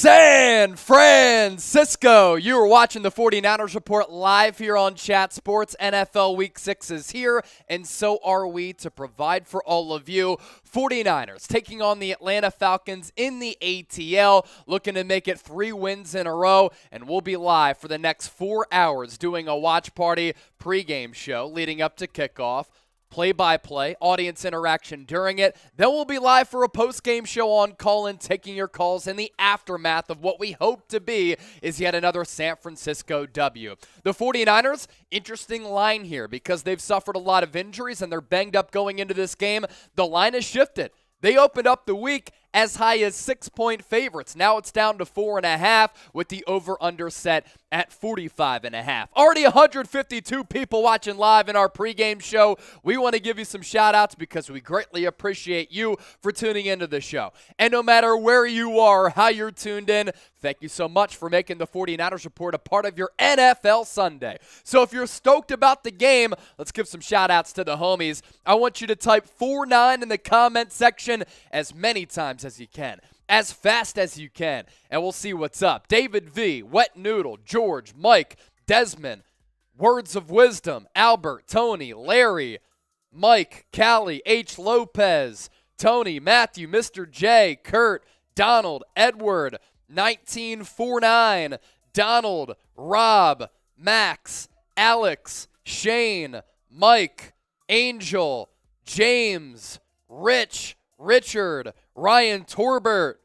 San-FRAN-CISCO. You are watching the 49ers Report live here on Chat Sports. NFL Week 6 is here, and so are we to provide for all of you. 49ers taking on the Atlanta Falcons in the ATL, looking to make it 3 wins in a row, and we'll be live for the next 4 hours doing a watch party pregame show leading up to kickoff. Play-by-play, audience interaction during it. Then we'll be live for a post-game show on call-in, taking your calls in the aftermath of what we hope to be is yet another San Francisco W. The 49ers, interesting line here because they've suffered a lot of injuries and they're banged up going into this game. The line has shifted. They opened up the week as high as 6-point favorites. Now it's down to 4.5 with the over-under set at 45.5. Already 152 people watching live in our pregame show. We want to give you some shout-outs because we greatly appreciate you for tuning into the show. And no matter where you are or how you're tuned in, thank you so much for making the 49ers Report a part of your NFL Sunday. So if you're stoked about the game, let's give some shout-outs to the homies. I want you to type 49 in the comment section as many times as you can, as fast as you can, and we'll see what's up. David V, Wet Noodle, George, Mike, Desmond, Words of Wisdom, Albert, Tony, Larry, Mike, Callie, H. Lopez, Tony, Matthew, Mr. J, Kurt, Donald, Edward, 1949, Donald, Rob, Max, Alex, Shane, Mike, Angel, James, Rich, Richard, Ryan Torbert,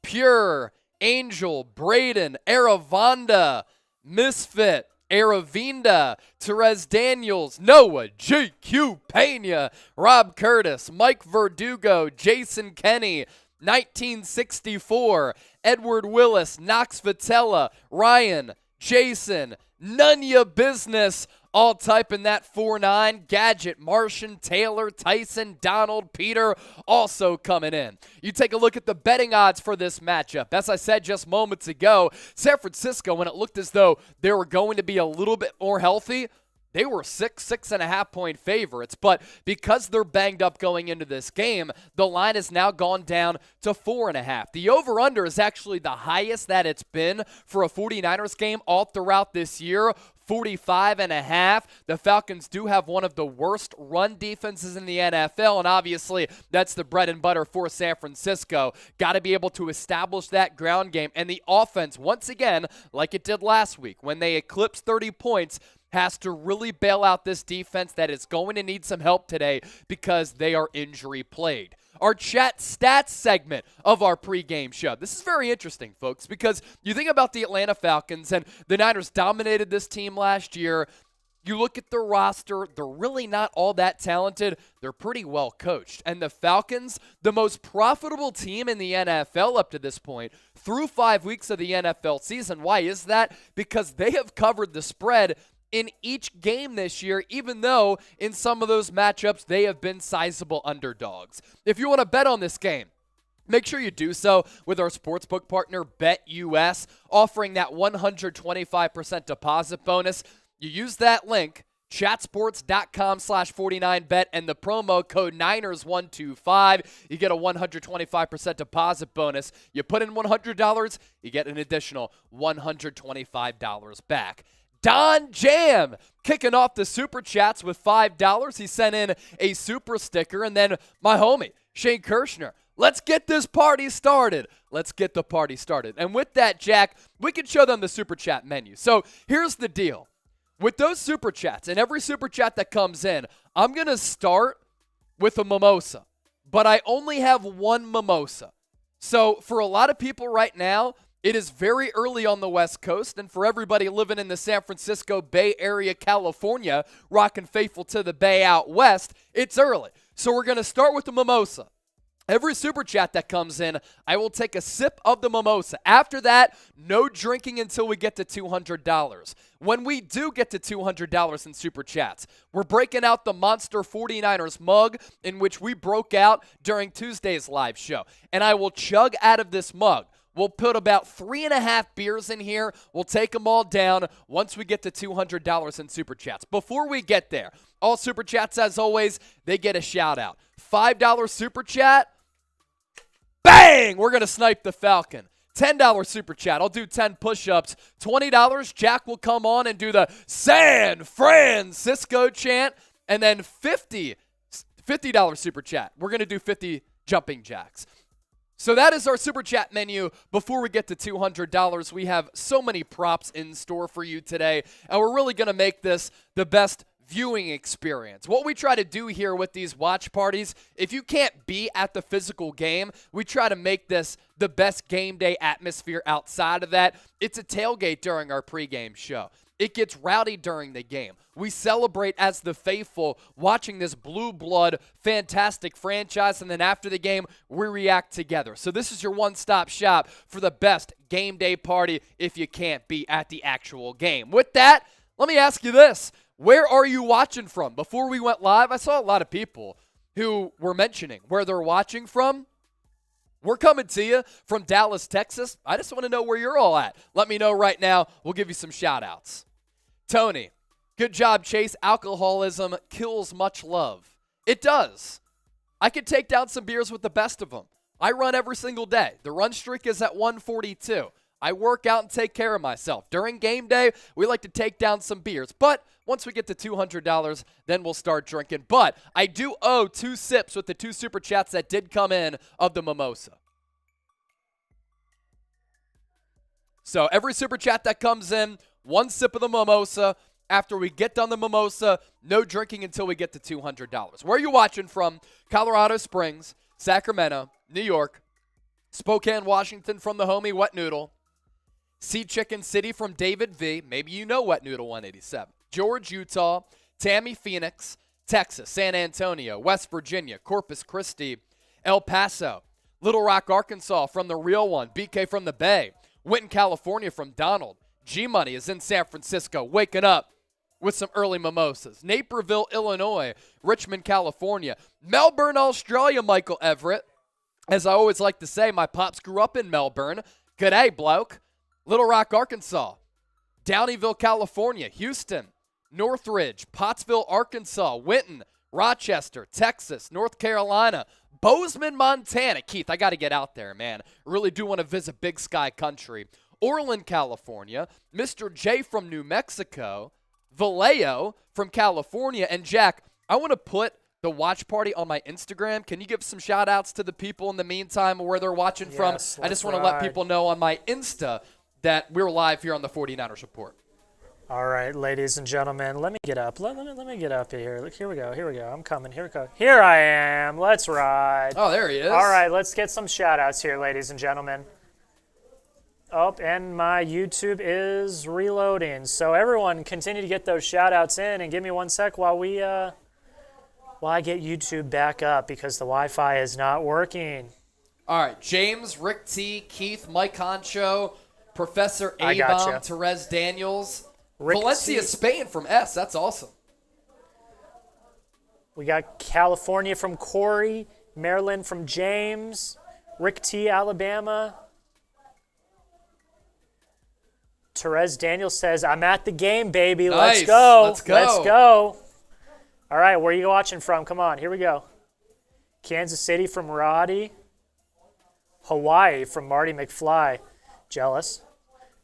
Pure, Angel, Braden, Aravonda, Misfit, Aravinda, Therese Daniels, Noah, GQ Pena, Rob Curtis, Mike Verdugo, Jason Kenny, 1964, Edward Willis, Knox Vitella, Ryan, Jason, None Ya Business, all typing that 4-9, Gadget, Martian, Taylor, Tyson, Donald, Peter, also coming in. You take a look at the betting odds for this matchup. As I said just moments ago, San Francisco, when it looked as though they were going to be a little bit more healthy, they were 6.5 point favorites, but because they're banged up going into this game, the line has now gone down to 4.5. The over-under is actually the highest that it's been for a 49ers game all throughout this year, 45.5. The Falcons do have one of the worst run defenses in the NFL, and obviously that's the bread and butter for San Francisco. Got to be able to establish that ground game, and the offense, once again, like it did last week, when they eclipsed 30 points, has to really bail out this defense that is going to need some help today because they are injury plagued. Our chat stats segment of our pregame show. This is very interesting, folks, because you think about the Atlanta Falcons, and the Niners dominated this team last year. You look at the roster, they're really not all that talented. They're pretty well coached. And the Falcons, the most profitable team in the NFL up to this point, through 5 weeks of the NFL season. Why is that? Because they have covered the spread in each game this year, even though in some of those matchups they have been sizable underdogs. If you want to bet on this game, make sure you do so with our sportsbook partner, BetUS, offering that 125% deposit bonus. You use that link, chatsports.com/49bet, and the promo code Niners125. You get a 125% deposit bonus. You put in $100, you get an additional $125 back. Don Jam kicking off the Super Chats with $5. He sent in a super sticker. And then my homie, Shane Kirshner, let's get this party started. Let's get the party started. And with that, Jack, we can show them the Super Chat menu. So here's the deal. With those Super Chats and every Super Chat that comes in, I'm going to start with a mimosa. But I only have one mimosa. So for a lot of people right now, it is very early on the West Coast, and for everybody living in the San Francisco Bay Area, California, rocking faithful to the Bay out west, it's early. So we're going to start with the mimosa. Every Super Chat that comes in, I will take a sip of the mimosa. After that, no drinking until we get to $200. When we do get to $200 in Super Chats, we're breaking out the Monster 49ers mug in which we broke out during Tuesday's live show. And I will chug out of this mug. We'll put about 3.5 beers in here. We'll take them all down once we get to $200 in Super Chats. Before we get there, all Super Chats, as always, they get a shout-out. $5 Super Chat, bang! We're going to snipe the Falcon. $10 super chat. I'll do 10 push-ups. $20, Jack will come on and do the SAN-FRAN-CISCO chant. And then $50 super chat. We're going to do 50 jumping jacks. So that is our super chat menu. Before we get to $200, we have so many props in store for you today, and we're really going to make this the best viewing experience. What we try to do here with these watch parties, if you can't be at the physical game, we try to make this the best game day atmosphere outside of that. It's a tailgate during our pregame show. It gets rowdy during the game. We celebrate as the faithful watching this blue blood fantastic franchise, and then after the game, we react together. So this is your one-stop shop for the best game day party if you can't be at the actual game. With that, let me ask you this. Where are you watching from? Before we went live, I saw a lot of people who were mentioning where they're watching from. We're coming to you from Dallas, Texas. I just want to know where you're all at. Let me know right now. We'll give you some shout-outs. Tony, good job, Chase. Alcoholism kills much love. It does. I could take down some beers with the best of them. I run every single day. The run streak is at 142. I work out and take care of myself. During game day, we like to take down some beers. But once we get to $200, then we'll start drinking. But I do owe 2 sips with the 2 super chats that did come in of the mimosa. So every super chat that comes in, 1 sip of the mimosa. After we get done the mimosa, no drinking until we get to $200. Where are you watching from? Colorado Springs, Sacramento, New York, Spokane, Washington from the homie Wet Noodle, Sea Chicken City from David V. Maybe you know Wet Noodle 187. George, Utah, Tammy, Phoenix, Texas, San Antonio, West Virginia, Corpus Christi, El Paso, Little Rock, Arkansas from the real one, BK from the Bay, Winton, California from Donald. G-Money is in San Francisco, waking up with some early mimosas. Naperville, Illinois, Richmond, California, Melbourne, Australia, Michael Everett. As I always like to say, my pops grew up in Melbourne. G'day, bloke. Little Rock, Arkansas, Downeyville, California, Houston, Northridge, Pottsville, Arkansas, Winton, Rochester, Texas, North Carolina, Bozeman, Montana. Keith, I got to get out there, man. Really do want to visit Big Sky Country. Orland, California, Mr. J from New Mexico, Vallejo from California, and Jack, I want to put the watch party on my Instagram. Can you give some shout-outs to the people in the meantime where they're watching from? I just want to let people know on my Insta that we're live here on the 49ers Report. All right, ladies and gentlemen, let me get up. Let me get up here. Look, here we go. I'm coming. Here we go. Here I am. Let's ride. Oh, there he is. All right, let's get some shout-outs here, ladies and gentlemen. Oh, and my YouTube is reloading. So everyone continue to get those shout-outs in, and give me 1 sec while I get YouTube back up because the Wi-Fi is not working. All right, James, Rick T, Keith, Mike Concho, Professor A-Bomb, Therese Daniels, Rick Valencia, T. Spain from S. That's awesome. We got California from Corey, Maryland from James, Rick T, Alabama. Therese Daniels says, I'm at the game, baby. Nice. Let's go. Let's go. Let's go. All right, where are you watching from? Come on, here we go. Kansas City from Roddy. Hawaii from Marty McFly. Jealous.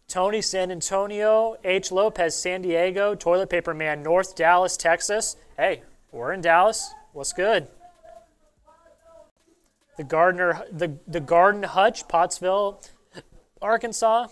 Tony, San Antonio. H. Lopez, San Diego. Toilet Paper Man, North Dallas, Texas. Hey, we're in Dallas. What's good? The Garden Hutch, Pottsville, Arkansas.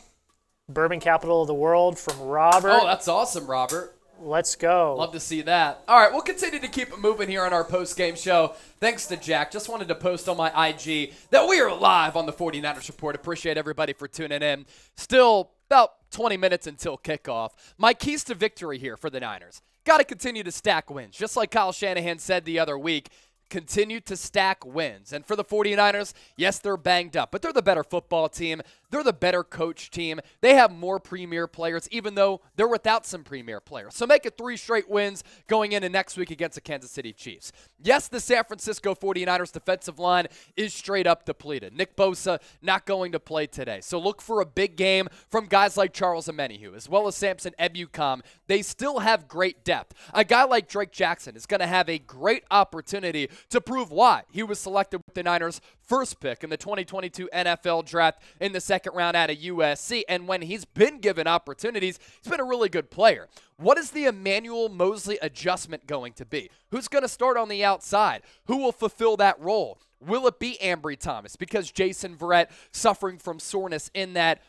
Bourbon Capital of the World from Robert. Oh, that's awesome, Robert. Let's go. Love to see that. All right, we'll continue to keep it moving here on our post-game show. Thanks to Jack. Just wanted to post on my IG that we are live on the 49ers Report. Appreciate everybody for tuning in. Still about 20 minutes until kickoff. My keys to victory here for the Niners. Got to continue to stack wins. Just like Kyle Shanahan said the other week, continue to stack wins. And for the 49ers, yes, they're banged up, but they're the better football team. They're the better coach team. They have more premier players, even though they're without some premier players. So make it 3 straight wins going into next week against the Kansas City Chiefs. Yes, the San Francisco 49ers defensive line is straight up depleted. Nick Bosa not going to play today. So look for a big game from guys like Charles Omenihu, as well as Samson Ebukam. They still have great depth. A guy like Drake Jackson is going to have a great opportunity to prove why he was selected with the Niners first pick in the 2022 NFL Draft in the second round out of USC. And when he's been given opportunities, he's been a really good player. What is the Emmanuel Mosley adjustment going to be? Who's going to start on the outside? Who will fulfill that role? Will it be Ambry Thomas? Because Jason Verrett suffering from soreness in that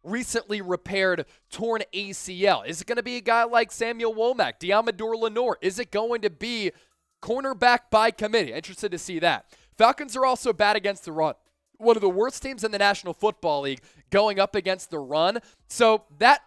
recently repaired torn ACL. Is it going to be a guy like Samuel Womack, Diamador Lenore? Is it going to be cornerback by committee? Interested to see that. Falcons are also bad against the run. One of the worst teams in the National Football League going up against the run. So that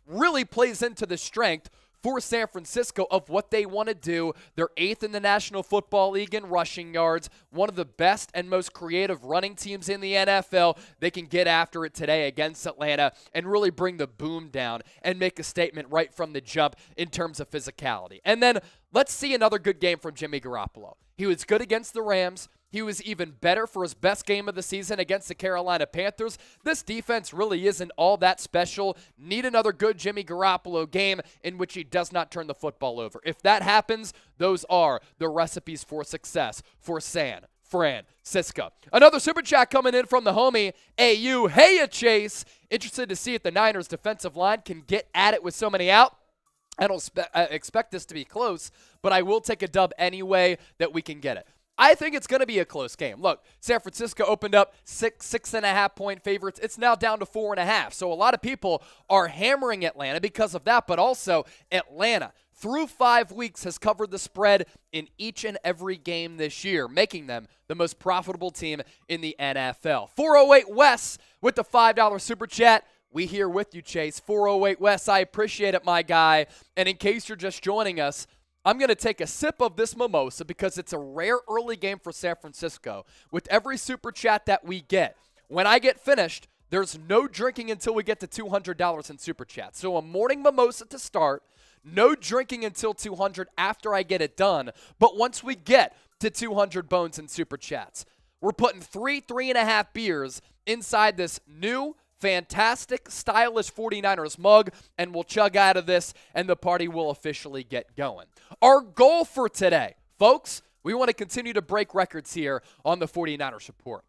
really plays into the strength for San Francisco of what they want to do. They're 8th in the National Football League in rushing yards, one of the best and most creative running teams in the NFL. They can get after it today against Atlanta and really bring the boom down and make a statement right from the jump in terms of physicality. And then let's see another good game from Jimmy Garoppolo. He was good against the Rams. He was even better for his best game of the season against the Carolina Panthers. This defense really isn't all that special. Need another good Jimmy Garoppolo game in which he does not turn the football over. If that happens, those are the recipes for success for SAN-FRAN-CISCO. Another super chat coming in from the homie AU. Hey, Chase. Interested to see if the Niners defensive line can get at it with so many out. I don't expect this to be close, but I will take a dub anyway that we can get it. I think it's going to be a close game. Look, San Francisco opened up 6.5 point favorites. It's now down to 4.5. So a lot of people are hammering Atlanta because of that, but also Atlanta through 5 weeks has covered the spread in each and every game this year, making them the most profitable team in the NFL. 408 Wes with the $5 super chat. We here with you, Chase. 408 Wes, I appreciate it, my guy. And in case you're just joining us, I'm going to take a sip of this mimosa because it's a rare early game for San Francisco. With every super chat that we get, when I get finished, there's no drinking until we get to $200 in super chat. So a morning mimosa to start, no drinking until 200 after I get it done. But once we get to 200 bones in super chats, we're putting 3.5 beers inside this new fantastic, stylish 49ers mug, and we'll chug out of this, and the party will officially get going. Our goal for today, folks, we want to continue to break records here on the 49ers Report.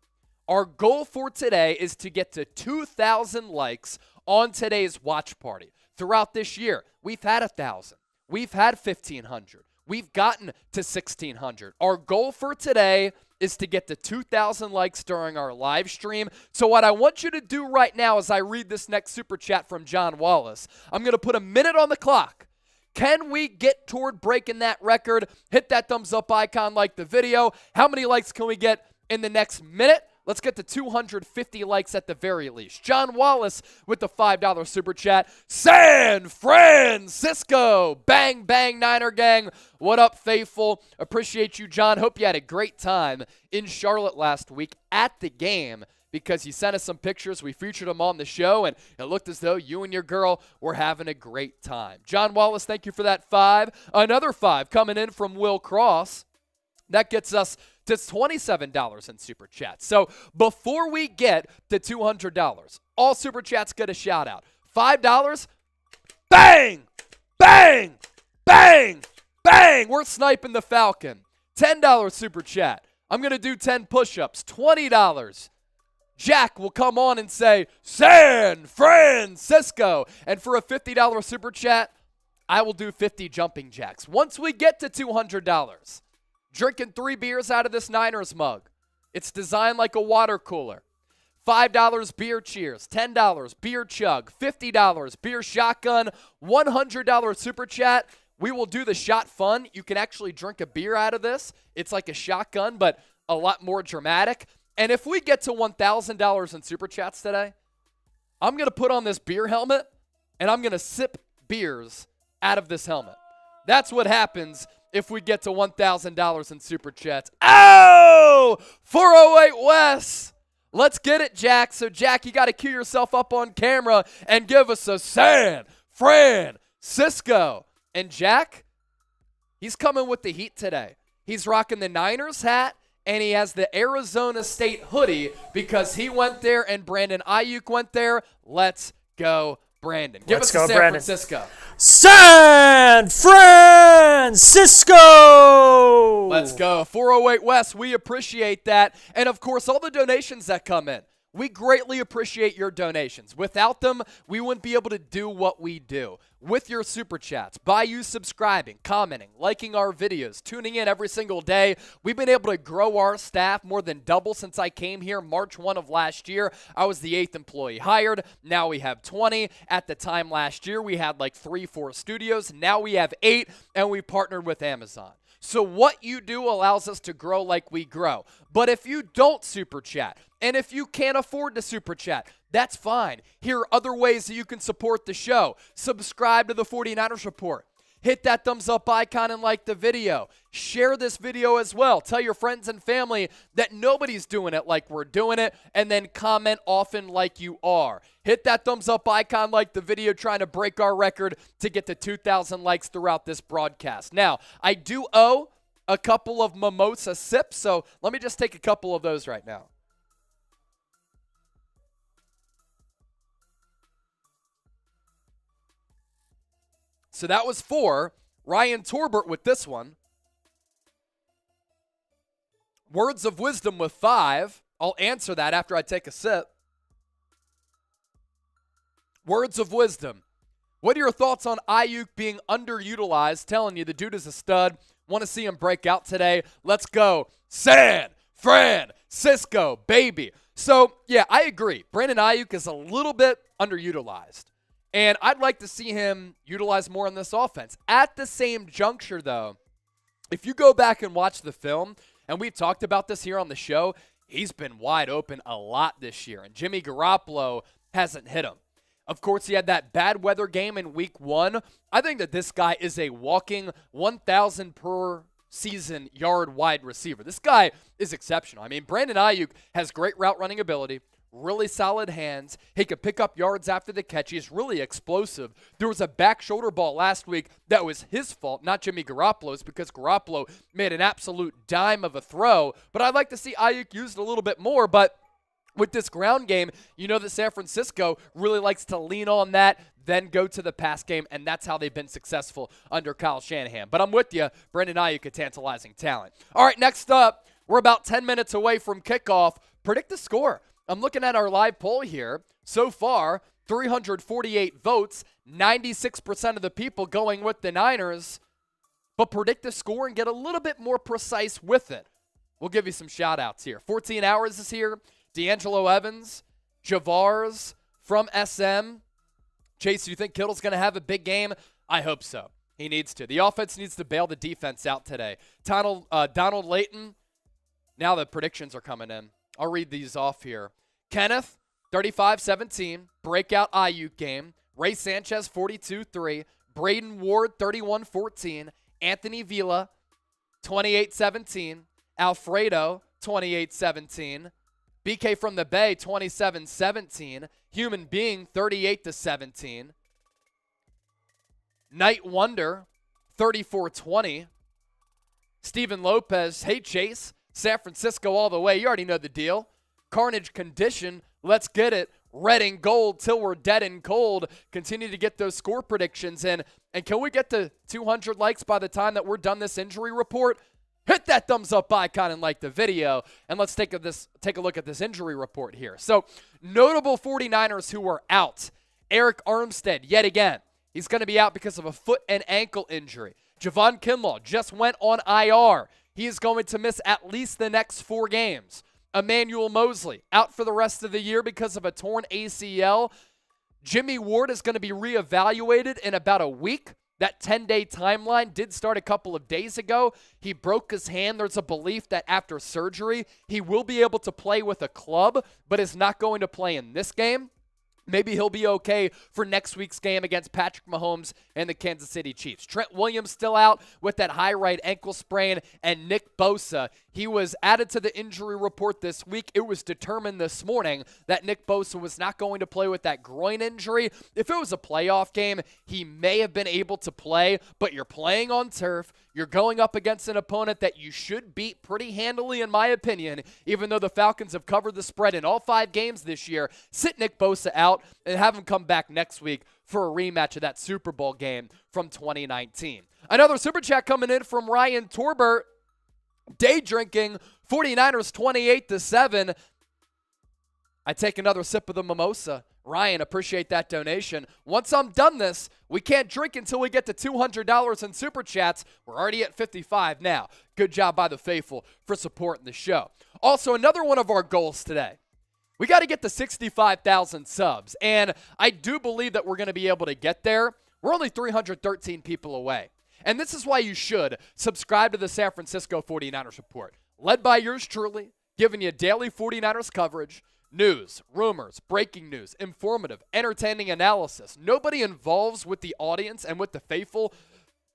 Our goal for today is to get to 2,000 likes on today's watch party. Throughout this year, we've had 1,000. We've had 1,500. We've gotten to 1,600. Our goal for today is to get to 2,000 likes during our live stream. So what I want you to do right now as I read this next super chat from John Wallace, I'm going to put a minute on the clock. Can we get toward breaking that record? Hit that thumbs up icon, like the video. How many likes can we get in the next minute? Let's get to 250 likes at the very least. John Wallace with the $5 super chat. San-FRAN-CISCO. Bang, bang, Niner gang. What up, faithful? Appreciate you, John. Hope you had a great time in Charlotte last week at the game because you sent us some pictures. We featured them on the show, and it looked as though you and your girl were having a great time. John Wallace, thank you for that 5. Another 5 coming in from Will Cross. That gets us to $27 in Super Chats. So before we get to $200, all Super Chats get a shout out. $5, bang, bang, bang, bang. We're sniping the Falcon. $10 Super Chat. I'm going to do 10 push-ups. $20. Jack will come on and say, San-FRAN-CISCO. And for a $50 Super Chat, I will do 50 jumping jacks. Once we get to $200, drinking 3 beers out of this Niners mug. It's designed like a water cooler. $5 beer cheers, $10 beer chug, $50 beer shotgun, $100 super chat. We will do the shot fun. You can actually drink a beer out of this. It's like a shotgun, but a lot more dramatic. And if we get to $1,000 in super chats today, I'm going to put on this beer helmet, and I'm going to sip beers out of this helmet. That's what happens if we get to $1,000 in super chats. Oh! 408 Wes. Let's get it, Jack. So, Jack, you got to cue yourself up on camera and give us a San-FRAN-CISCO. And Jack, he's coming with the heat today. He's rocking the Niners hat, and he has the Arizona State hoodie because he went there and Brandon Ayuk went there. Let's go, Brandon. Give us a San Francisco. San-FRAN! San-FRAN-CISCO! Let's go. 408 West, we appreciate that. And, of course, all the donations that come in. We greatly appreciate your donations. Without them, we wouldn't be able to do what we do. With your super chats, by you subscribing, commenting, liking our videos, tuning in every single day, we've been able to grow our staff more than double since I came here March 1 of last year. I was the 8th employee hired. Now we have 20. At the time last year, we had like 3-4 studios. Now we have 8, and we partnered with Amazon. So what you do allows us to grow like we grow. But if you don't super chat, and if you can't afford to super chat, that's fine. Here are other ways that you can support the show. Subscribe to the 49ers Report. Hit that thumbs up icon and like the video. Share this video as well. Tell your friends and family that nobody's doing it like we're doing it, and then comment often like you are. Hit that thumbs up icon, like the video, trying to break our record to get to 2,000 likes throughout this broadcast. Now, I do owe a couple of mimosa sips, so let me just take a couple of those right now. So that was 4. Ryan Torbert with this one. Words of wisdom with 5. I'll answer that after I take a sip. Words of wisdom. What are your thoughts on Ayuk being underutilized? Telling you, the dude is a stud. Want to see him break out today. Let's go. San-FRAN-CISCO, baby. So, yeah, I agree. Brandon Ayuk is a little bit underutilized. And I'd like to see him utilize more in this offense. At the same juncture, though, if you go back and watch the film, and we've talked about this here on the show, he's been wide open a lot this year, and Jimmy Garoppolo hasn't hit him. Of course, he had that bad weather game in week 1. I think that this guy is a walking 1,000 per season yard wide receiver. This guy is exceptional. I mean, Brandon Ayuk has great route running ability, really solid hands. He could pick up yards after the catch. He's really explosive. There was a back shoulder ball last week that was his fault, not Jimmy Garoppolo's, because Garoppolo made an absolute dime of a throw. But I'd like to see Ayuk used a little bit more. But with this ground game, you know that San Francisco really likes to lean on that, then go to the pass game, and that's how they've been successful under Kyle Shanahan. But I'm with you, Brandon Ayuk, a tantalizing talent. All right, next up, we're about 10 minutes away from kickoff. Predict the score. I'm looking at our live poll here. So far, 348 votes, 96% of the people going with the Niners. But predict the score and get a little bit more precise with it. We'll give you some shout-outs here. 14 Hours is here. D'Angelo Evans. Javars from SM. Chase, you think Kittle's going to have a big game? I hope so. He needs to. The offense needs to bail the defense out today. Donald Layton. Now the predictions are coming in. I'll read these off here. Kenneth, 35-17, breakout Ayuk game. Ray Sanchez, 42-3. Braden Ward, 31-14. Anthony Villa, 28-17. Alfredo, 28-17. BK from the Bay, 27-17. Human Being, 38-17. Night Wonder, 34-20. Steven Lopez, hey Chase, San Francisco all the way. You already know the deal. Carnage Condition, let's get it. Red and gold till we're dead and cold. Continue to get those score predictions in. And can we get to 200 likes by the time that we're done this injury report? Hit that thumbs up icon and like the video. And let's take a look at this injury report here. So, notable 49ers who are out. Eric Armstead, yet again. He's going to be out because of a foot and ankle injury. Javon Kinlaw just went on IR. He is going to miss at least the next 4 games. Emmanuel Mosley out for the rest of the year because of a torn ACL. Jimmy Ward is going to be reevaluated in about a week. That 10-day timeline did start a couple of days ago. He broke his hand. There's a belief that after surgery, he will be able to play with a club, but is not going to play in this game. Maybe he'll be okay for next week's game against Patrick Mahomes and the Kansas City Chiefs. Trent Williams still out with that high right ankle sprain, and Nick Bosa, he was added to the injury report this week. It was determined this morning that Nick Bosa was not going to play with that groin injury. If it was a playoff game, he may have been able to play, but you're playing on turf. You're going up against an opponent that you should beat pretty handily, in my opinion, even though the Falcons have covered the spread in all 5 games this year. Sit Nick Bosa out and have him come back next week for a rematch of that Super Bowl game from 2019. Another Super Chat coming in from Ryan Torbert. Day drinking, 49ers 28-7. I take another sip of the mimosa. Ryan, appreciate that donation. Once I'm done this, we can't drink until we get to $200 in Super Chats. We're already at 55 now. Good job by the faithful for supporting the show. Also, another one of our goals today. We got to get to 65,000 subs, and I do believe that we're going to be able to get there. We're only 313 people away. And this is why you should subscribe to the San Francisco 49ers Report, led by yours truly, giving you daily 49ers coverage, news, rumors, breaking news, informative, entertaining analysis. Nobody involves with the audience and with the faithful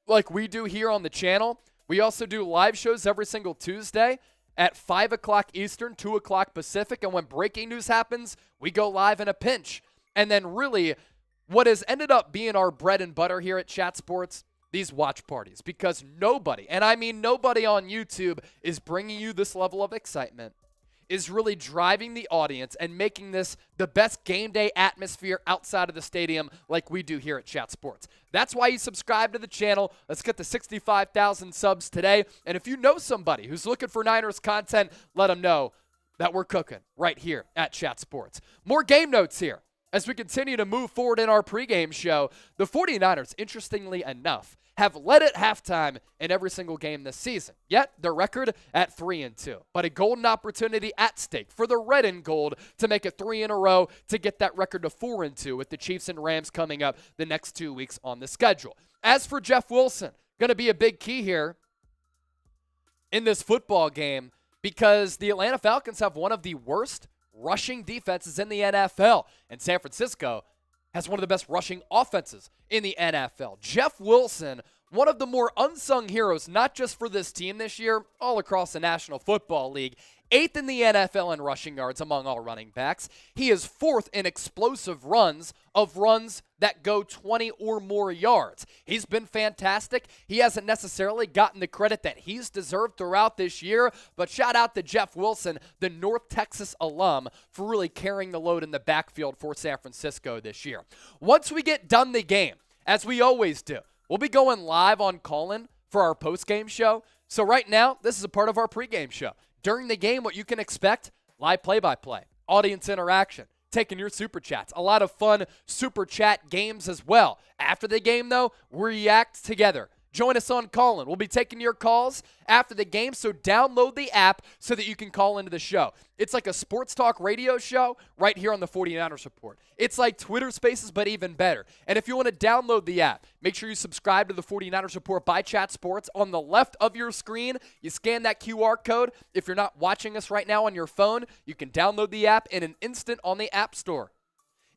like we do here on the channel. We also do live shows every single Tuesday at 5 o'clock Eastern, 2 o'clock Pacific. And when breaking news happens, we go live in a pinch. And then really what has ended up being our bread and butter here at Chat Sports, these watch parties, because nobody, and I mean nobody on YouTube, is bringing you this level of excitement, is really driving the audience and making this the best game day atmosphere outside of the stadium like we do here at Chat Sports. That's why you subscribe to the channel. Let's get to 65,000 subs today. And if you know somebody who's looking for Niners content, let them know that we're cooking right here at Chat Sports. More game notes here. As we continue to move forward in our pregame show, the 49ers, interestingly enough, have led at halftime in every single game this season. Yet, their record at 3-2. But a golden opportunity at stake for the red and gold to make it 3 in a row to get that record to 4-2 with the Chiefs and Rams coming up the next 2 weeks on the schedule. As for Jeff Wilson, going to be a big key here in this football game because the Atlanta Falcons have one of the worst rushing defenses in the NFL, and San Francisco has one of the best rushing offenses in the NFL. Jeff Wilson, one of the more unsung heroes, not just for this team this year, all across the National Football League. 8th in the NFL in rushing yards among all running backs. He is 4th in explosive runs that go 20 or more yards. He's been fantastic. He hasn't necessarily gotten the credit that he's deserved throughout this year, but shout out to Jeff Wilson, the North Texas alum, for really carrying the load in the backfield for San Francisco this year. Once we get done the game, as we always do, we'll be going live on call-in for our post-game show. So right now, this is a part of our pregame show. During the game, what you can expect, live play-by-play, audience interaction, taking your Super Chats, a lot of fun Super Chat games as well. After the game, though, we react together. Join us on call-in. We'll be taking your calls after the game, so download the app so that you can call into the show. It's like a sports talk radio show right here on the 49ers Report. It's like Twitter Spaces, but even better. And if you want to download the app, make sure you subscribe to the 49ers Report by Chat Sports. On the left of your screen, you scan that QR code. If you're not watching us right now on your phone, you can download the app in an instant on the App Store.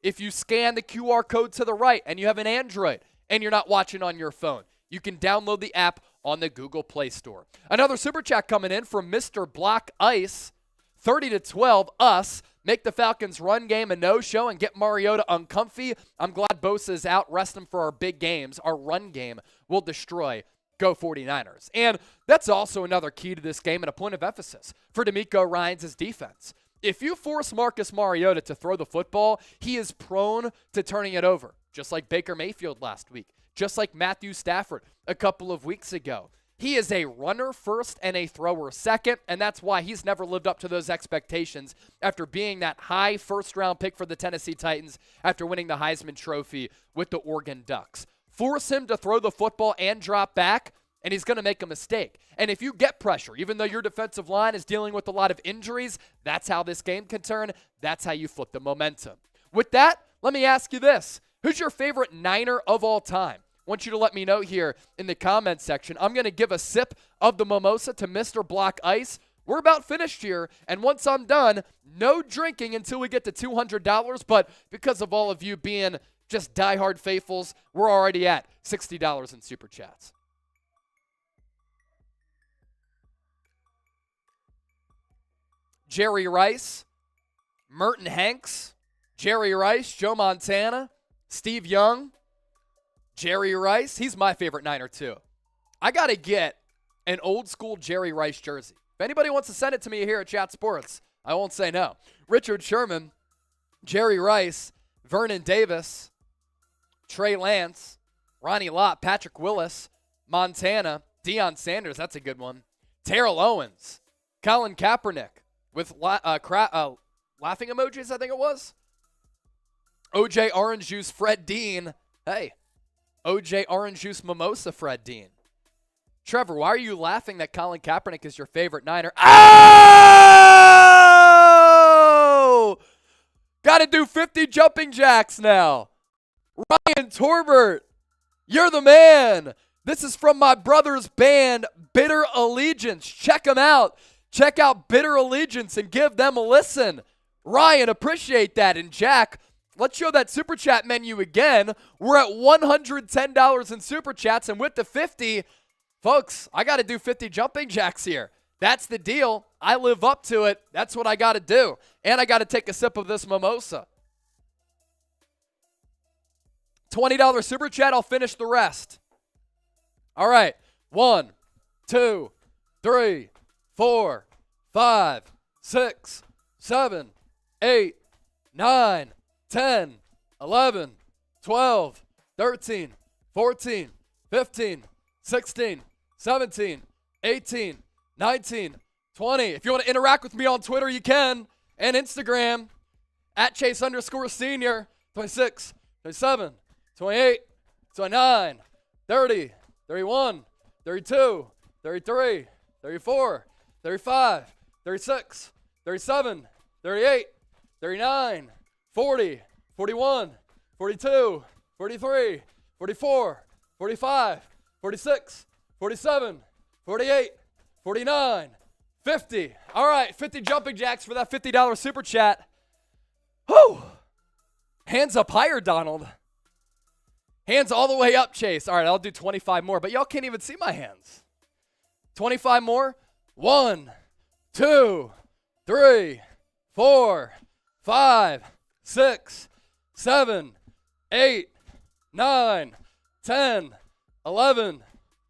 If you scan the QR code to the right and you have an Android and you're not watching on your phone, you can download the app on the Google Play Store. Another Super Chat coming in from Mr. Block Ice. 30-12, us. Make the Falcons' run game a no-show and get Mariota uncomfy. I'm glad Bosa is out. Rest him for our big games. Our run game will destroy Go 49ers. And that's also another key to this game and a point of emphasis for D'Amico Ryans' defense. If you force Marcus Mariota to throw the football, he is prone to turning it over, just like Baker Mayfield last week, just like Matthew Stafford a couple of weeks ago. He is a runner first and a thrower second, and that's why he's never lived up to those expectations after being that high first-round pick for the Tennessee Titans after winning the Heisman Trophy with the Oregon Ducks. Force him to throw the football and drop back, and he's going to make a mistake. And if you get pressure, even though your defensive line is dealing with a lot of injuries, that's how this game can turn. That's how you flip the momentum. With that, let me ask you this. Who's your favorite Niner of all time? I want you to let me know here in the comments section. I'm going to give a sip of the mimosa to Mr. Block Ice. We're about finished here, and once I'm done, no drinking until we get to $200, but because of all of you being just diehard faithfuls, we're already at $60 in Super Chats. Jerry Rice, Merton Hanks, Jerry Rice, Joe Montana, Steve Young, Jerry Rice. He's my favorite Niner too. I got to get an old school Jerry Rice jersey. If anybody wants to send it to me here at Chat Sports, I won't say no. Richard Sherman, Jerry Rice, Vernon Davis, Trey Lance, Ronnie Lott, Patrick Willis, Montana, Deion Sanders, that's a good one. Terrell Owens, Colin Kaepernick with laughing emojis, I think it was. OJ Orange Juice, Fred Dean. Hey, OJ Orange Juice Mimosa, Fred Dean. Trevor, why are you laughing that Colin Kaepernick is your favorite Niner? Oh! Got to do 50 jumping jacks now. Ryan Torbert, you're the man. This is from my brother's band, Bitter Allegiance. Check them out. Check out Bitter Allegiance and give them a listen. Ryan, appreciate that. And Jack, let's show that Super Chat menu again. We're at $110 in Super Chats, and with the 50, folks, I got to do 50 jumping jacks here. That's the deal. I live up to it. That's what I got to do. And I got to take a sip of this mimosa. $20 Super Chat, I'll finish the rest. All right. 1, 2, 3, 4, 5, 6, 7, 8, 9, 10, 11, 12, 13, 14, 15, 16, 17, 18, 19, 20. If you want to interact with me on Twitter, you can. And Instagram, at Chase_senior, 26, 27, 28, 29, 30, 31, 32, 33, 34, 35, 36, 37, 38, 39, 40, 41, 42, 43, 44, 45, 46, 47, 48, 49, 50. All right, 50 jumping jacks for that $50 Super Chat. Whew. Hands up higher, Donald. Hands all the way up, Chase. All right, I'll do 25 more, but y'all can't even see my hands. 25 more. 1, 2, 3, 4, 5, 6, 7, 8, 9, 10, 11,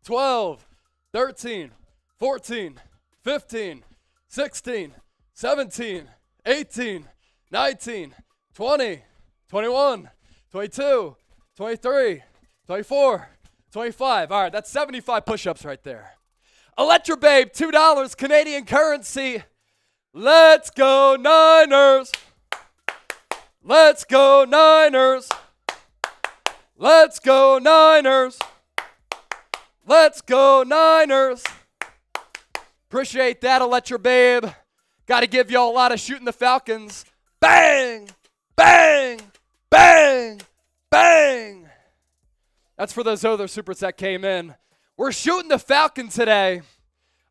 12, 13, 14, 15, 16, 17, 18, 19, 20, 21, 22, 23, 24, 25. All right, that's 75 push-ups right there. Electrobabe, $2 Canadian currency. Let's go Niners. Let's go Niners. Let's go Niners. Let's go Niners. Appreciate that, Electrobabe. Got to give y'all a lot of shooting the Falcons. Bang, bang, bang, bang. That's for those other supers that came in. We're shooting the Falcons today.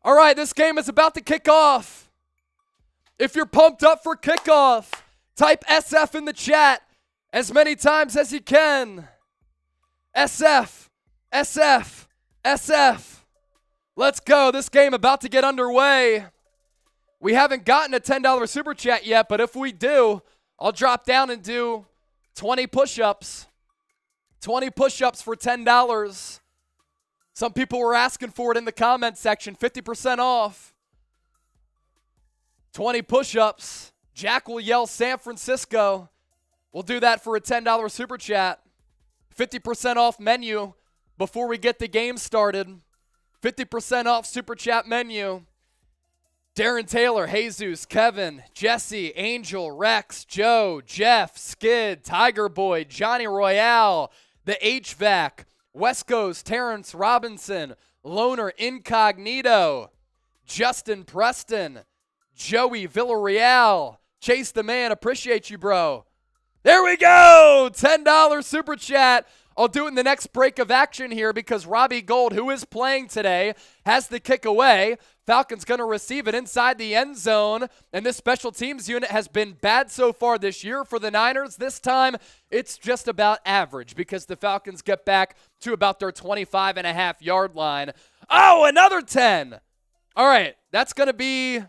All right, this game is about to kick off. If you're pumped up for kickoff, type SF in the chat as many times as you can. SF, SF, SF. Let's go. This game about to get underway. We haven't gotten a $10 Super Chat yet, but if we do, I'll drop down and do 20 push-ups. 20 push-ups for $10. Some people were asking for it in the comment section. 50% off. 20 push-ups. Jack will yell SAN-FRAN-CISCO. We'll do that for a $10 Super Chat. 50% off menu before we get the game started. 50% off Super Chat menu. Darren Taylor, Jesus, Kevin, Jesse, Angel, Rex, Joe, Jeff, Skid, Tiger Boy, Johnny Royale, the HVAC, West Coast, Terrence Robinson, Loner Incognito, Justin Preston, Joey Villarreal, Chase the Man, appreciate you, bro. There we go, $10 Super Chat. I'll do it in the next break of action here because Robbie Gold, who is playing today, has the kick away. Falcons going to receive it inside the end zone, and this special teams unit has been bad so far this year for the Niners. This time, it's just about average because the Falcons get back to about their 25.5-yard line. Oh, another 10. All right, that's going to be,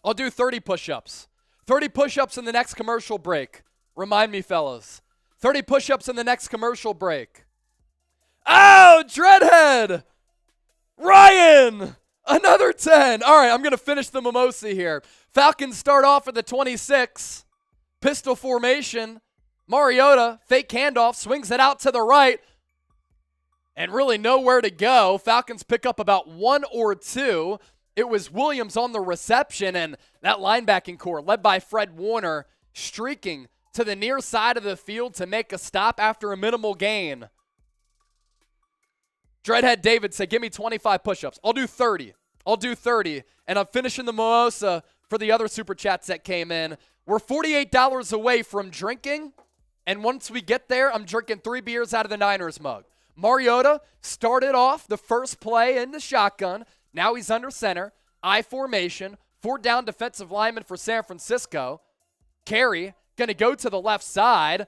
I'll do 30 push-ups. 30 push-ups in the next commercial break. Remind me, fellas. 30 push-ups in the next commercial break. Oh, Dreadhead! Ryan! Another 10. All right, I'm going to finish the mimosa here. Falcons start off at the 26. Pistol formation. Mariota, fake handoff, swings it out to the right, and really nowhere to go. Falcons pick up about one or two. It was Williams on the reception, and that linebacking core, led by Fred Warner, streaking to the near side of the field to make a stop after a minimal gain. Dreadhead David said, give me 25 push-ups. I'll do 30. And I'm finishing the mimosa for the other Super Chats that came in. We're $48 away from drinking, and once we get there, I'm drinking 3 beers out of the Niners mug. Mariota started off the first play in the shotgun. Now he's under center. I formation. 4 down defensive lineman for San Francisco. Carey going to go to the left side.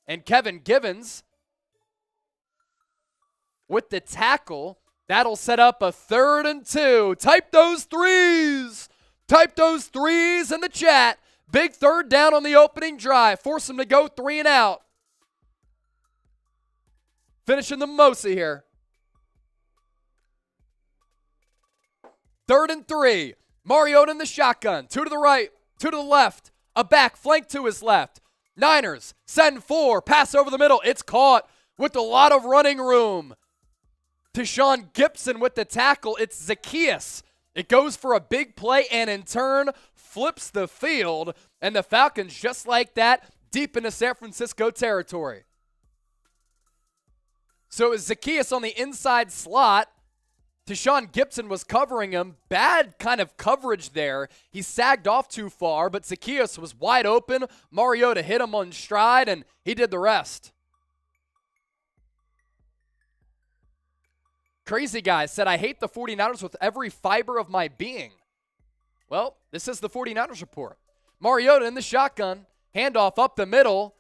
And Kevin Givens with the tackle. That'll set up a 3rd and 2. Type those threes. Type those threes in the chat. Big 3rd down on the opening drive. Force them to go 3 and out. Finishing the mimosa here. 3rd and 3. Mariota in the shotgun. 2 to the right, 2 to the left. A back flank to his left. Niners send 4. Pass over the middle. It's caught with a lot of running room. Tashawn Gibson with the tackle. It's Zacchaeus. It goes for a big play and in turn flips the field. And the Falcons, just like that, deep into San Francisco territory. So it was Zacchaeus on the inside slot. Tashawn Gibson was covering him. Bad kind of coverage there. He sagged off too far, but Zacchaeus was wide open. Mariota hit him on stride, and he did the rest. Crazy Guy said, I hate the 49ers with every fiber of my being. Well, this is the 49ers report. Mariota in the shotgun. Handoff up the middle.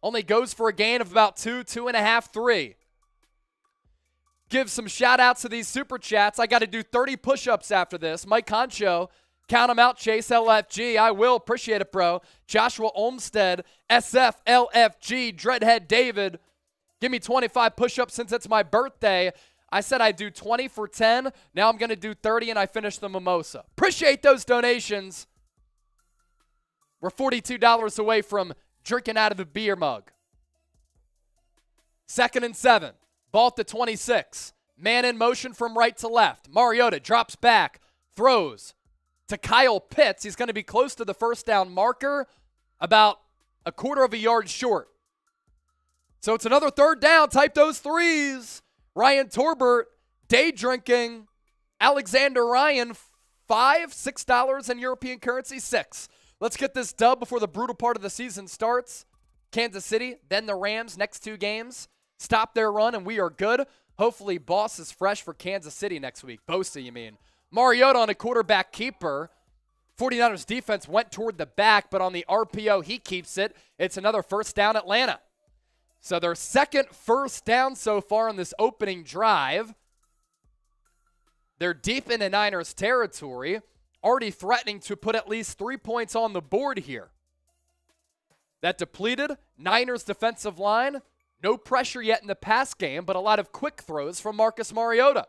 Only goes for a gain of about 2, 2.5, 3. Give some shout-outs to these Super Chats. I got to do 30 push-ups after this. Mike Concho, count them out, Chase LFG. I will. Appreciate it, bro. Joshua Olmstead, SF LFG, Dreadhead David. Give me 25 push-ups since it's my birthday. I said I'd do 20 for 10. Now I'm going to do 30, and I finished the mimosa. Appreciate those donations. We're $42 away from drinking out of the beer mug. 2nd and 7. Ball at the 26. Man in motion from right to left. Mariota drops back, throws to Kyle Pitts. He's going to be close to the first down marker, about a 1/4 of a yard short. So it's another 3rd down. Type those threes. Ryan Torbert, day drinking. Alexander Ryan, $6 in European currency, 6. Let's get this dub before the brutal part of the season starts. Kansas City, then the Rams, next 2 games. Stop their run, and we are good. Hopefully, Boss is fresh for Kansas City next week. Bosa, you mean. Mariota on a quarterback keeper. 49ers defense went toward the back, but on the RPO, he keeps it. It's another 1st down, Atlanta. So their 2nd 1st down so far in this opening drive. They're deep into Niners territory, already threatening to put at least 3 points on the board here. That depleted Niners defensive line. No pressure yet in the pass game, but a lot of quick throws from Marcus Mariota.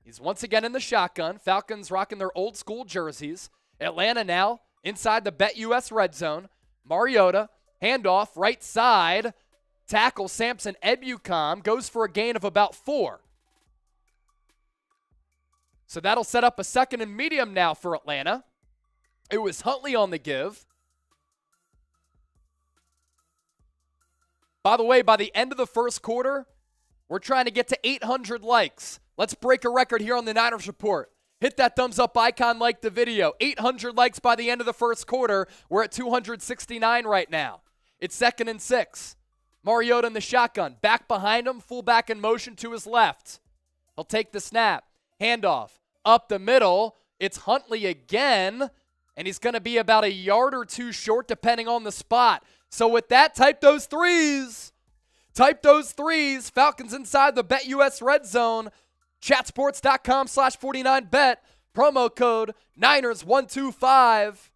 He's once again in the shotgun. Falcons rocking their old school jerseys. Atlanta now inside the BetUS red zone. Mariota, handoff, right side. Tackle Samson Ebukam goes for a gain of about 4. So that'll set up a 2nd and medium now for Atlanta. It was Huntley on the give. By the way, by the end of the 1st quarter, we're trying to get to 800 likes. Let's break a record here on the Niners Report. Hit that thumbs up icon, like the video. 800 likes by the end of the 1st quarter. We're at 269 right now. It's 2nd and 6. Mariota in the shotgun. Back behind him, fullback in motion to his left. He'll take the snap. Handoff. Up the middle. It's Huntley again. And he's going to be about a yard or 2 short depending on the spot. So with that, type those threes. Type those threes. Falcons inside the BetUS red zone. Chatsports.com/49bet. Promo code Niners125.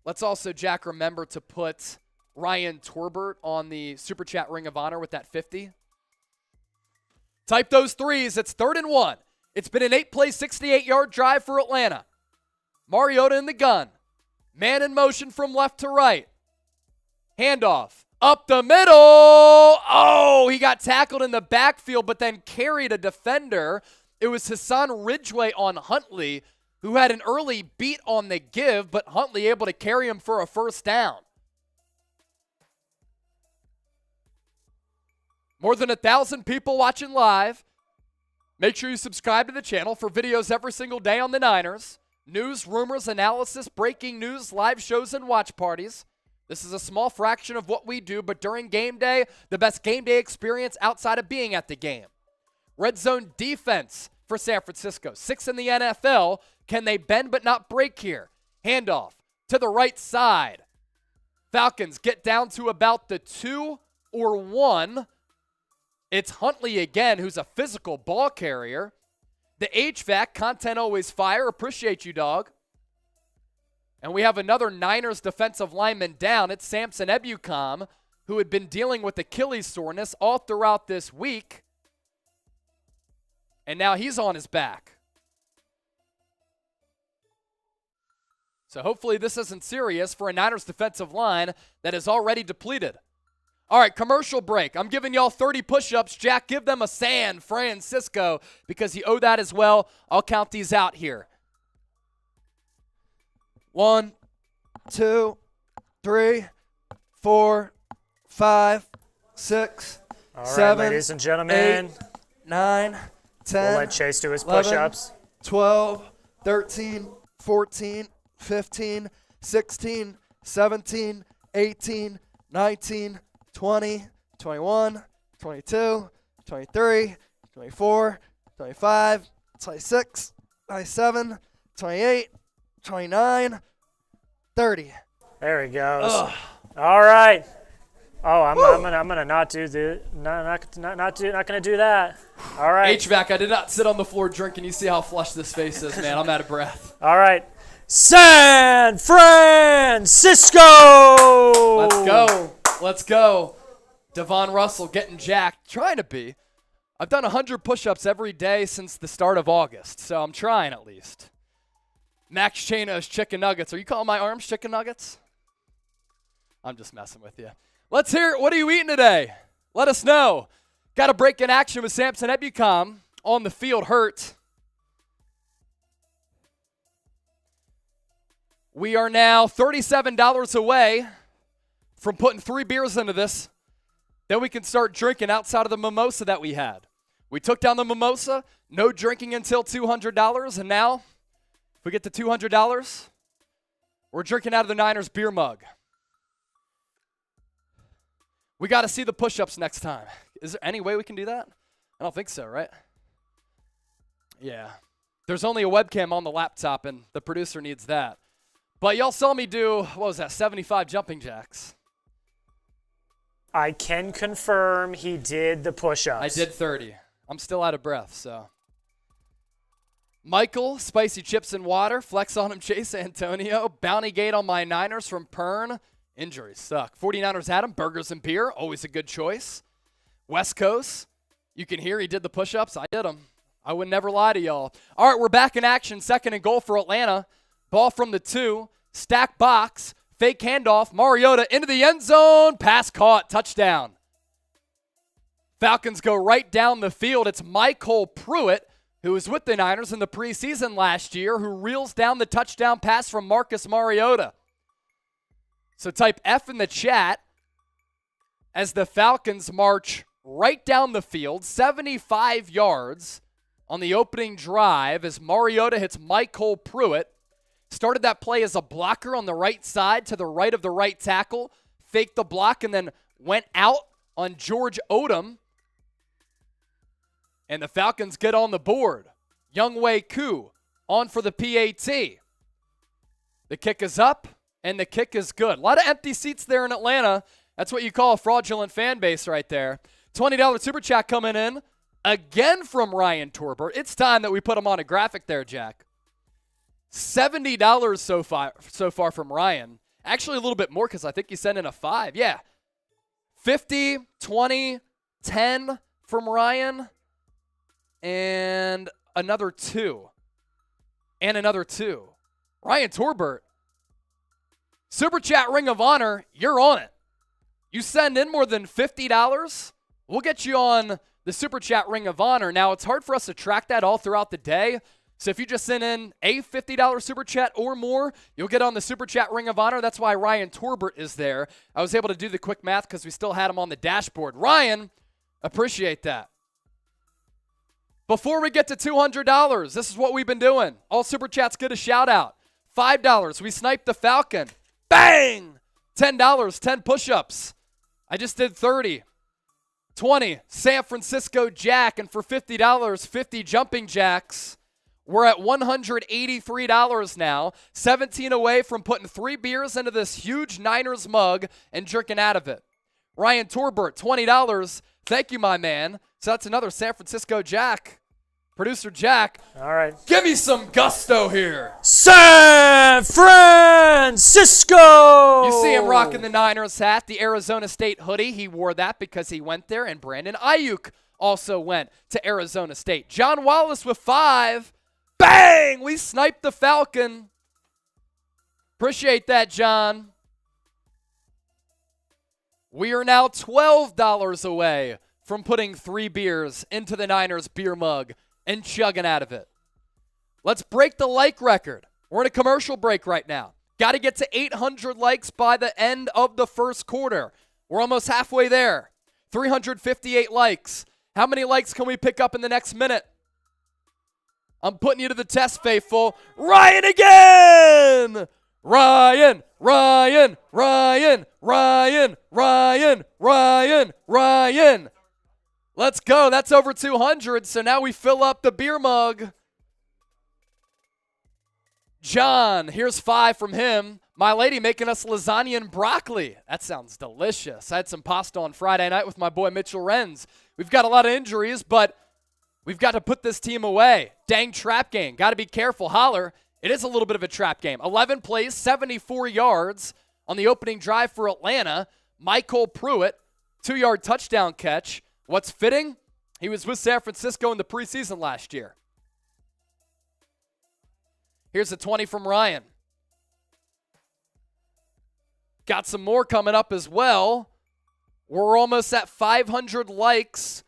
Let's also, Jack, remember to put Ryan Torbert on the Super Chat Ring of Honor with that 50. Type those threes. It's 3rd and 1. It's been an 8-play, 68-yard drive for Atlanta. Mariota in the gun. Man in motion from left to right. Handoff. Up the middle. Oh, he got tackled in the backfield, but then carried a defender. It was Hassan Ridgeway on Huntley, who had an early beat on the give, but Huntley able to carry him for a first down. More than 1,000 people watching live. Make sure you subscribe to the channel for videos every single day on the Niners. News, rumors, analysis, breaking news, live shows, and watch parties. This is a small fraction of what we do, but during game day, the best game day experience outside of being at the game. Red zone defense for San Francisco. 6th in the NFL. Can they bend but not break here? Handoff to the right side. Falcons get down to about the 2 or 1. It's Huntley again, who's a physical ball carrier. The HVAC, content always fire. Appreciate you, dog. And we have another Niners defensive lineman down. It's Samson Ebukam, who had been dealing with Achilles soreness all throughout this week. And now he's on his back. So hopefully this isn't serious for a Niners defensive line that is already depleted. All right, commercial break. I'm giving y'all 30 push-ups. Jack, give them a SAN-FRAN-CISCO because you owe that as well. I'll count these out here. 1, 2, 3, 4, 5, 6, All 7, right, ladies and gentlemen. 8, 9, 10, We'll let Chase do his 11, push-ups. 12, 13, 14, 15, 16, 17, 18, 19, 20, 21, 22, 23, 24, 25, 26, 27, 28, 29, 30. There he goes. Ugh. All right. Oh, I'm gonna not do the not gonna do that. All right. HVAC, I did not sit on the floor drinking. You see how flush this face is, man. I'm out of breath. All right. San-FRAN-CISCO. Let's go. Let's go. Devon Russell getting jacked. Trying to be. I've done 100 push-ups every day since the start of August, so I'm trying at least. Max Chano's chicken nuggets. Are you calling my arms chicken nuggets? I'm just messing with you. Let's hear it. What are you eating today? Let us know. Got a break in action with Samson Ebukam on the field hurt. We are now $37 away from putting 3 beers into this. Then we can start drinking outside of the mimosa that we had. We took down the mimosa, no drinking until $200, and now if we get to $200, we're drinking out of the Niners beer mug. We got to see the push-ups next time. Is there any way we can do that? I don't think so, right? Yeah. There's only a webcam on the laptop, and the producer needs that. But y'all saw me do, what was that, 75 jumping jacks. I can confirm he did the push-ups. I did 30. I'm still out of breath, so. Michael, spicy chips and water. Flex on him, Chase Antonio. Bounty gate on my Niners from Pern. Injuries suck. 49ers had him. Burgers and beer, always a good choice. West Coast, you can hear he did the push-ups. I did them. I would never lie to y'all. All right, we're back in action. 2nd and goal for Atlanta. Ball from the 2. Stack box. Fake handoff. Mariota into the end zone. Pass caught. Touchdown. Falcons go right down the field. It's Michael Pruitt, who was with the Niners in the preseason last year, who reels down the touchdown pass from Marcus Mariota. So type F in the chat as the Falcons march right down the field, 75 yards on the opening drive as Mariota hits Michael Pruitt. Started that play as a blocker on the right side to the right of the right tackle, faked the block, and then went out on George Odom. And the Falcons get on the board. Younghoe Koo on for the PAT. The kick is up, and the kick is good. A lot of empty seats there in Atlanta. That's what you call a fraudulent fan base right there. $20 super chat coming in again from Ryan Torbert. It's time that we put him on a graphic there, Jack. $70 so far from Ryan. Actually, a little bit more because I think he sent in a 5. Yeah. 50, 20, 10 from Ryan. And another 2. And another 2. Ryan Torbert. Super Chat Ring of Honor, you're on it. You send in more than $50, we'll get you on the Super Chat Ring of Honor. Now, it's hard for us to track that all throughout the day. So if you just send in a $50 Super Chat or more, you'll get on the Super Chat Ring of Honor. That's why Ryan Torbert is there. I was able to do the quick math because we still had him on the dashboard. Ryan, appreciate that. Before we get to $200, this is what we've been doing. All Super Chats get a shout out. $5, we sniped the Falcon. Bang! $10, 10 push-ups. I just did 30. 20, San-Francisco Jack. And for $50, 50 jumping jacks. We're at $183 now. 17 away from putting 3 beers into this huge Niners mug and drinking out of it. Ryan Torbert, $20. Thank you, my man. So that's another San Francisco Jack. Producer Jack. All right. Give me some gusto here. SAN-FRAN-CISCO! You see him rocking the Niners hat, the Arizona State hoodie. He wore that because he went there, and Brandon Ayuk also went to Arizona State. John Wallace with 5. Bang! We sniped the Falcon. Appreciate that, John. We are now $12 away from putting 3 beers into the Niners beer mug and chugging out of it. Let's break the like record. We're in a commercial break right now. Got to get to 800 likes by the end of the first quarter. We're almost halfway there. 358 likes. How many likes can we pick up in the next minute? I'm putting you to the test, faithful. Ryan again! Ryan, Ryan, Ryan, Ryan, Ryan, Ryan, Ryan. Let's go. That's over 200. So now we fill up the beer mug. John, here's 5 from him. My lady making us lasagna and broccoli. That sounds delicious. I had some pasta on Friday night with my boy Mitchell Renz. We've got a lot of injuries, but we've got to put this team away. Dang trap game. Got to be careful. Holler. It is a little bit of a trap game. 11 plays, 74 yards on the opening drive for Atlanta. Michael Pruitt, 2-yard touchdown catch. What's fitting? He was with San Francisco in the preseason last year. Here's a 20 from Ryan. Got some more coming up as well. We're almost at 500 likes.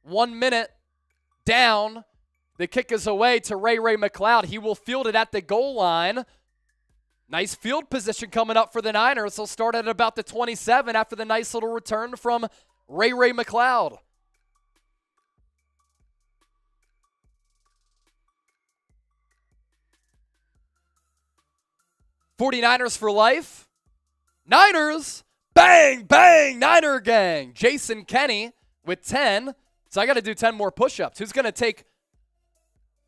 1 minute down. The kick is away to Ray McLeod. He will field it at the goal line. Nice field position coming up for the Niners. They'll start at about the 27 after the nice little return from Ray McLeod. $49ers for life. Niners, bang, bang, Niner gang. Jason Kenny with 10. So I got to do 10 more push-ups. Who's going to take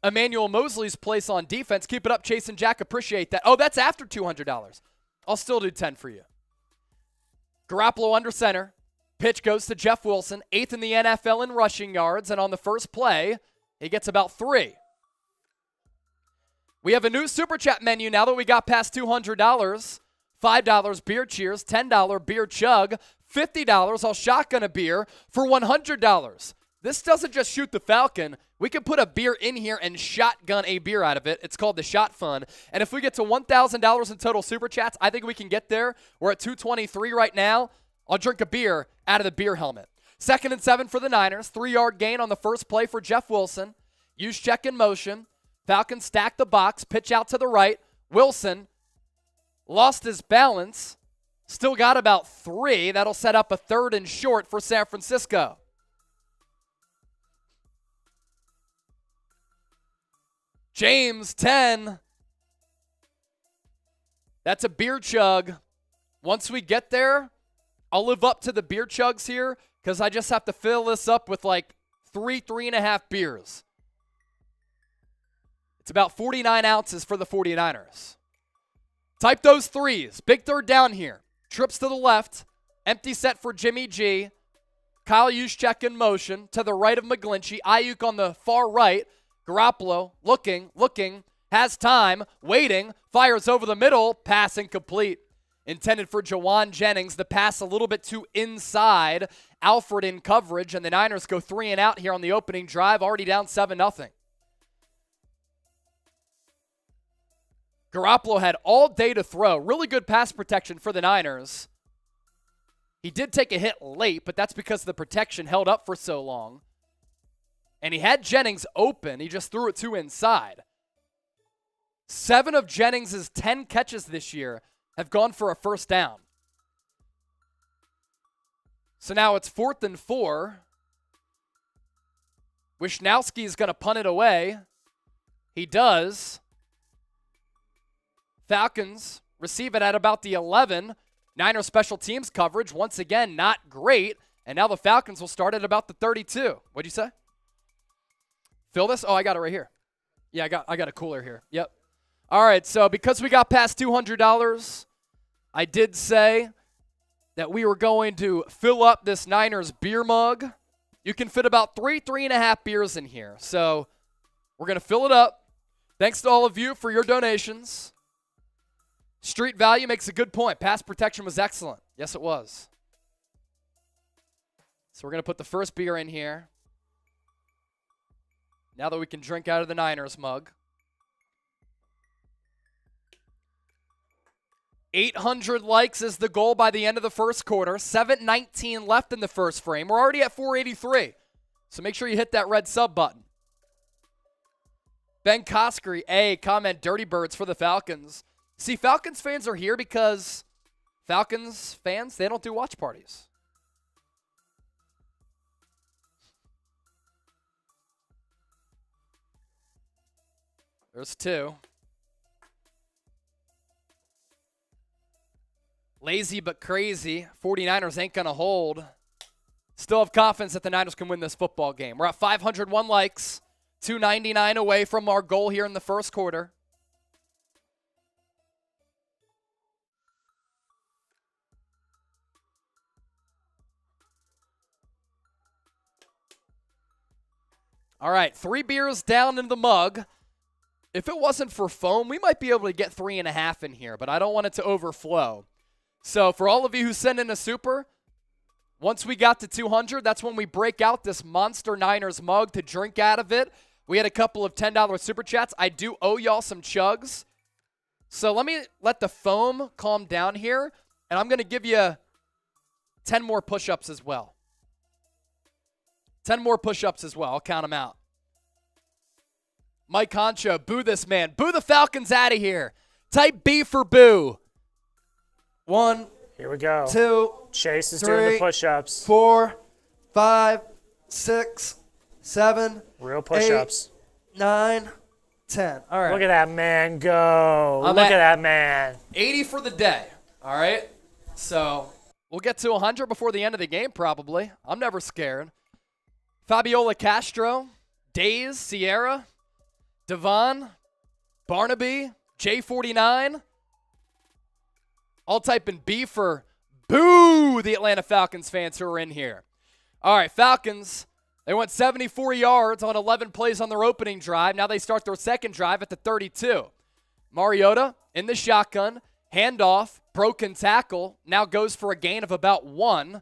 Emmanuel Mosley's place on defense? Keep it up, Chase and Jack. Appreciate that. Oh, that's after $200. I'll still do 10 for you. Garoppolo under center. Pitch goes to Jeff Wilson, 8th in the NFL in rushing yards, and on the first play, he gets about 3. We have a new Super Chat menu now that we got past $200. $5 beer cheers, $10 beer chug, $50 I'll shotgun a beer for $100. This doesn't just shoot the Falcon. We can put a beer in here and shotgun a beer out of it. It's called the Shot Fun. And if we get to $1,000 in total Super Chats, I think we can get there. We're at 223 right now. I'll drink a beer out of the beer helmet. 2nd and 7 for the Niners. 3-yard gain on the first play for Jeff Wilson. Use check in motion. Falcons stack the box. Pitch out to the right. Wilson lost his balance. Still got about 3. That'll set up a 3rd and short for San Francisco. James, 10. That's a beer chug. Once we get there, I'll live up to the beer chugs here because I just have to fill this up with like 3.5 beers. It's about 49 ounces for the 49ers. Type those threes. Big third down here. Trips to the left. Empty set for Jimmy G. Kyle Juszczyk in motion to the right of McGlinchey. Ayuk on the far right. Garoppolo looking, has time, waiting, fires over the middle, pass incomplete. Intended for Jawan Jennings. The pass a little bit too inside. Alfred in coverage, and the Niners go 3 and out here on the opening drive, already down 7-0. Garoppolo had all day to throw. Really good pass protection for the Niners. He did take a hit late, but that's because the protection held up for so long. And he had Jennings open. He just threw it to inside. 7 of Jennings' 10 catches this year have gone for a first down. So now it's 4th and 4. Wishnowski is going to punt it away. He does. Falcons receive it at about the 11. Niners special teams coverage, once again, not great. And now the Falcons will start at about the 32. What'd you say? Fill this? Oh, I got it right here. Yeah, I got a cooler here. Yep. All right, so because we got past $200, I did say that we were going to fill up this Niners beer mug. You can fit about 3.5 beers in here. So we're going to fill it up. Thanks to all of you for your donations. Street Value makes a good point. Pass protection was excellent. Yes, it was. So we're going to put the first beer in here. Now that we can drink out of the Niners mug. 800 likes is the goal by the end of the first quarter. 7:19 left in the first frame. We're already at 483. So make sure you hit that red sub button. Ben Koskeri, comment Dirty Birds for the Falcons. See, Falcons fans are here because Falcons fans, they don't do watch parties. There's 2. Lazy but crazy. 49ers ain't going to hold. Still have confidence that the Niners can win this football game. We're at 501 likes. 299 away from our goal here in the first quarter. All right, 3 beers down in the mug. If it wasn't for foam, we might be able to get 3.5 in here, but I don't want it to overflow. So for all of you who send in a super, once we got to 200, that's when we break out this Monster Niners mug to drink out of it. We had a couple of $10 super chats. I do owe y'all some chugs. So let me let the foam calm down here, and I'm going to give you 10 more push-ups as well. 10 more push-ups as well. I'll count them out. Mike Concho, boo this man. Boo the Falcons out of here. Type B for boo. 1. Here we go. 2. Chase is 3, doing the push-ups. 4, 5, 6, 7. Real push-ups. 8, 9, 10. All right. Look at that man go. I'm Look at at that man. 80 for the day. All right. So we'll get to 100 before the end of the game probably. I'm never scared. Fabiola Castro, Days, Sierra, Devon, Barnaby, J49. All typing B for boo the Atlanta Falcons fans who are in here. All right, Falcons, they went 74 yards on 11 plays on their opening drive. Now they start their second drive at the 32. Mariota in the shotgun, handoff, broken tackle, now goes for a gain of about 1.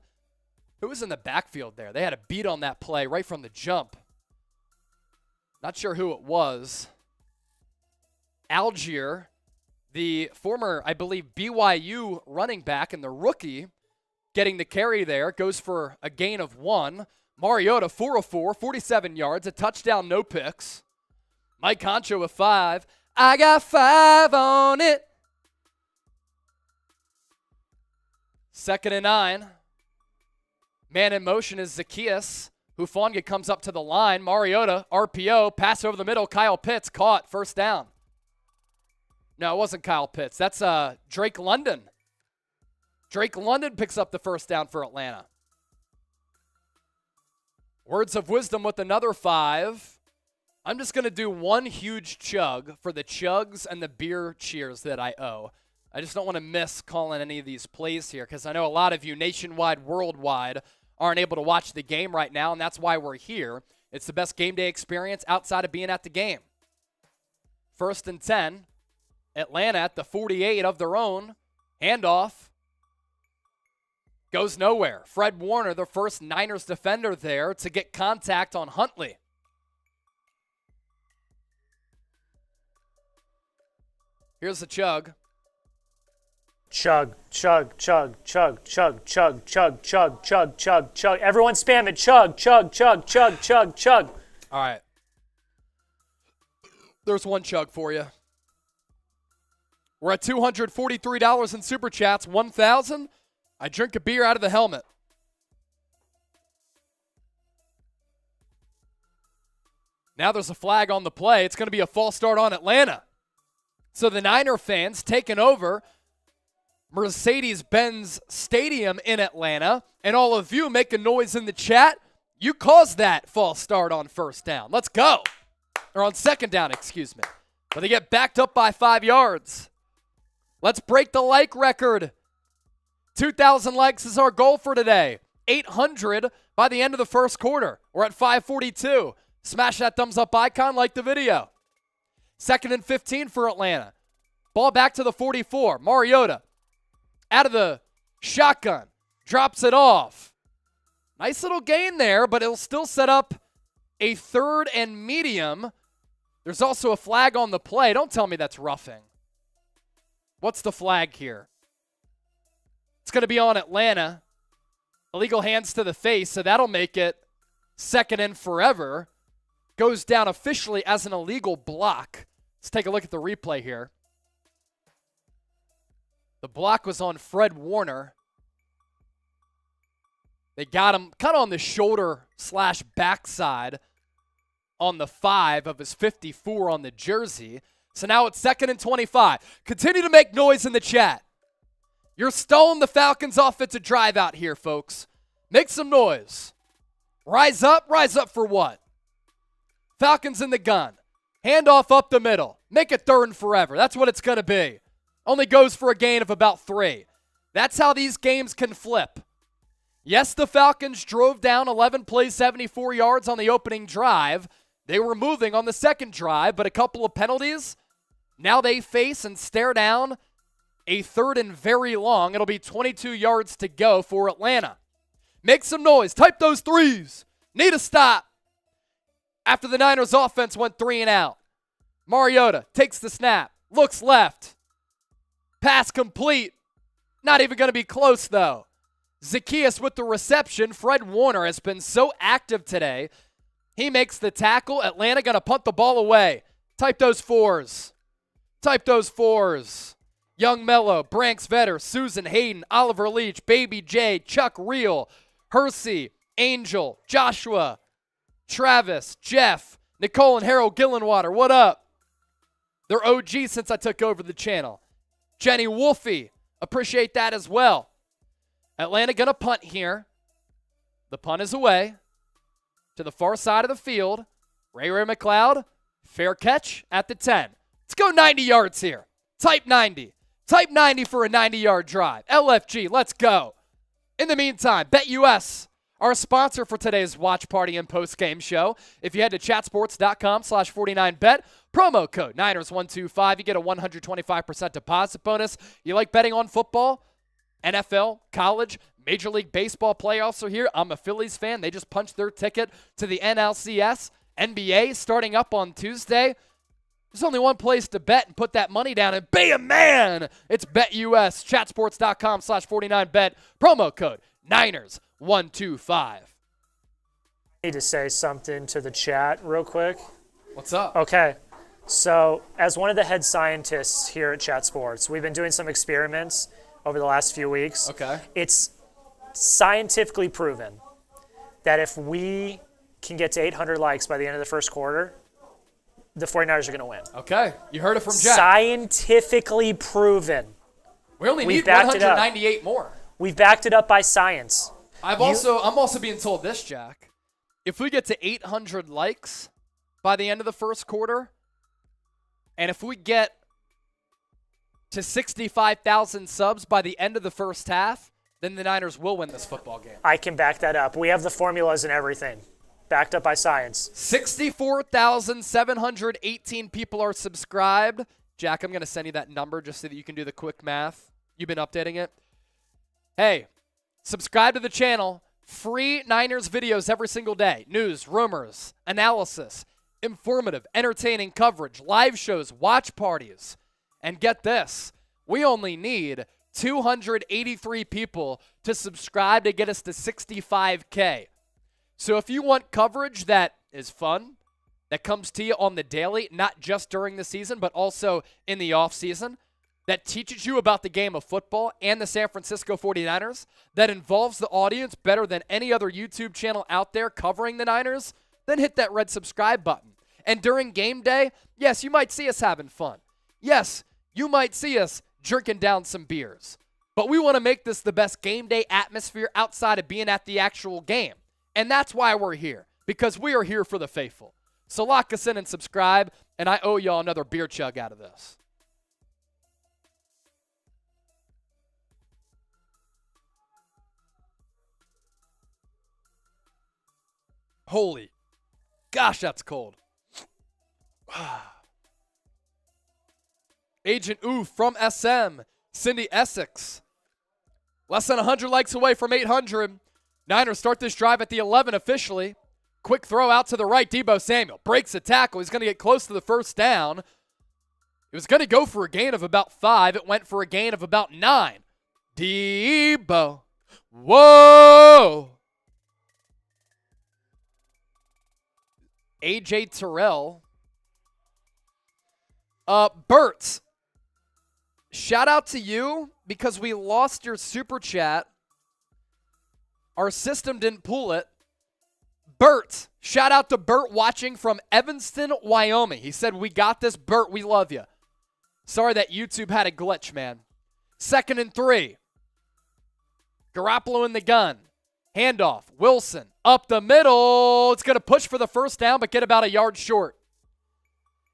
Who was in the backfield there? They had a beat on that play right from the jump. Not sure who it was. Algier, the former, I believe, BYU running back and the rookie, getting the carry there, goes for a gain of 1. Mariota, 4 of 4, 47 yards, a touchdown, no picks. Mike Concho with 5. I got 5 on it. 2nd and 9. Man in motion is Zacchaeus. Hufanga comes up to the line. Mariota, RPO, pass over the middle. Kyle Pitts caught, first down. No, it wasn't Kyle Pitts. That's Drake London. Drake London picks up the first down for Atlanta. Words of wisdom with another 5. I'm just going to do one huge chug for the chugs and the beer cheers that I owe. I just don't want to miss calling any of these plays here because I know a lot of you nationwide, worldwide, aren't able to watch the game right now, and that's why we're here. It's the best game day experience outside of being at the game. 1st and 10. Atlanta at the 48 of their own. Handoff. Goes nowhere. Fred Warner, the first Niners defender there to get contact on Huntley. Here's the chug. Chug, chug, chug, chug, chug, chug, chug, chug, chug, chug, chug. Everyone spam it. Chug, chug, chug, chug, chug, chug. All right. There's one chug for you. We're at $243 in Super Chats. 1,000. I drink a beer out of the helmet. Now there's a flag on the play. It's going to be a false start on Atlanta. So the Niner fans taking over Mercedes-Benz Stadium in Atlanta, and all of you making noise in the chat, you caused that false start on first down. Let's go. Or on second down, excuse me. But they get backed up by 5 yards. Let's break the like record. 2,000 likes is our goal for today. 800 by the end of the first quarter. We're at 542. Smash that thumbs up icon, like the video. 2nd and 15 for Atlanta. Ball back to the 44. Mariota out of the shotgun. Drops it off. Nice little gain there, but it'll still set up a 3rd and medium. There's also a flag on the play. Don't tell me that's roughing. What's the flag here? It's going to be on Atlanta. Illegal hands to the face, so that'll make it 2nd and forever. Goes down officially as an illegal block. Let's take a look at the replay here. The block was on Fred Warner. They got him kind of on the shoulder / backside on the 5 of his 54 on the jersey. So now it's 2nd and 25. Continue to make noise in the chat. You're stalling the Falcons' offensive drive out here, folks. Make some noise. Rise up for what? Falcons in the gun. Handoff up the middle. Make it 3rd and forever. That's what it's going to be. Only goes for a gain of about 3. That's how these games can flip. Yes, the Falcons drove down 11 plays, 74 yards on the opening drive. They were moving on the second drive, but a couple of penalties. Now they face and stare down a 3rd and very long. It'll be 22 yards to go for Atlanta. Make some noise. Type those 3s. Need a stop. After the Niners offense went 3 and out. Mariota takes the snap. Looks left. Pass complete. Not even going to be close, though. Zacchaeus with the reception. Fred Warner has been so active today. He makes the tackle. Atlanta going to punt the ball away. Type those 4s. Type those 4s. Young Mello, Branks Vetter, Susan Hayden, Oliver Leach, Baby J, Chuck Reel, Hersey, Angel, Joshua, Travis, Jeff, Nicole and Harold Gillenwater, what up? They're OG since I took over the channel. Jenny Wolfie, appreciate that as well. Atlanta going to punt here. The punt is away to the far side of the field. Ray McLeod, fair catch at the 10. Let's go 90 yards here. Type 90. Type 90 for a 90-yard drive. LFG, let's go. In the meantime, BetUS, our sponsor for today's watch party and post-game show. If you head to chatsports.com/49bet, promo code Niners125, you get a 125% deposit bonus. You like betting on football, NFL, college, Major League Baseball playoffs are here. I'm a Phillies fan. They just punched their ticket to the NLCS. NBA starting up on Tuesday. There's only one place to bet and put that money down, and bam, man, it's BetUS. Chatsports.com/49bet, promo code Niners125. I need to say something to the chat real quick. What's up? Okay, so as one of the head scientists here at Chat Sports, we've been doing some experiments over the last few weeks. Okay. It's scientifically proven that if we can get to 800 likes by the end of the first quarter, the 49ers are going to win. Okay, you heard it from Jack. Scientifically proven. We only need 198 more. We've backed it up by science. I'm also being told this, Jack. If we get to 800 likes by the end of the first quarter, and if we get to 65,000 subs by the end of the first half, then the Niners will win this football game. I can back that up. We have the formulas and everything. Backed up by science. 64,718 people are subscribed. Jack, I'm going to send you that number just so that you can do the quick math. You've been updating it. Hey, subscribe to the channel. Free Niners videos every single day. News, rumors, analysis, informative, entertaining coverage, live shows, watch parties. And get this, we only need 283 people to subscribe to get us to 65K. So if you want coverage that is fun, that comes to you on the daily, not just during the season, but also in the offseason, that teaches you about the game of football and the San Francisco 49ers, that involves the audience better than any other YouTube channel out there covering the Niners, then hit that red subscribe button. And during game day, yes, you might see us having fun. Yes, you might see us drinking down some beers. But we want to make this the best game day atmosphere outside of being at the actual game. And that's why we're here, because we are here for the faithful. So lock us in and subscribe, and I owe y'all another beer chug out of this. Holy gosh, that's cold. Agent Oof from SM, Cindy Essex. Less than 100 likes away from 800. Niners start this drive at the 11 officially. Quick throw out to the right. Deebo Samuel breaks a tackle. He's going to get close to the first down. It was going to go for a gain of about 5. It went for a gain of about 9. Deebo. Whoa. A.J. Terrell. Bert. Shout out to you because we lost your super chat. Our system didn't pull it. Bert, shout out to Bert watching from Evanston, Wyoming. He said, we got this. Bert, we love you. Sorry that YouTube had a glitch, man. 2nd and 3. Garoppolo in the gun. Handoff. Wilson up the middle. It's going to push for the first down, but get about a yard short.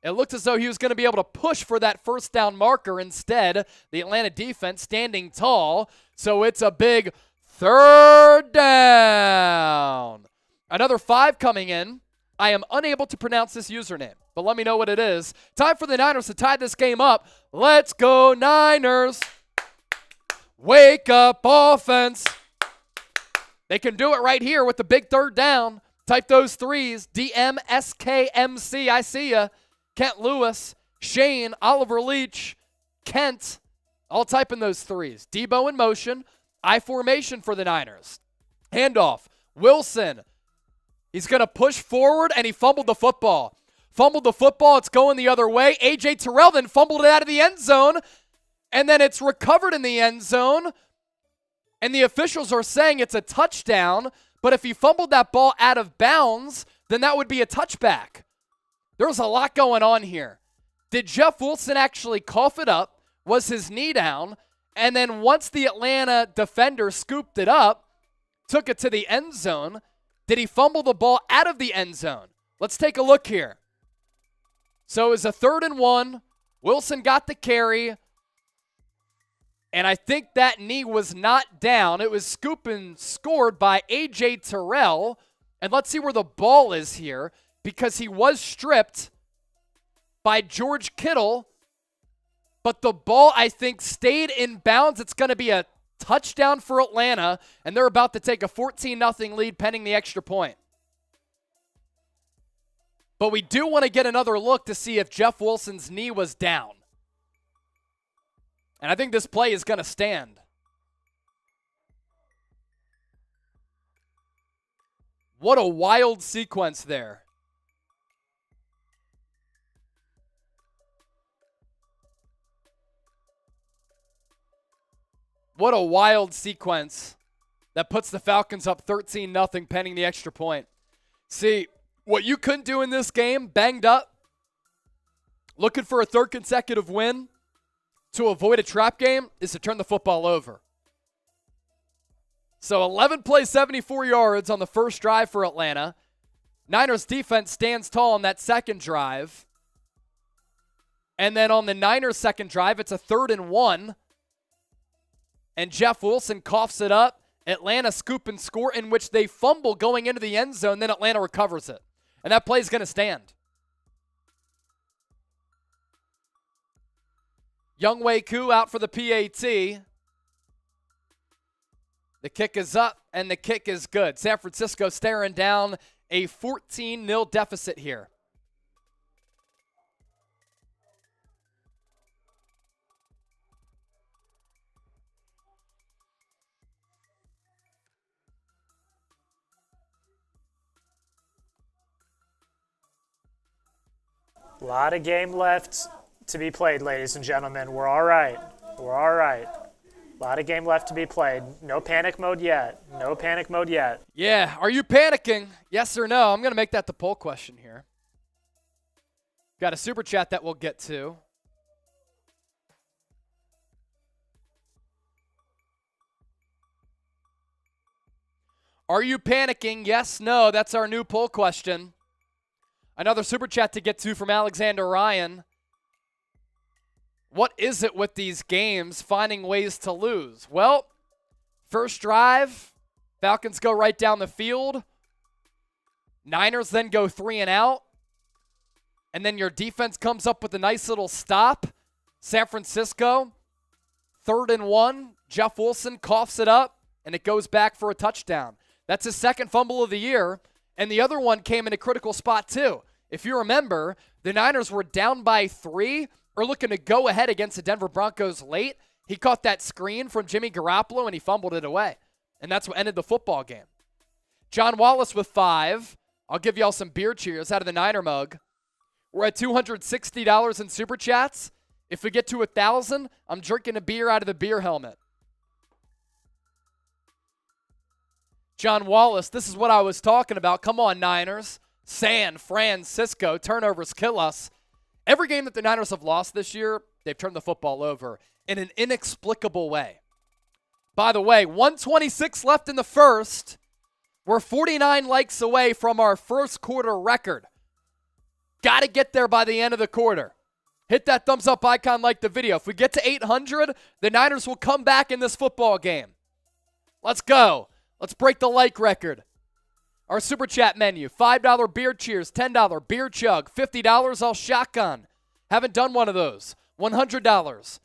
It looked as though he was going to be able to push for that first down marker. Instead, the Atlanta defense standing tall. So it's a big 3rd down. Another 5 coming in. I am unable to pronounce this username, but let me know what it is. Time for the Niners to tie this game up. Let's go, Niners. Wake up, offense. They can do it right here with the big 3rd down. Type those 3s. DMSKMC. I see ya. Kent Lewis, Shane, Oliver Leach, Kent. All typing those 3s. Deebo in motion. I formation for the Niners. Handoff. Wilson. He's going to push forward, and he fumbled the football. Fumbled the football. It's going the other way. A.J. Terrell then fumbled it out of the end zone, and then it's recovered in the end zone, and the officials are saying it's a touchdown, but if he fumbled that ball out of bounds, then that would be a touchback. There's a lot going on here. Did Jeff Wilson actually cough it up? Was his knee down? And then once the Atlanta defender scooped it up, took it to the end zone, did he fumble the ball out of the end zone? Let's take a look here. So it was a 3rd and 1. Wilson got the carry. And I think that knee was not down. It was scoop and scored by A.J. Terrell. And let's see where the ball is here, because he was stripped by George Kittle. But the ball, I think, stayed in bounds. It's going to be a touchdown for Atlanta, and they're about to take a 14-0 lead pending the extra point. But we do want to get another look to see if Jeff Wilson's knee was down. And I think this play is going to stand. What a wild sequence there. What a wild sequence that puts the Falcons up 13-0 pending the extra point. See, what you couldn't do in this game, banged up, looking for a 3rd consecutive win to avoid a trap game, is to turn the football over. So 11 plays, 74 yards on the first drive for Atlanta. Niners defense stands tall on that second drive. And then on the Niners' second drive, it's a 3rd and 1. And Jeff Wilson coughs it up. Atlanta scoop and score, in which they fumble going into the end zone. Then Atlanta recovers it. And that play is going to stand. Younghoe Koo out for the PAT. The kick is up, and the kick is good. San Francisco staring down a 14-0 deficit here. A lot of game left to be played, ladies and gentlemen. We're all right. We're all right. A lot of game left to be played. No panic mode yet. No panic mode yet. Yeah, are you panicking? Yes or no? I'm going to make that the poll question here. Got a super chat that we'll get to. Are you panicking? Yes, no. That's our new poll question. Another super chat to get to from Alexander Ryan. What is it with these games finding ways to lose? Well, first drive, Falcons go right down the field. Niners then go 3 and out. And then your defense comes up with a nice little stop. San Francisco, 3rd and 1. Jeff Wilson coughs it up, and it goes back for a touchdown. That's his second fumble of the year, and the other one came in a critical spot too. If you remember, the Niners were down by 3 or looking to go ahead against the Denver Broncos late. He caught that screen from Jimmy Garoppolo, and he fumbled it away, and that's what ended the football game. John Wallace with 5. I'll give y'all some beer cheers out of the Niner mug. We're at $260 in Super Chats. If we get to 1,000, I'm drinking a beer out of the beer helmet. John Wallace, this is what I was talking about. Come on, Niners. SAN-FRAN-CISCO, turnovers kill us. Every game that the Niners have lost this year, they've turned the football over in an inexplicable way. By the way, 1:26 left in the first. We're 49 likes away from our first quarter record. Got to get there by the end of the quarter. Hit that thumbs up icon, like the video. If we get to 800, the Niners will come back in this football game. Let's go. Let's break the like record. Our super chat menu, $5 beer cheers, $10 beer chug, $50 I'll shotgun. Haven't done one of those. $100.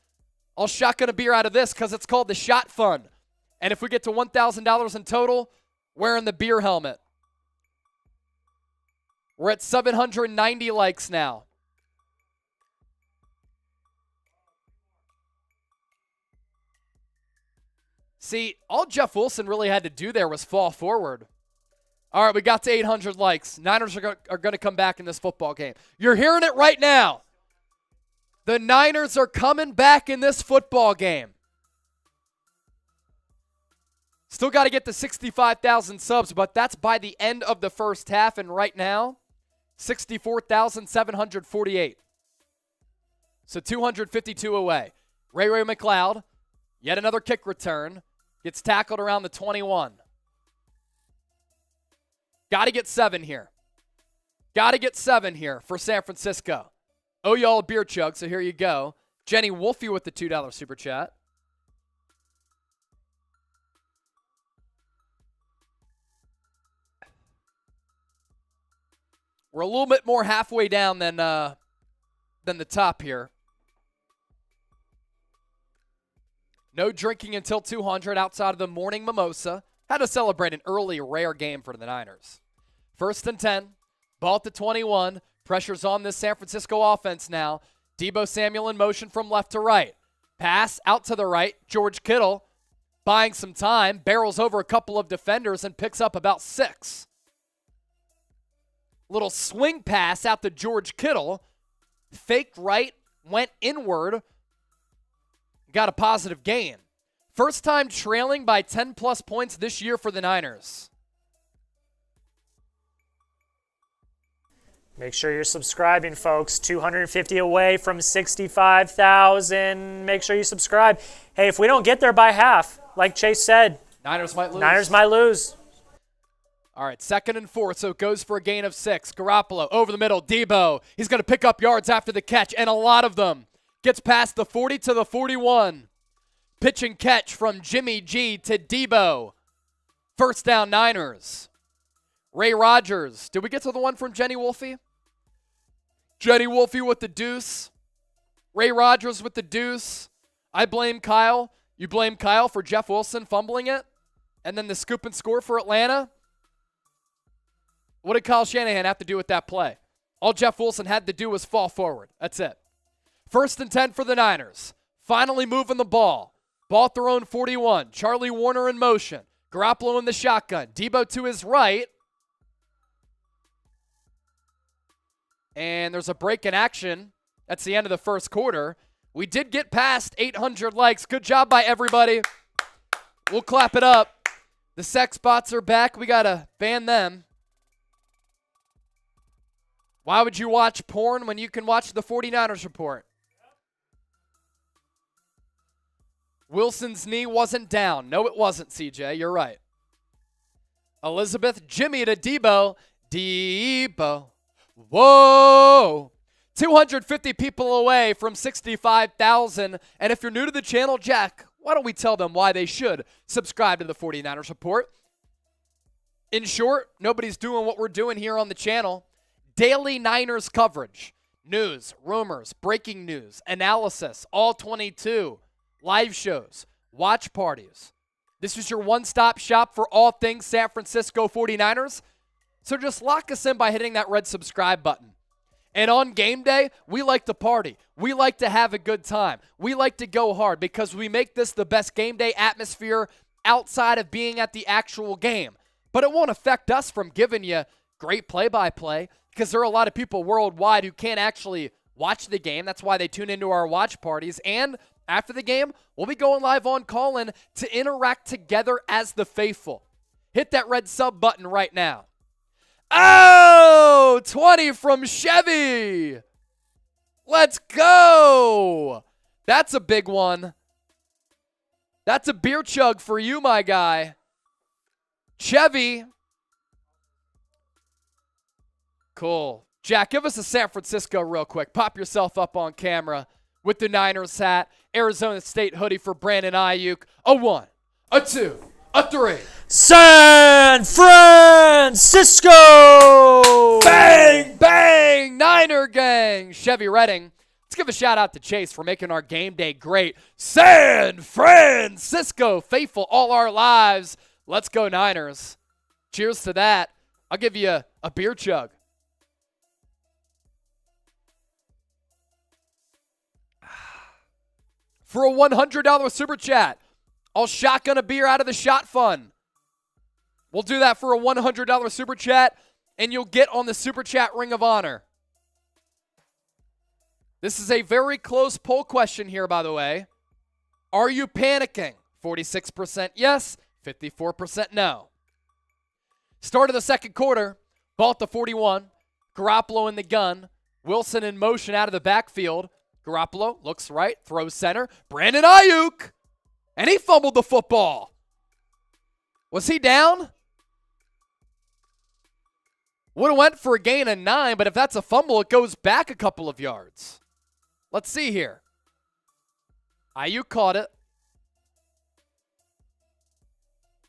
I'll shotgun a beer out of this because it's called the Shot Fund. And if we get to $1,000 in total, wearing the beer helmet. We're at 790 likes now. See, all Jeff Wilson really had to do there was fall forward. All right, we got to 800 likes. Niners are going to come back in this football game. You're hearing it right now. The Niners are coming back in this football game. Still got to get to 65,000 subs, but that's by the end of the first half. And right now, 64,748. So 252 away. Ray McLeod, yet another kick return, gets tackled around the 21. Got to get 7 here. Got to get 7 here for San Francisco. Oh, y'all a beer chug, so here you go. Jenny Wolfie with the $2 super chat. We're a little bit more halfway down than the top here. No drinking until 200 outside of the morning mimosa. Had to celebrate an early, rare game for the Niners. 1st and 10. Ball at the 21. Pressure's on this San Francisco offense now. Deebo Samuel in motion from left to right. Pass out to the right. George Kittle buying some time. Barrels over a couple of defenders and picks up about 6. Little swing pass out to George Kittle. Faked right. Went inward. Got a positive gain. First time trailing by 10-plus points this year for the Niners. Make sure you're subscribing, folks. 250 away from 65,000. Make sure you subscribe. Hey, if we don't get there by half, like Chase said, Niners might lose. Niners might lose. All right, 2nd and 4, so it goes for a gain of 6. Garoppolo over the middle. Deebo, he's going to pick up yards after the catch, and a lot of them. Gets past the 40 to the 41. Pitch and catch from Jimmy G to Deebo. First down, Niners. Ray Rodgers. Did we get to the one from Jenny Wolfie? Jenny Wolfie with the deuce. Ray Rodgers with the deuce. I blame Kyle. You blame Kyle for Jeff Wilson fumbling it? And then the scoop and score for Atlanta? What did Kyle Shanahan have to do with that play? All Jeff Wilson had to do was fall forward. That's it. 1st and 10 for the Niners. Finally moving the ball. Ball at their own 41. Charlie Warner in motion. Garoppolo in the shotgun. Deebo to his right. And there's a break in action. That's the end of the first quarter. We did get past 800 likes. Good job by everybody. We'll clap it up. The sex bots are back. We got to ban them. Why would you watch porn when you can watch the 49ers report? Wilson's knee wasn't down. No, it wasn't, CJ. You're right. Elizabeth, Jimmy to Debo. Debo. Whoa. 250 people away from 65,000. And if you're new to the channel, Jack, why don't we tell them why they should subscribe to the 49ers report? In short, nobody's doing what we're doing here on the channel. Daily Niners coverage. News, rumors, breaking news, analysis, all 22. Live shows, watch parties. This is your one-stop shop for all things San Francisco 49ers. So just lock us in by hitting that red subscribe button. And on game day, we like to party. We like to have a good time. We like to go hard because we make this the best game day atmosphere outside of being at the actual game. But it won't affect us from giving you great play-by-play because there are a lot of people worldwide who can't actually watch the game. That's why they tune into our watch parties. And after the game, we'll be going live on Call-In to interact together as the faithful. Hit that red sub button right now. Oh, 20 from Chevy. Let's go. That's a big one. That's a beer chug for you, my guy. Chevy. Cool. Jack, give us a San Francisco real quick. Pop yourself up on camera with the Niners hat. Arizona State hoodie for Brandon Ayuk. A 1, a 2, a 3. San-FRAN-CISCO! Bang, bang, Niner gang. Chevy Redding. Let's give a shout out to Chase for making our game day great. San Francisco, faithful all our lives. Let's go Niners. Cheers to that. I'll give you a beer chug. For a $100 super chat, I'll shotgun a beer out of the shot fund. We'll do that for a $100 super chat, and you'll get on the super chat ring of honor. This is a very close poll question here, by the way. Are you panicking? 46% yes, 54% no. Start of the second quarter, ball at the 41, Garoppolo in the gun, Wilson in motion out of the backfield. Garoppolo looks right, throws center. Brandon Ayuk, and he fumbled the football. Was he down? Would have went for a gain of 9, but if that's a fumble, it goes back a couple of yards. Let's see here. Ayuk caught it.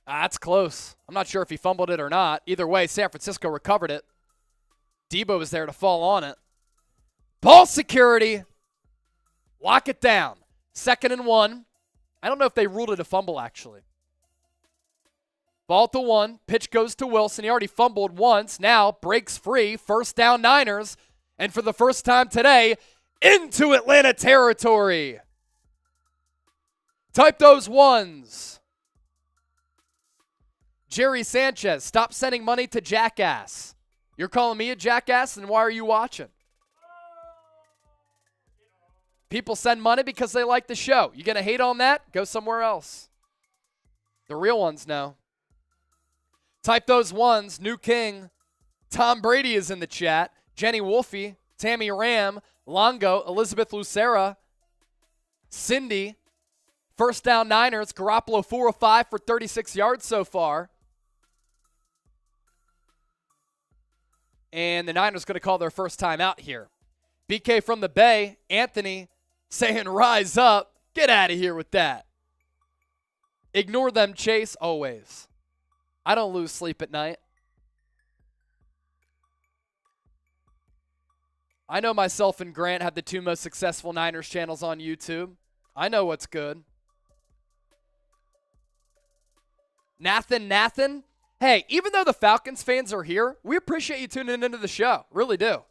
That's close. I'm not sure if he fumbled it or not. Either way, San Francisco recovered it. Debo was there to fall on it. Ball security. Lock it down. 2nd and 1. I don't know if they ruled it a fumble, actually. Ball at the 1. Pitch goes to Wilson. He already fumbled once. Now breaks free. First down Niners. And for the first time today, into Atlanta territory. Type those ones. Jerry Sanchez, stop sending money to Jackass. You're calling me a jackass, then why are you watching? People send money because they like the show. You going to hate on that? Go somewhere else. The real ones know. Type those ones. New King. Tom Brady is in the chat. Jenny Wolfie. Tammy Ram. Longo. Elizabeth Lucera. Cindy. First down Niners. Garoppolo 4 of 5 for 36 yards so far. And the Niners going to call their first time out here. BK from the Bay. Anthony saying rise up. Get out of here with that. Ignore them, Chase, always. I don't lose sleep at night. I know myself and Grant have the 2 most successful Niners channels on YouTube. I know what's good. Nathan. Hey, even though the Falcons fans are here, we appreciate you tuning into the show. Really do.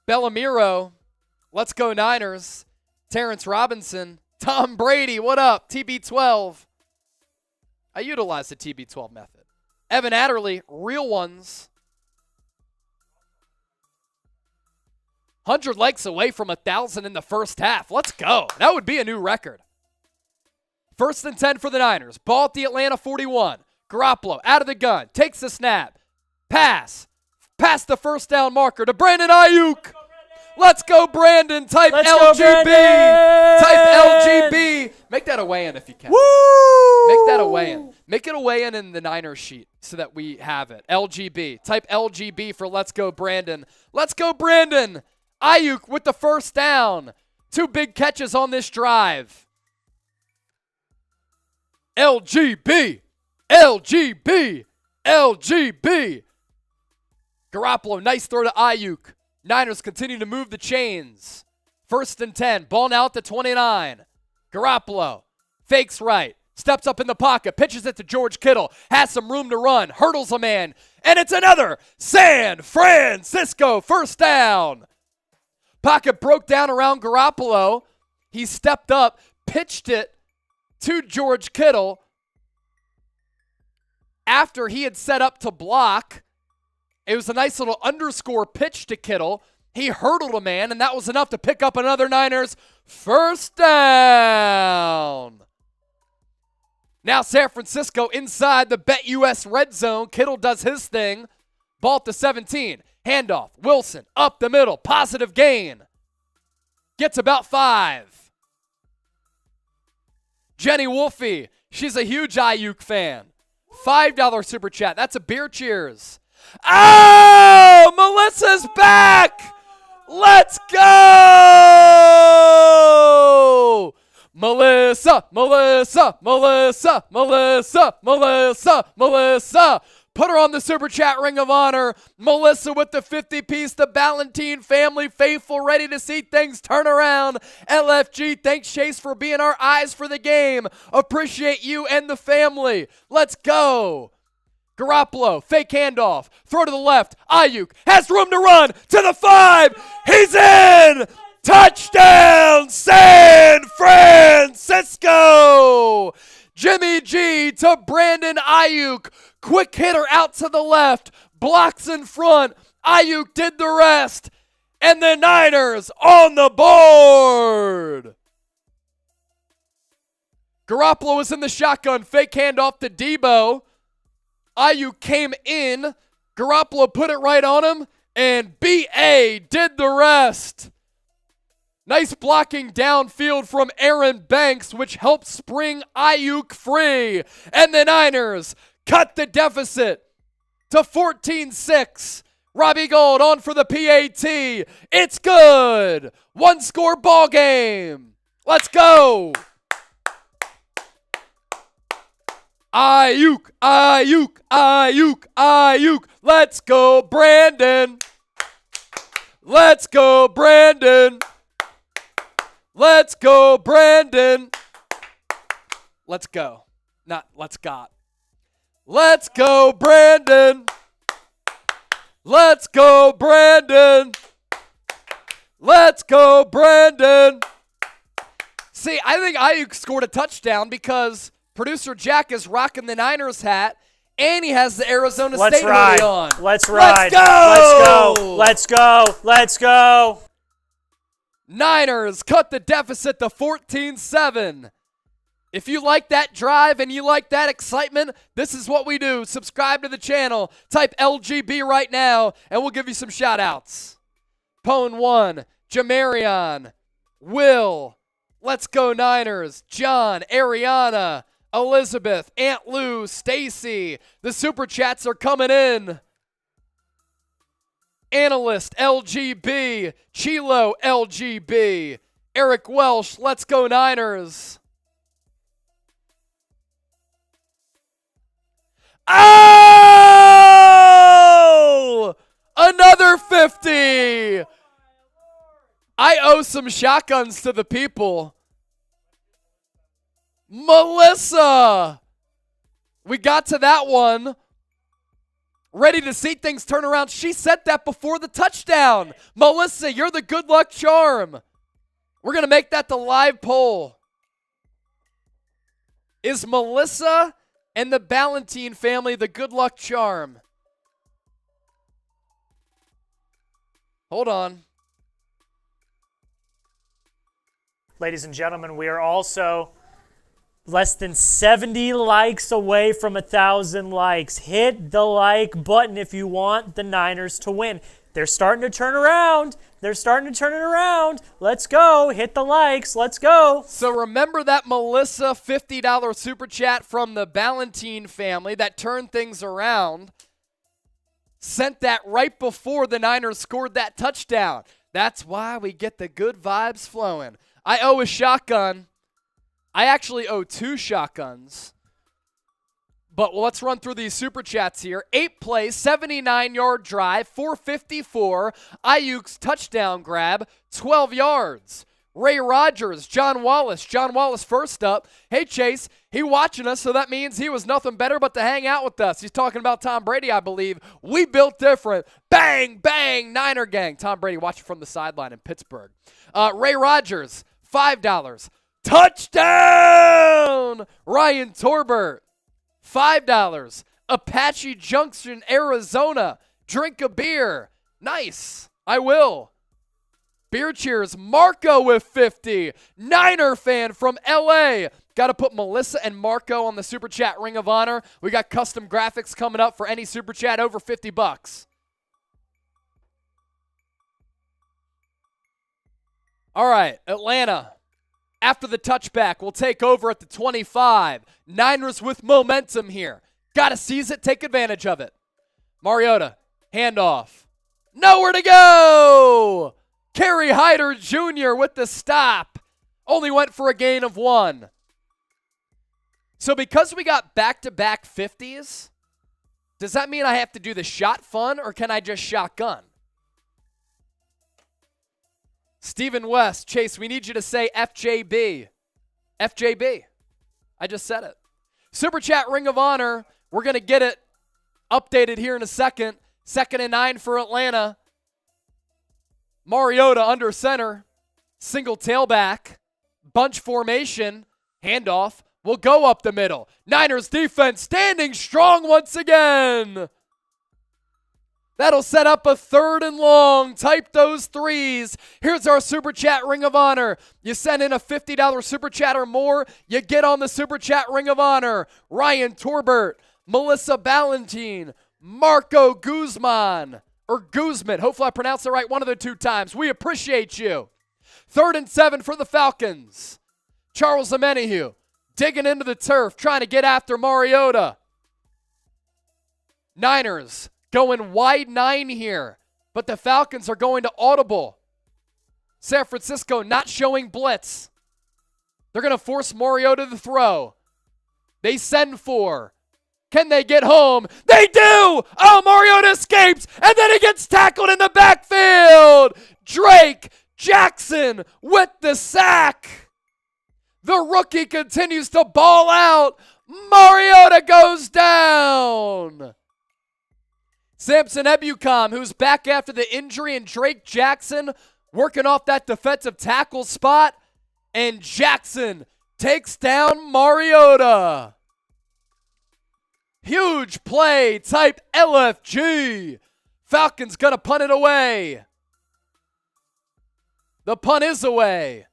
Bellamiro, let's go Niners. Terrence Robinson, Tom Brady, what up? TB12. I utilize the TB12 method. Evan Adderley, real ones. 100 likes away from 1,000 in the first half. Let's go. That would be a new record. 1st and 10 for the Niners. Ball at the Atlanta 41. Garoppolo out of the gun. Takes the snap. Pass. Past the first down marker to Brandon Ayuk. Let's go, Brandon. Type Let's LGB. go, Brandon. Type LGB. Make that a weigh-in if you can. Woo! Make that a weigh-in. Make it a weigh-in in the Niners sheet so that we have it. LGB. Type LGB for Let's Go, Brandon. Let's go, Brandon. Ayuk with the first down. 2 big catches on this drive. LGB. LGB. LGB. Garoppolo, nice throw to Ayuk. Niners continue to move the chains. 1st and 10. Ball now at the 29. Garoppolo fakes right. Steps up in the pocket. Pitches it to George Kittle. Has some room to run. Hurdles a man. And it's another San-FRAN-CISCO first down. Pocket broke down around Garoppolo. He stepped up, pitched it to George Kittle after he had set up to block. It was a nice little underscore pitch to Kittle. He hurdled a man, and that was enough to pick up another Niners first down. Now San Francisco inside the BetUS red zone. Kittle does his thing. Ball at the 17. Handoff. Wilson up the middle. Positive gain. Gets about 5. Jenny Wolfie. She's a huge Ayuk fan. $5 super chat. That's a beer cheers. Oh, Melissa's back. Let's go. Melissa, Melissa, Melissa, Melissa, Melissa, Melissa. Put her on the Super Chat Ring of Honor. Melissa with the 50-piece, the Ballantine family faithful, ready to see things turn around. LFG, thanks Chase for being our eyes for the game. Appreciate you and the family. Let's go. Garoppolo, fake handoff, throw to the left. Ayuk has room to run to the 5. He's in. Touchdown, San Francisco. Jimmy G to Brandon Ayuk. Quick hitter out to the left. Blocks in front. Ayuk did the rest. And the Niners on the board. Garoppolo was in the shotgun. Fake handoff to Debo. Ayuk came in. Garoppolo put it right on him. And B.A. did the rest. Nice blocking downfield from Aaron Banks, which helped spring Ayuk free. And the Niners cut the deficit to 14-6. Robbie Gold on for the PAT. It's good. 1-score ball game. Let's go. Ayuk, Ayuk, Ayuk, Ayuk. Let's go, Brandon. Let's go, Brandon. Let's go, Brandon. Let's go. Not let's got. Let's go, Brandon. Let's go, Brandon. Let's go, Brandon. See, I think Ayuk scored a touchdown because producer Jack is rocking the Niners hat, and he has the Arizona State hoodie on. Let's ride. Let's go. Let's go. Let's go. Let's go. Niners cut the deficit to 14-7. If you like that drive and you like that excitement, this is what we do. Subscribe to the channel. Type LGB right now, and we'll give you some shout-outs. Pone 1, Jamarion, Will, Let's Go Niners, John, Ariana, Elizabeth, Aunt Lou, Stacy. The Super Chats are coming in. Analyst, LGB, Chilo, LGB, Eric Welsh, Let's Go Niners. Oh! Another 50! I owe some shotguns to the people. Melissa! We got to that one. Ready to see things turn around. She said that before the touchdown. Melissa, you're the good luck charm. We're going to make that the live poll. Is Melissa and the Ballantine family, the good luck charm. Hold on. Ladies and gentlemen, we are also less than 70 likes away from 1,000 likes. Hit the like button if you want the Niners to win. They're starting to turn around. They're starting to turn it around. Let's go. Hit the likes. Let's go. So remember that Melissa $50 super chat from the Ballantine family that turned things around? Sent that right before the Niners scored that touchdown. That's why we get the good vibes flowing. I owe a shotgun. I actually owe 2 shotguns. But let's run through these super chats here. 8 plays, 79-yard drive, 454. Ayuk's touchdown grab, 12 yards. Ray Rogers, John Wallace. John Wallace first up. Hey, Chase, he watching us, so that means he was nothing better but to hang out with us. He's talking about Tom Brady, I believe. We built different. Bang, bang, Niner gang. Tom Brady watching from the sideline in Pittsburgh. Ray Rogers, $5. Touchdown! Ryan Torbert, $5. Apache Junction, Arizona. Drink a beer. Nice. I will. Beer cheers. Marco with 50. Niner fan from LA. Got to put Melissa and Marco on the Super Chat Ring of Honor. We got custom graphics coming up for any Super Chat over $50. All right, Atlanta. After the touchback, we'll take over at the 25. Niners with momentum here. Got to seize it, take advantage of it. Mariota, handoff. Nowhere to go! Kerry Hyder Jr. with the stop. Only went for a gain of 1. So because we got back-to-back 50s, does that mean I have to do the shot fun, or can I just shotgun? Stephen West, Chase, we need you to say FJB. FJB. I just said it. Super Chat Ring of Honor. We're going to get it updated here in a second. 2nd and 9 for Atlanta. Mariota under center. Single tailback. Bunch formation. Handoff. Will go up the middle. Niners defense standing strong once again. That'll set up a 3rd and long. Type those 3s. Here's our Super Chat Ring of Honor. You send in a $50 Super Chat or more, you get on the Super Chat Ring of Honor. Ryan Torbert, Melissa Ballantine, Marco Guzman, or Guzman. Hopefully I pronounced it right one of the 2 times. We appreciate you. 3rd and 7 for the Falcons. Charles Omenihu digging into the turf, trying to get after Mariota. Niners going wide 9 here, but the Falcons are going to audible. San-Francisco not showing blitz. They're going to force Mariota to throw. They send 4. Can they get home? They do! Oh, Mariota escapes, and then he gets tackled in the backfield. Drake Jackson with the sack. The rookie continues to ball out. Mariota goes down. Samson Ebukam, who's back after the injury, and Drake Jackson working off that defensive tackle spot. And Jackson takes down Mariota. Huge play, type LFG. Falcons gonna punt it away. The punt is away.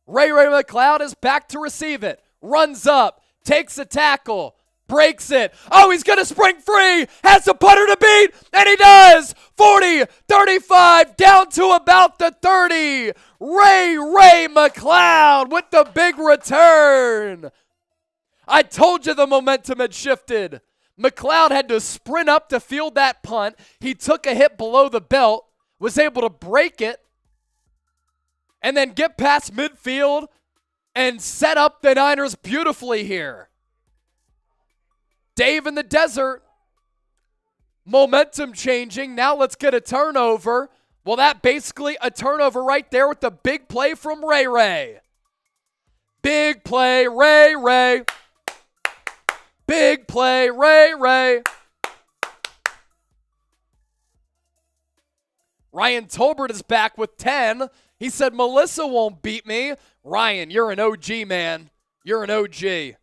Ray McCloud is back to receive it. Runs up, takes a tackle. Breaks it. Oh, he's going to spring free. Has a punter to beat. And he does. 40, 35, down to about the 30. Ray McCloud with the big return. I told you the momentum had shifted. McCloud had to sprint up to field that punt. He took a hit below the belt, was able to break it, and then get past midfield and set up the Niners beautifully here. Dave in the desert. Momentum changing. Now let's get a turnover. Well, that basically a turnover right there with the big play from Ray. Big play, Ray. Big play, Ray. Ryan Tolbert is back with 10. He said, Melissa won't beat me. Ryan, you're an OG, man. You're an OG.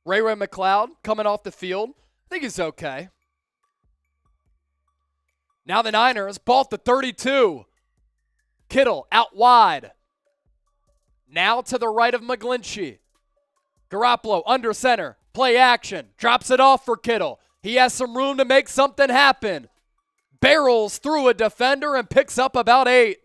Ray McLeod coming off the field. I think he's okay. Now the Niners, ball at the 32. Kittle out wide. Now to the right of McGlinchey. Garoppolo under center. Play action. Drops it off for Kittle. He has some room to make something happen. Barrels through a defender and picks up about 8.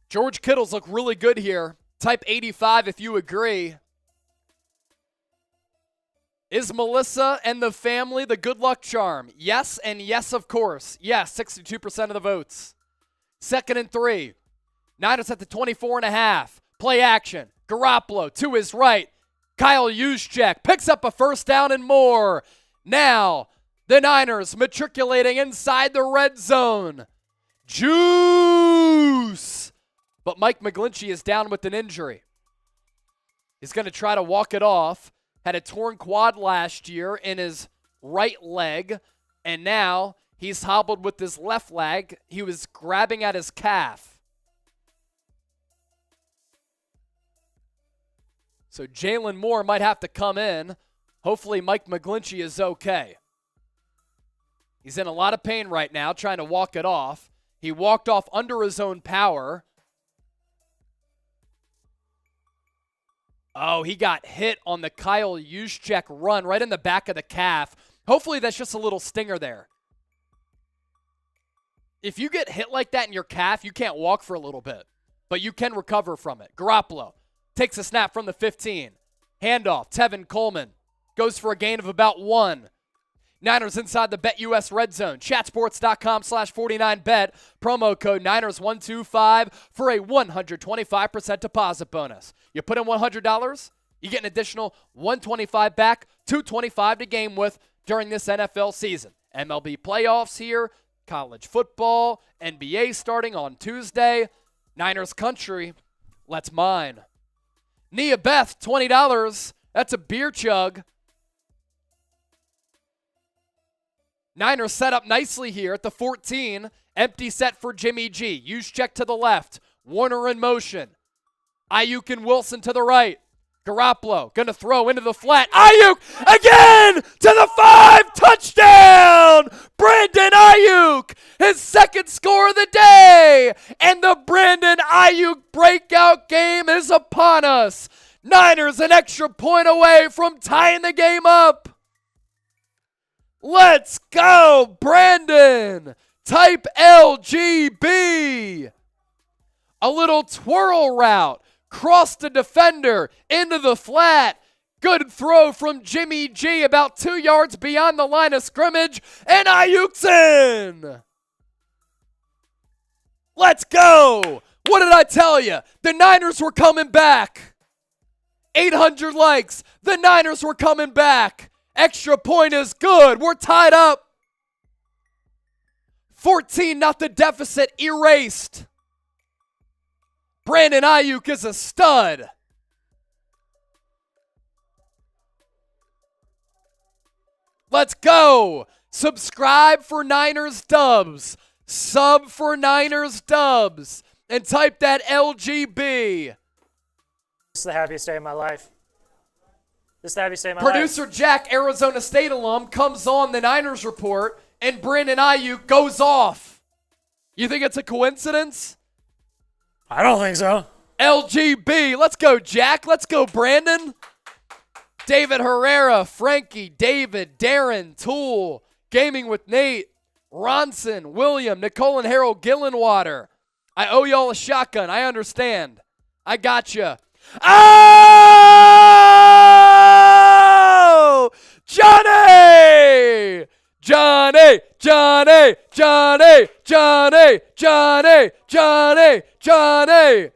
George Kittle's look really good here. Type 85 if you agree. Is Melissa and the family the good luck charm? Yes, and yes, of course. Yes, 62% of the votes. 2nd and 3. Niners at the 24.5. Play action. Garoppolo to his right. Kyle Juszczyk picks up a first down and more. Now, the Niners matriculating inside the red zone. Juice! But Mike McGlinchey is down with an injury. He's going to try to walk it off. Had a torn quad last year in his right leg, and now he's hobbled with his left leg. He was grabbing at his calf. So Jalen Moore might have to come in. Hopefully Mike McGlinchey is okay. He's in a lot of pain right now, trying to walk it off. He walked off under his own power. Oh, he got hit on the Kyle Juszczyk run right in the back of the calf. Hopefully that's just a little stinger there. If you get hit like that in your calf, you can't walk for a little bit, but you can recover from it. Garoppolo takes a snap from the 15. Handoff, Tevin Coleman goes for a gain of about 1. Niners inside the BetUS red zone. Chatsports.com/49bet. Promo code Niners125 for a 125% deposit bonus. You put in $100, you get an additional $125 back, $225 to game with during this NFL season. MLB playoffs here, college football, NBA starting on Tuesday. Niners country, let's mine. Nia Beth, $20. That's a beer chug. Niners set up nicely here at the 14. Empty set for Jimmy G. Juszczyk to the left. Warner in motion. Ayuk and Wilson to the right. Garoppolo going to throw into the flat. Ayuk again to the 5. Touchdown! Brandon Ayuk, his 2nd score of the day. And the Brandon Ayuk breakout game is upon us. Niners an extra point away from tying the game up. Let's go, Brandon. Type LGB. A little twirl route. Cross the defender into the flat. Good throw from Jimmy G about 2 yards beyond the line of scrimmage. And Ayuk's in. Let's go. What did I tell you? The Niners were coming back. 800 likes. The Niners were coming back. Extra point is good. We're tied up. 14, not the deficit, erased. Brandon Ayuk is a stud. Let's go. Subscribe for Niners dubs. Sub for Niners dubs. And type that LGB. This is the happiest day of my life. This is the happiest day of my Producer life. Jack, Arizona State alum, comes on the Niners report, and Brandon Ayuk goes off. You think it's a coincidence? I don't think so. LGB. Let's go, Jack. Let's go, Brandon. David Herrera, Frankie, David, Darren, Tool, Gaming with Nate, Ronson, William, Nicole and Harold Gillenwater. I owe y'all a shotgun. I understand. I gotcha. Oh! Johnny! Johnny! Johnny! Johnny! Johnny! Johnny! Johnny! Johnny!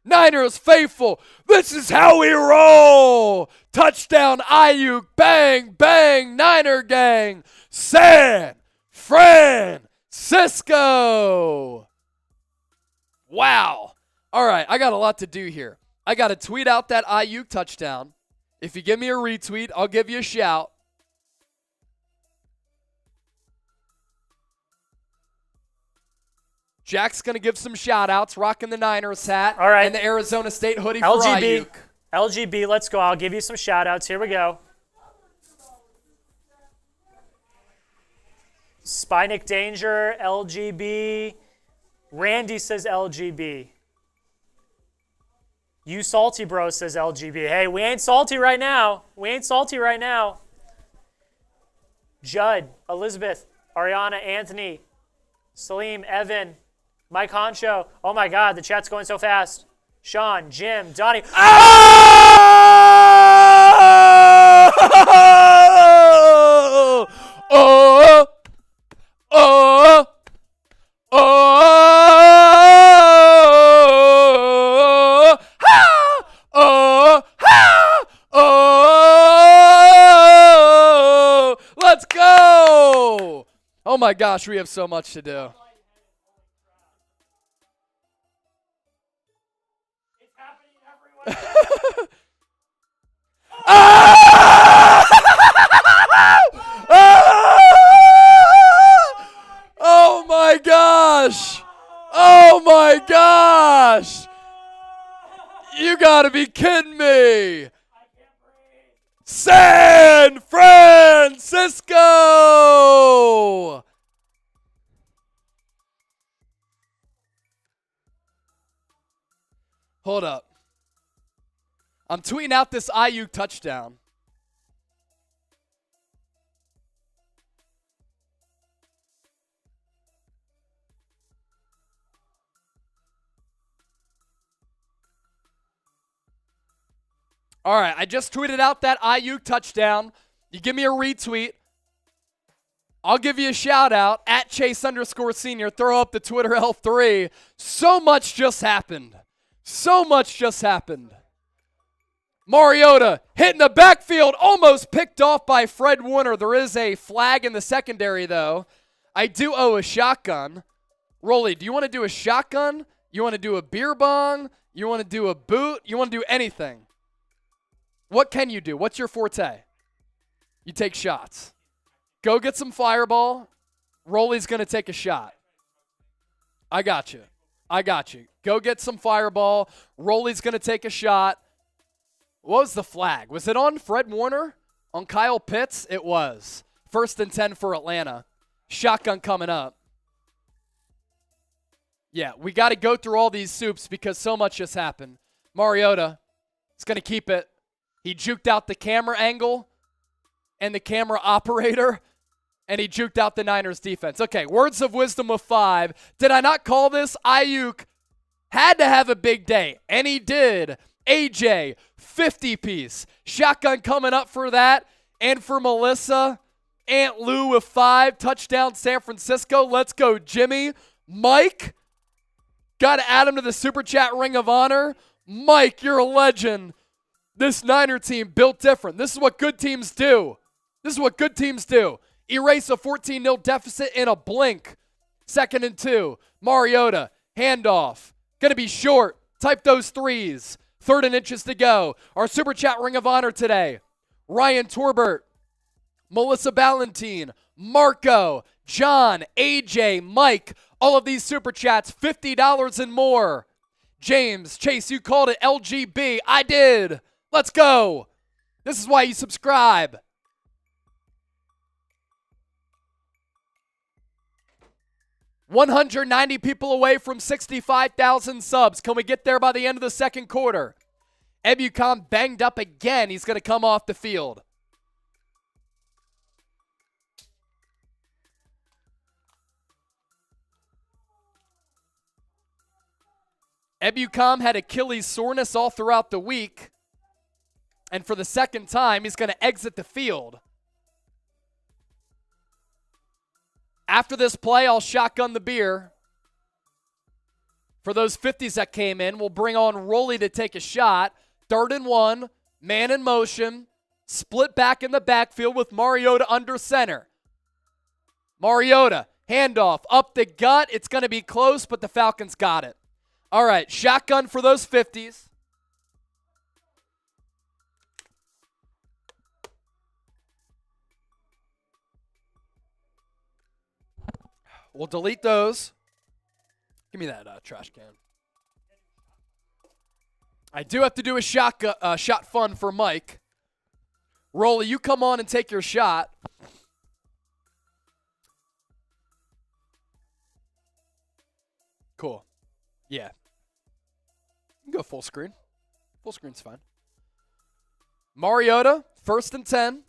Niners faithful. This is how we roll. Touchdown Ayuk. Bang, bang. Niner gang. San-Fran-CISCO. Wow. All right, I got a lot to do here. I got to tweet out that Ayuk touchdown. If you give me a retweet, I'll give you a shout. Jack's going to give some shout-outs, rocking the Niners hat All right. and the Arizona State hoodie for LGB. Ayuk. LGB, let's go. I'll give you some shout-outs. Here we go. Spinic Danger, LGB. Randy says LGB. You Salty Bro says LGB. Hey, we ain't salty right now. Judd, Elizabeth, Ariana, Anthony, Salim, Evan, Mike Honcho. Oh my God, the chat's going so fast. Sean, Jim, Donnie. Oh! Oh! Oh! Oh! Ha! Oh! Ha! Oh! Let's go! Oh my gosh, we have so much to do. Oh my gosh! Oh my gosh! You gotta be kidding me! San-FRAN-CISCO! Hold up. I'm tweeting out this Ayuk touchdown. All right, I just tweeted out that Ayuk touchdown. You give me a retweet, I'll give you a shout out at Chase_Senior. Throw up the Twitter L3. So much just happened. Mariota hitting the backfield, almost picked off by Fred Warner. There is a flag in the secondary, though. I do owe a shotgun. Rolly, do you want to do a shotgun? You want to do a beer bong? You want to do a boot? You want to do anything? What can you do? What's your forte? You take shots. Go get some fireball. Rolly's going to take a shot. I got you. Go get some fireball. Rolly's going to take a shot. What was the flag? Was it on Fred Warner? On Kyle Pitts? It was. 1st and 10 for Atlanta. Shotgun coming up. Yeah, we got to go through all these soups because so much just happened. Mariota is going to keep it. He juked out the camera angle and the camera operator, and he juked out the Niners defense. Okay, words of wisdom of 5. Did I not call this? Ayuk had to have a big day, and he did. AJ, 50-piece. Shotgun coming up for that. And for Melissa, Aunt Lou with 5. Touchdown San Francisco. Let's go, Jimmy. Mike, got to add him to the Super Chat Ring of Honor. Mike, you're a legend. This Niner team built different. This is what good teams do. Erase a 14-0 deficit in a blink. 2nd and 2. Mariota, handoff. Going to be short. Type those threes. 3rd and inches to go. Our Super Chat Ring of Honor today. Ryan Torbert, Melissa Ballantine, Marco, John, AJ, Mike. All of these Super Chats, $50 and more. James, Chase, you called it LGB. I did. Let's go. This is why you subscribe. $190 people away from 65,000 subs. Can we get there by the end of the second quarter? Ebucom banged up again. He's going to come off the field. Ebucom had Achilles soreness all throughout the week. And for the second time, he's going to exit the field. After this play, I'll shotgun the beer. For those 50s that came in, we'll bring on Rolly to take a shot. 3rd and 1, man in motion. Split back in the backfield with Mariota under center. Mariota, handoff, up the gut. It's going to be close, but the Falcons got it. All right, shotgun for those 50s. We'll delete those. Give me that trash can. I do have to do a shot fun for Mike. Rolly, you come on and take your shot. Cool. Yeah. You can go full screen. Full screen's fine. Mariota, 1st and 10.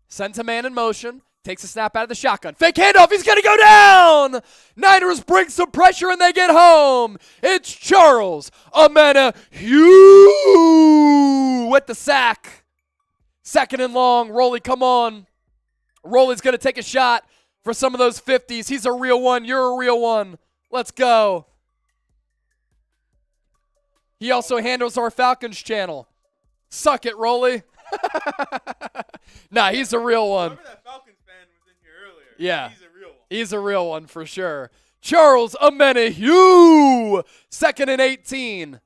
Sends a man in motion. Takes a snap out of the shotgun. Fake handoff. He's going to go down. Niners bring some pressure and they get home. It's Charles Omenihu with the sack. 2nd and long. Rolly, come on. Rolly's going to take a shot for some of those 50s. He's a real one. You're a real one. Let's go. He also handles our Falcons channel. Suck it, Rolly. Nah, he's a real one. Remember that Falcons fan was in here earlier. Yeah. He's a real one. He's a real one for sure. Charles Omenihu. 2nd and 18.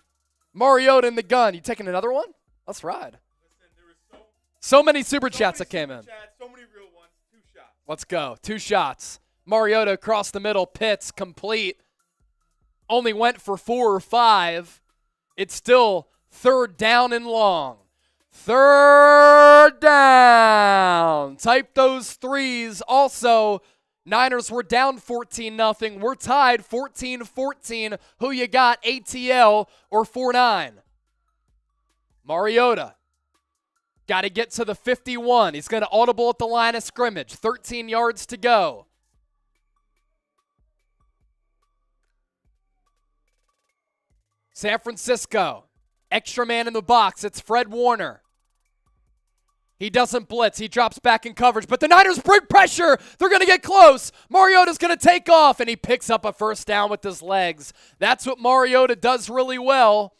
Mariota in the gun. You taking another one? Let's ride. Listen, there were So many super chats that came in. so many real ones. 2 shots. Let's go. 2 shots. Mariota across the middle. Pitts complete. Only went for 4 or 5. It's still 3rd down and long. 3rd down. Type those 3s. Also, Niners were down 14-0. We're tied 14-14. Who you got, ATL or 4-9? Mariota. Got to get to the 51. He's going to audible at the line of scrimmage. 13 yards to go. San Francisco. Extra man in the box. It's Fred Warner. He doesn't blitz. He drops back in coverage. But the Niners bring pressure. They're going to get close. Mariota's going to take off. And he picks up a 1st down with his legs. That's what Mariota does really well.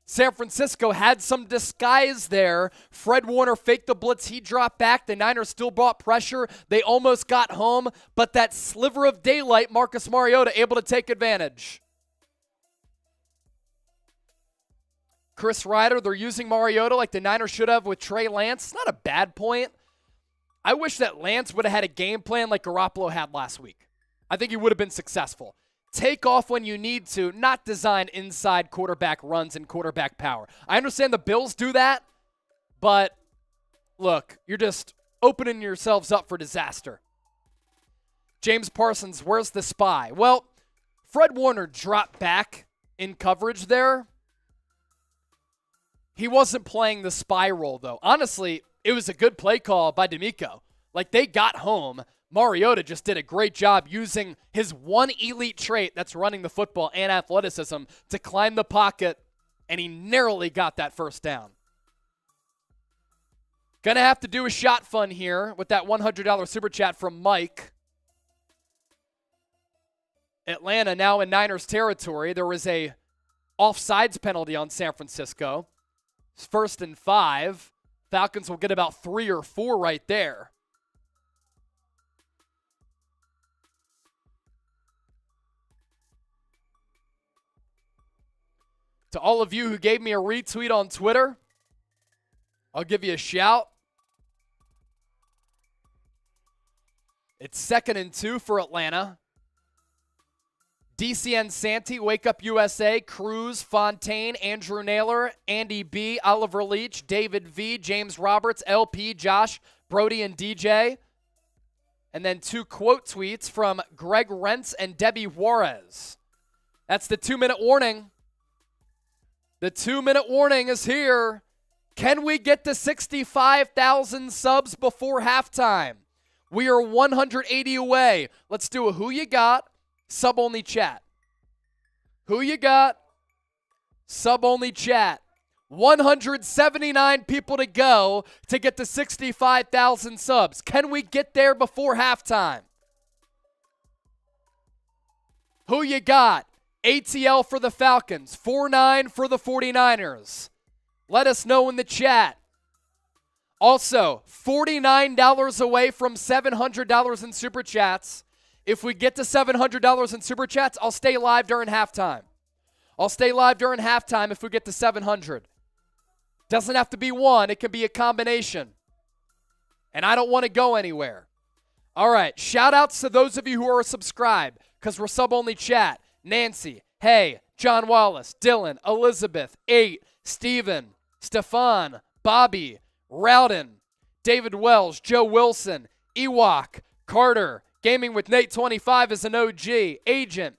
San Francisco had some disguise there. Fred Warner faked the blitz. He dropped back. The Niners still brought pressure. They almost got home. But that sliver of daylight, Marcus Mariota able to take advantage. Chris Ryder, they're using Mariota like the Niners should have with Trey Lance. It's not a bad point. I wish that Lance would have had a game plan like Garoppolo had last week. I think he would have been successful. Take off when you need to, not design inside quarterback runs and quarterback power. I understand the Bills do that, but look, you're just opening yourselves up for disaster. James Parsons, where's the spy? Well, Fred Warner dropped back in coverage there. He wasn't playing the spy role, though. Honestly, it was a good play call by D'Amico. Like, they got home. Mariota just did a great job using his one elite trait, that's running the football and athleticism, to climb the pocket, and he narrowly got that 1st down. Gonna have to do a shot fun here with that $100 super chat from Mike. Atlanta now in Niners territory. There was a offsides penalty on San Francisco. 1st and 5. Falcons will get about 3 or 4 right there. To all of you who gave me a retweet on Twitter, I'll give you a shout. It's 2nd and 2 for Atlanta. DCN Santi, Wake Up USA, Cruz, Fontaine, Andrew Naylor, Andy B, Oliver Leach, David V, James Roberts, LP, Josh, Brody, and DJ. And then 2 quote tweets from Greg Rentz and Debbie Juarez. That's the 2-minute warning. The 2-minute warning is here. Can we get to 65,000 subs before halftime? We are 180 away. Let's do a who you got. Sub-only chat. Who you got? Sub-only chat. 179 people to go to get to 65,000 subs. Can we get there before halftime? Who you got? ATL for the Falcons. 4-9 for the 49ers. Let us know in the chat. Also, $49 away from $700 in Super Chats. If we get to $700 in Super Chats, I'll stay live during halftime. I'll stay live during halftime if we get to 700. Doesn't have to be one. It can be a combination. And I don't want to go anywhere. All right, shout-outs to those of you who are subscribed, because we're sub-only chat. Nancy, hey, John Wallace, Dylan, Elizabeth, 8, Steven, Stefan, Bobby, Rowden, David Wells, Joe Wilson, Ewok, Carter, Gaming with Nate 25 is an OG, Agent,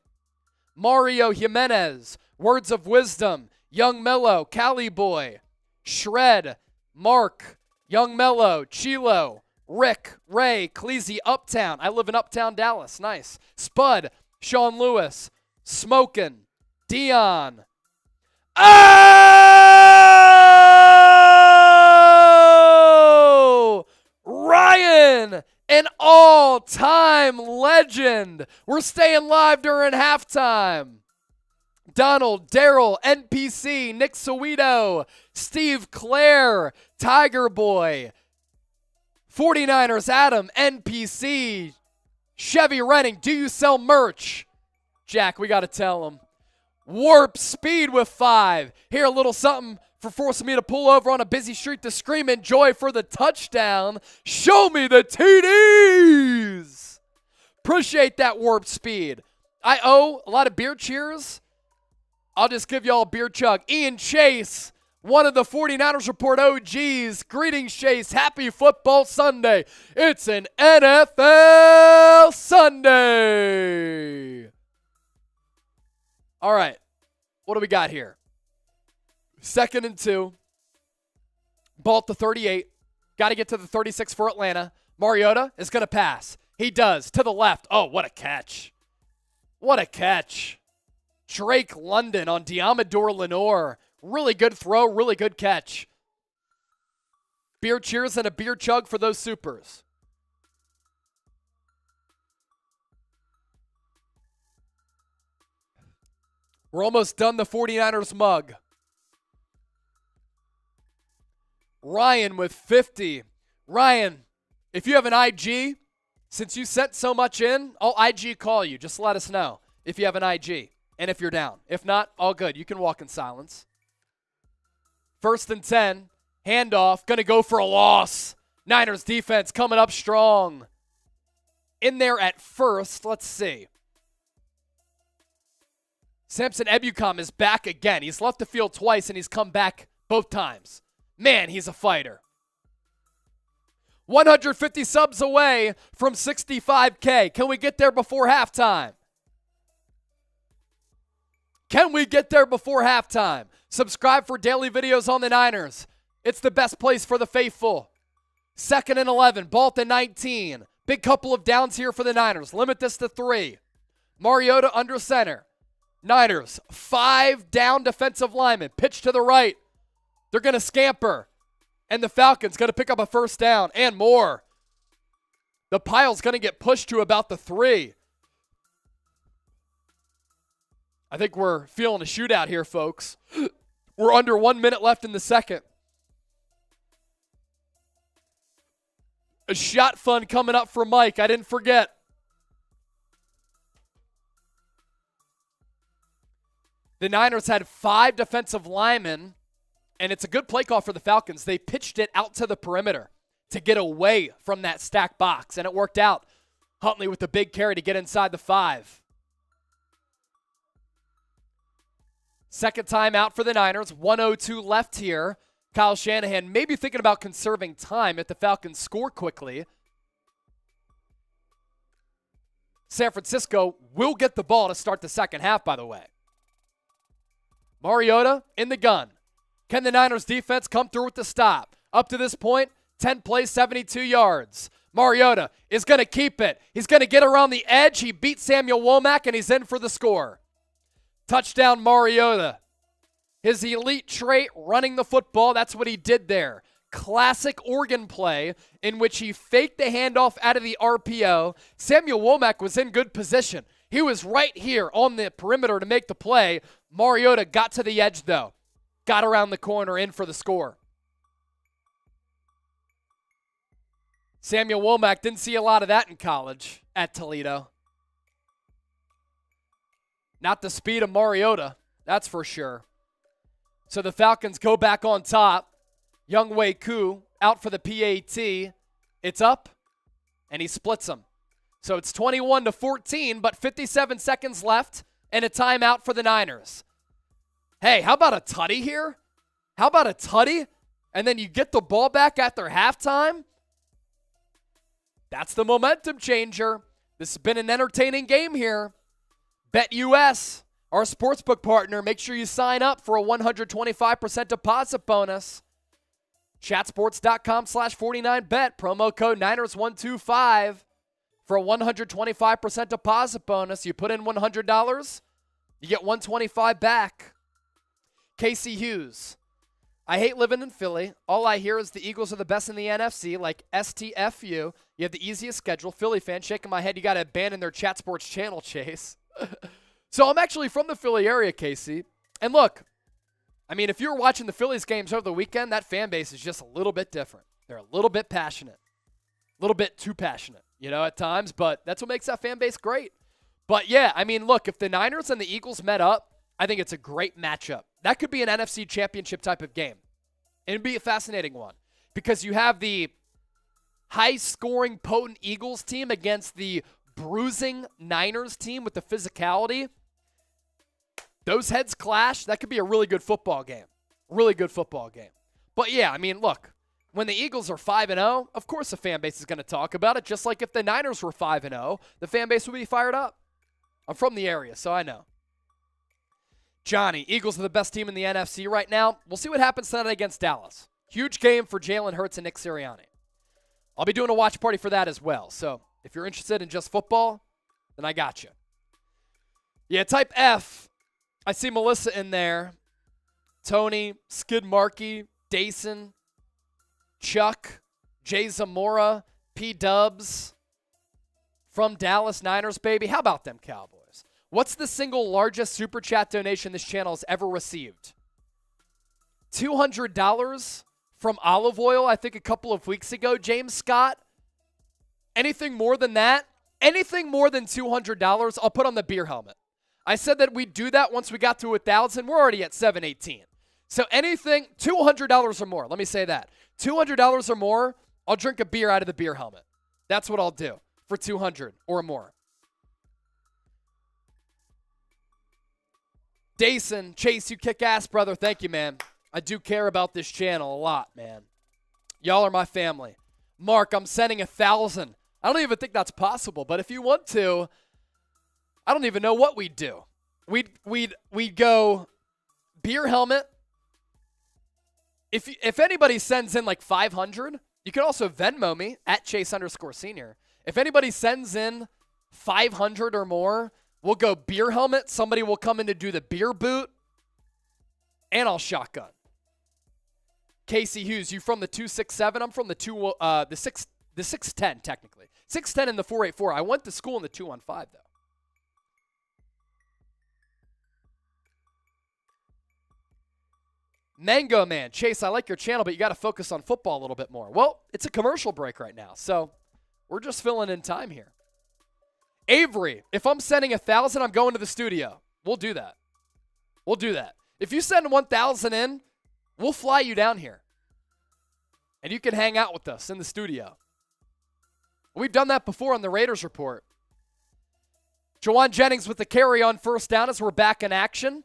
Mario Jimenez, Words of Wisdom, Young Mellow, Cali Boy, Shred, Mark, Young Mellow, Chilo, Rick, Ray, Cleasy, Uptown. I live in Uptown, Dallas. Nice. Spud, Sean Lewis, Smokin', Dion. Oh! Ryan, an all-time legend. We're staying live during halftime. Donald, Daryl, NPC, Nick Sowito, Steve Clare, Tiger Boy, 49ers Adam, NPC, Chevy Renning, do you sell merch? Jack, we got to tell him. Warp Speed with 5. Here, a little something for forcing me to pull over on a busy street to scream enjoy for the touchdown. Show me the TDs. Appreciate that, Warp Speed. I owe a lot of beer cheers. I'll just give y'all a beer chug. Ian Chase, one of the 49ers Report OGs. Greetings, Chase. Happy Football Sunday. It's an NFL Sunday. All right. What do we got here? 2nd and 2. Ball at the 38. Got to get to the 36 for Atlanta. Mariota is going to pass. He does. To the left. Oh, what a catch. What a catch. Drake London on Diamador Lenore. Really good throw, really good catch. Beer cheers and a beer chug for those supers. We're almost done the 49ers mug. Ryan with 50. Ryan, if you have an IG, since you sent so much in, I'll IG call you. Just let us know if you have an IG. And if you're down. If not, all good. You can walk in silence. 1st and 10. Handoff. Going to go for a loss. Niners defense coming up strong. In there at first. Let's see. Samson Ebukam is back again. He's left the field twice and he's come back both times. Man, he's a fighter. 150 subs away from 65K. Can we get there before halftime? Can we get there before halftime? Subscribe for daily videos on the Niners. It's the best place for the faithful. 2nd and 11. Ball at the 19. Big couple of downs here for the Niners. Limit this to 3. Mariota under center. Niners, 5 down defensive linemen. Pitch to the right. They're going to scamper. And the Falcons going to pick up a 1st down and more. The pile's going to get pushed to about the 3. I think we're feeling a shootout here, folks. We're under 1 minute left in the second. A shot fun coming up for Mike. I didn't forget. The Niners had 5 defensive linemen, and it's a good play call for the Falcons. They pitched it out to the perimeter to get away from that stacked box, and it worked out. Huntley with the big carry to get inside the 5. Second time out for the Niners. 1:02 left here. Kyle Shanahan maybe thinking about conserving time if the Falcons score quickly. San-Francisco will get the ball to start the second half, by the way. Mariota in the gun. Can the Niners defense come through with the stop? Up to this point, 10 plays, 72 yards. Mariota is going to keep it. He's going to get around the edge. He beat Samuel Womack, and he's in for the score. Touchdown, Mariota. His elite trait, running the football, that's what he did there. Classic Oregon play in which he faked the handoff out of the RPO. Samuel Womack was in good position. He was right here on the perimeter to make the play. Mariota got to the edge, though. Got around the corner, in for the score. Samuel Womack didn't see a lot of that in college at Toledo. Not the speed of Mariota, that's for sure. So the Falcons go back on top. Younghoe Koo out for the PAT. It's up, and he splits them. So it's 21-14, but 57 seconds left and a timeout for the Niners. Hey, how about a tutty here? How about a tutty? And then you get the ball back after halftime? That's the momentum changer. This has been an entertaining game here. BetUS, our sportsbook partner, make sure you sign up for a 125% deposit bonus. Chatsports.com/49bet, promo code Niners125 for a 125% deposit bonus. You put in $100, you get $125 back. Casey Hughes, I hate living in Philly. All I hear is the Eagles are the best in the NFC, like STFU. You have the easiest schedule. Philly fan, shaking my head. You got to abandon their Chat Sports channel, Chase. So I'm actually from the Philly area, Casey. And look, I mean, if you're watching the Phillies games over the weekend, that fan base is just a little bit different. They're a little bit passionate, a little bit too passionate, at times, but that's what makes that fan base great. But yeah, I mean, look, if the Niners and the Eagles met up, I think it's a great matchup. That could be an NFC championship type of game. It'd be a fascinating one because you have the high-scoring, potent Eagles team against the bruising Niners team with the physicality. Those heads clash. That could be a really good football game. Really good football game. But yeah, I mean, look, when the Eagles are 5-0, of course the fan base is going to talk about it, just like if the Niners were 5-0, the fan base would be fired up. I'm from the area, so I know. Johnny, Eagles are the best team in the NFC right now. We'll see what happens tonight against Dallas. Huge game for Jalen Hurts and Nick Sirianni. I'll be doing a watch party for that as well. So if you're interested in just football, then I got you. Yeah, type F. I see Melissa in there. Tony, Skid Markey, Dason, Chuck, Jay Zamora, P-Dubs from Dallas Niners, baby. How about them Cowboys? What's the single largest Super Chat donation this channel has ever received? $200 from Olive Oil, I think a couple of weeks ago, James Scott. Anything more than that? Anything more than $200, I'll put on the beer helmet. I said that we'd do that once we got to 1,000. We're already at 718. So anything, $200 or more. Let me say that. $200 or more, I'll drink a beer out of the beer helmet. That's what I'll do for $200 or more. Dason, Chase, you kick ass, brother. Thank you, man. I do care about this channel a lot, man. Y'all are my family. Mark, I'm sending 1,000. I don't even think that's possible, but if you want to, I don't even know what we'd do. We'd go beer helmet. If anybody sends in like 500, you can also Venmo me at Chase_senior. If anybody sends in 500 or more, we'll go beer helmet. Somebody will come in to do the beer boot, and I'll shotgun. Casey Hughes, you from the 267? I'm from the 610 technically. 610 and the 484. I went to school in the 215 though. Mango Man, Chase, I like your channel, but you got to focus on football a little bit more. Well, it's a commercial break right now, so we're just filling in time here. Avery, if I'm sending 1,000, I'm going to the studio. We'll do that. We'll do that. If you send 1,000 in, we'll fly you down here. And you can hang out with us in the studio. We've done that before on the Raiders Report. Jawan Jennings with the carry on first down as we're back in action.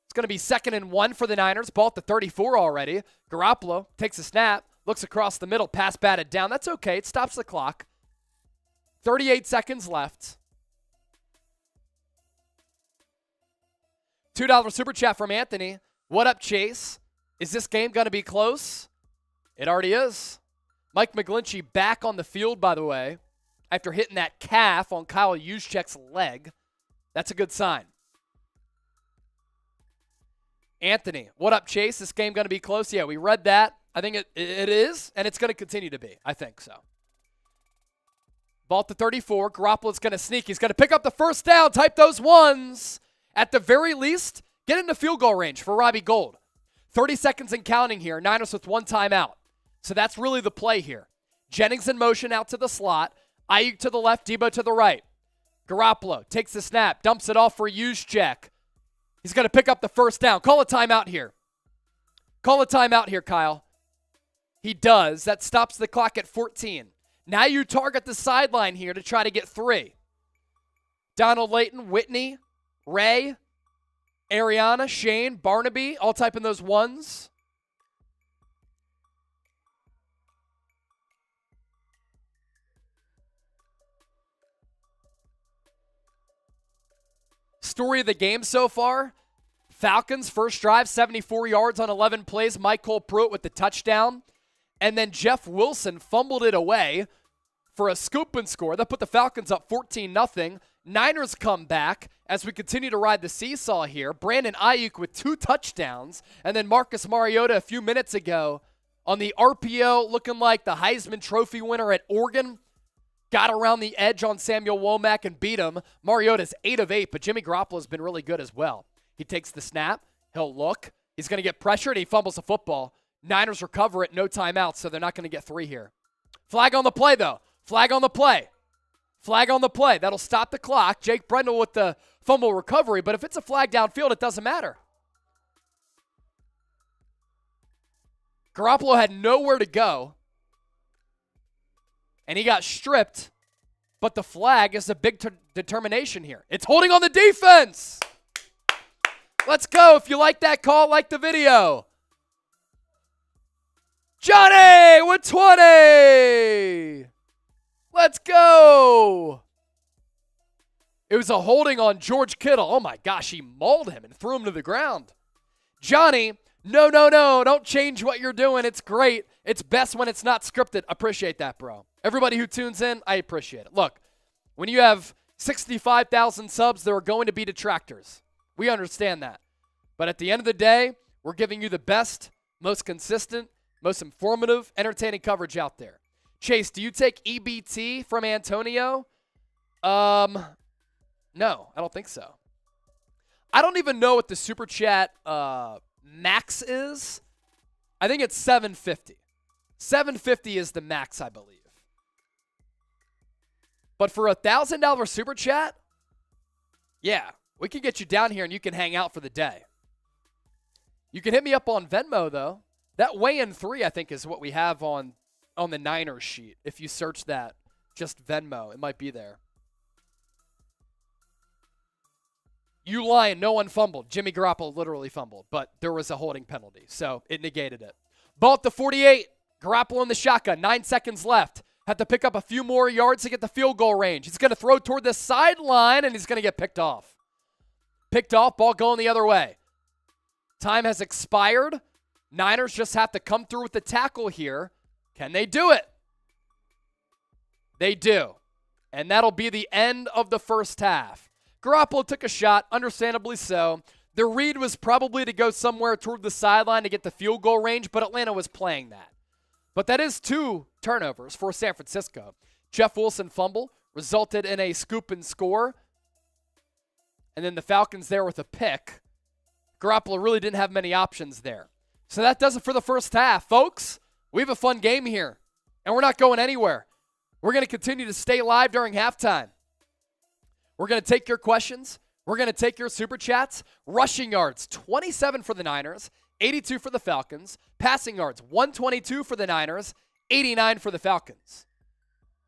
It's going to be 2nd and 1 for the Niners. Ball at the 34 already. Garoppolo takes a snap, looks across the middle, pass batted down. That's okay. It stops the clock. 38 seconds left. $2 super chat from Anthony. What up, Chase? Is this game going to be close? It already is. Mike McGlinchey back on the field, by the way, after hitting that calf on Kyle Juszczyk's leg. That's a good sign. Anthony, what up, Chase? This game going to be close? Yeah, we read that. I think it is, and it's going to continue to be. I think so. Ball at the 34. Garoppolo's going to sneak. He's going to pick up the first down. Type those ones. At the very least, get into field goal range for Robbie Gould. 30 seconds and counting here. Niners with one timeout. So that's really the play here. Jennings in motion out to the slot. Ayuk to the left, Debo to the right. Garoppolo takes the snap, dumps it off for Juszczyk. He's going to pick up the first down. Call a timeout here. Call a timeout here, Kyle. He does. That stops the clock at 14. Now you target the sideline here to try to get 3. Donald Layton, Whitney, Ray, Ariana, Shane, Barnaby, all typing those ones. Story of the game so far, Falcons first drive, 74 yards on 11 plays. Michael Pruitt with the touchdown. And then Jeff Wilson fumbled it away for a scoop and score. That put the Falcons up 14-0. Niners come back as we continue to ride the seesaw here. Brandon Ayuk with 2 touchdowns. And then Marcus Mariota a few minutes ago on the RPO looking like the Heisman Trophy winner at Oregon. Got around the edge on Samuel Womack and beat him. Mariota's 8 of 8, but Jimmy Garoppolo's been really good as well. He takes the snap. He'll look. He's going to get pressured. He fumbles the football. Niners recover it, no timeout, so they're not going to get 3 here. Flag on the play, though. Flag on the play. Flag on the play. That'll stop the clock. Jake Brendel with the fumble recovery, but if it's a flag downfield, it doesn't matter. Garoppolo had nowhere to go, and he got stripped, but the flag is a big determination here. It's holding on the defense. Let's go. If you like that call, like the video. Johnny with 20. Let's go. It was a holding on George Kittle. Oh, my gosh. He mauled him and threw him to the ground. Johnny, no. Don't change what you're doing. It's great. It's best when it's not scripted. Appreciate that, bro. Everybody who tunes in, I appreciate it. Look, when you have 65,000 subs, there are going to be detractors. We understand that. But at the end of the day, we're giving you the best, most consistent, most informative, entertaining coverage out there. Chase, do you take EBT from Antonio? No, I don't think so. I don't even know what the Super Chat max is. I think it's $7.50. $7.50 is the max, I believe. But for a $1,000 Super Chat, yeah, we can get you down here and you can hang out for the day. You can hit me up on Venmo, though. That weigh-in 3, I think, is what we have on the Niners sheet. If you search that, just Venmo, it might be there. You lying, no one fumbled. Jimmy Garoppolo literally fumbled, but there was a holding penalty, so it negated it. Ball at the 48. Garoppolo in the shotgun, 9 seconds left. Had to pick up a few more yards to get the field goal range. He's going to throw toward the sideline, and he's going to get picked off. Picked off, ball going the other way. Time has expired. Niners just have to come through with the tackle here. Can they do it? They do. And that'll be the end of the first half. Garoppolo took a shot, understandably so. The read was probably to go somewhere toward the sideline to get the field goal range, but Atlanta was playing that. But that is 2 turnovers for San Francisco. Jeff Wilson fumble resulted in a scoop and score. And then the Falcons there with a pick. Garoppolo really didn't have many options there. So that does it for the first half. Folks, we have a fun game here, and we're not going anywhere. We're going to continue to stay live during halftime. We're going to take your questions. We're going to take your super chats. Rushing yards, 27 for the Niners, 82 for the Falcons. Passing yards, 122 for the Niners, 89 for the Falcons.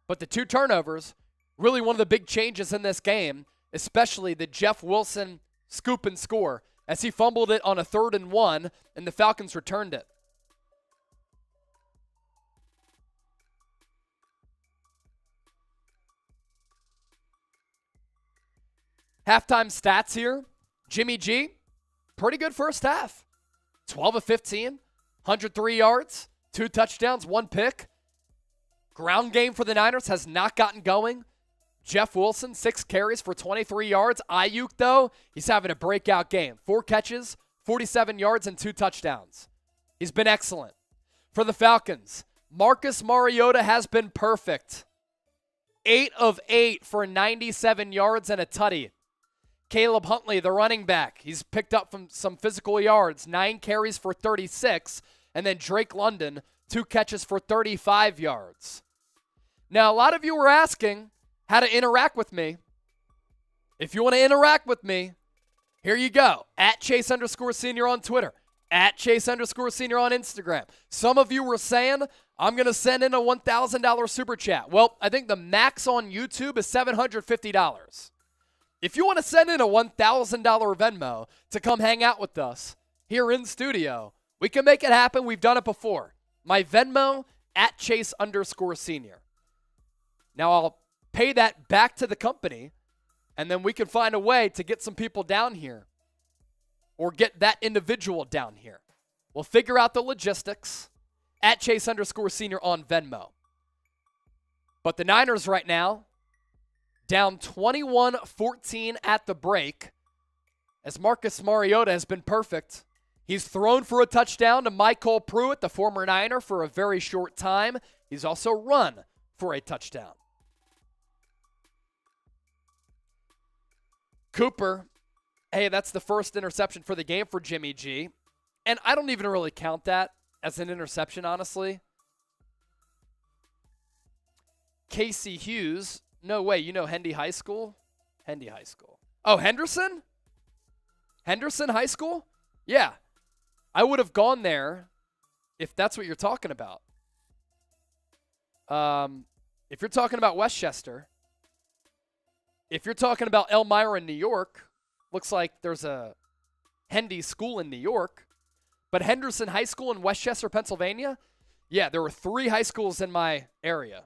But the 2 turnovers, really one of the big changes in this game, especially the Jeff Wilson scoop and score, as he fumbled it on a 3rd and 1, and the Falcons returned it. Halftime stats here. Jimmy G, pretty good first half. 12 of 15, 103 yards, 2 touchdowns, 1 pick. Ground game for the Niners has not gotten going. Jeff Wilson, 6 carries for 23 yards. Ayuk, though, he's having a breakout game. 4 catches, 47 yards, and 2 touchdowns. He's been excellent. For the Falcons, Marcus Mariota has been perfect. 8 of 8 for 97 yards and a tutty. Caleb Huntley, the running back, he's picked up from some physical yards. 9 carries for 36. And then Drake London, 2 catches for 35 yards. Now, a lot of you were asking how to interact with me. If you want to interact with me, here you go. At Chase_Senior on Twitter. At Chase_Senior on Instagram. Some of you were saying I'm going to send in a $1,000 super chat. Well, I think the max on YouTube is $750. If you want to send in a $1,000 Venmo to come hang out with us here in studio, we can make it happen. We've done it before. My Venmo at Chase_senior. Now I'll pay that back to the company, and then we can find a way to get some people down here or get that individual down here. We'll figure out the logistics at Chase_senior on Venmo. But the Niners right now, down 21-14 at the break, as Marcus Mariota has been perfect. He's thrown for a touchdown to Michael Pruitt, the former Niner, for a very short time. He's also run for a touchdown. Cooper, hey, that's the first interception for the game for Jimmy G. And I don't even really count that as an interception, honestly. Casey Hughes, no way, you know Hendy High School? Hendy High School. Oh, Henderson? Henderson High School? Yeah. I would have gone there if that's what you're talking about. If you're talking about Westchester, if you're talking about Elmira in New York, looks like there's a Hendy school in New York. But Henderson High School in Westchester, Pennsylvania? Yeah, there were 3 high schools in my area.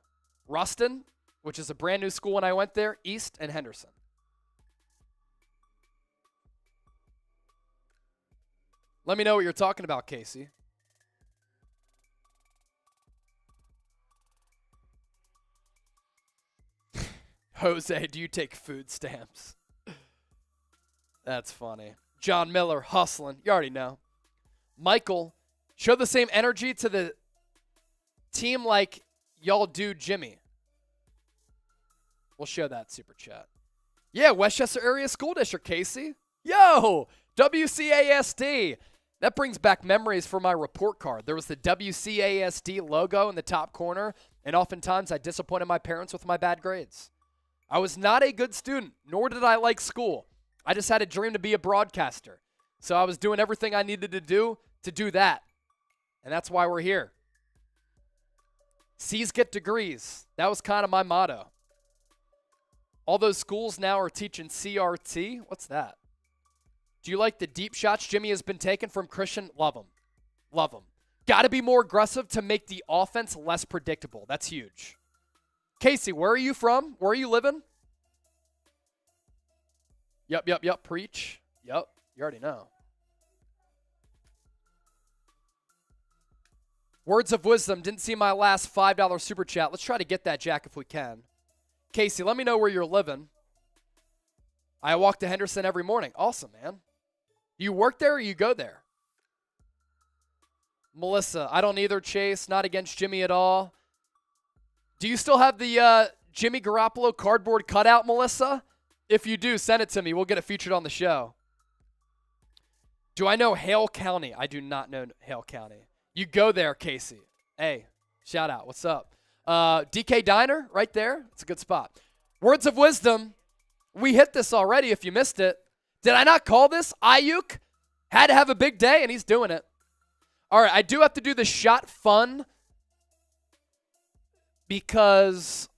Ruston, which is a brand new school when I went there, East, and Henderson. Let me know what you're talking about, Casey. Jose, do you take food stamps? That's funny. John Miller, hustling. You already know. Michael, show the same energy to the team like y'all do Jimmy. We'll show that super chat. Yeah, Westchester Area School District, Casey. Yo, WCASD. That brings back memories for my report card. There was the WCASD logo in the top corner, and oftentimes I disappointed my parents with my bad grades. I was not a good student, nor did I like school. I just had a dream to be a broadcaster. So I was doing everything I needed to do that. And that's why we're here. C's get degrees. That was kind of my motto. All those schools now are teaching CRT. What's that? Do you like the deep shots Jimmy has been taking from Christian? Love them. Love them. Got to be more aggressive to make the offense less predictable. That's huge. Casey, where are you from? Where are you living? Yep. Preach. Yep. You already know. Words of wisdom. Didn't see my last $5 super chat. Let's try to get that, Jack, if we can. Casey, let me know where you're living. I walk to Henderson every morning. Awesome, man. You work there or you go there? Melissa, I don't either, Chase. Not against Jimmy at all. Do you still have the Jimmy Garoppolo cardboard cutout, Melissa? If you do, send it to me. We'll get it featured on the show. Do I know Hale County? I do not know Hale County. You go there, Casey. Hey, shout out. What's up? DK Diner, right there. It's a good spot. Words of wisdom. We hit this already if you missed it. Did I not call this? Ayuk had to have a big day, and he's doing it. All right, I do have to do the shot fun because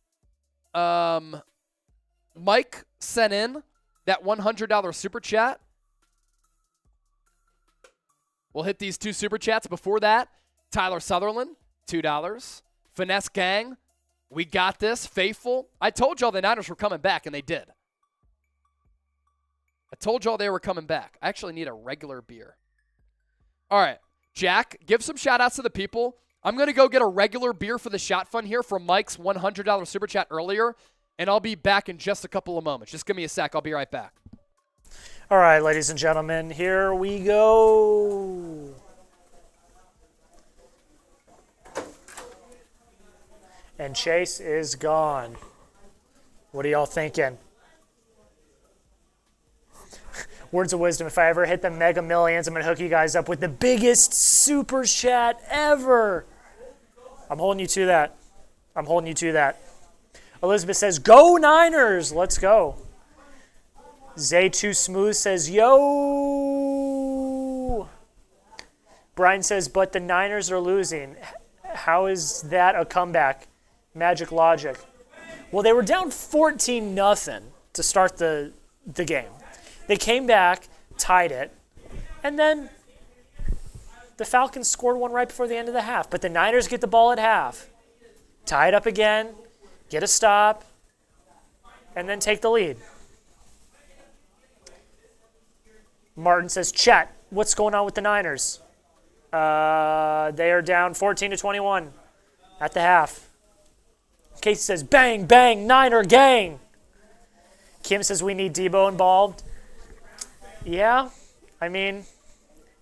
Mike sent in that $100 super chat. We'll hit these 2 super chats. Before that, Tyler Sutherland, $2. Finesse Gang, we got this. Faithful. I told y'all the Niners were coming back, and they did. I told y'all they were coming back. I actually need a regular beer. All right, Jack, give some shout-outs to the people. I'm going to go get a regular beer for the shot fun here from Mike's $100 super chat earlier, and I'll be back in just a couple of moments. Just give me a sec. I'll be right back. All right, ladies and gentlemen, here we go. And Chase is gone. What are y'all thinking? Words of wisdom, if I ever hit the Mega Millions, I'm going to hook you guys up with the biggest super chat ever. I'm holding you to that. I'm holding you to that. Elizabeth says, go Niners. Let's go. Zay Too Smooth says, yo. Brian says, but the Niners are losing. How is that a comeback? Magic logic. Well, they were down 14-0 to start the game. They came back, tied it, and then the Falcons scored one right before the end of the half. But the Niners get the ball at half, tie it up again, get a stop, and then take the lead. Martin says, Chet, what's going on with the Niners? They are down 14-21 at the half. Casey says, bang, bang, Niner gang. Kim says, we need Debo involved. Yeah, I mean,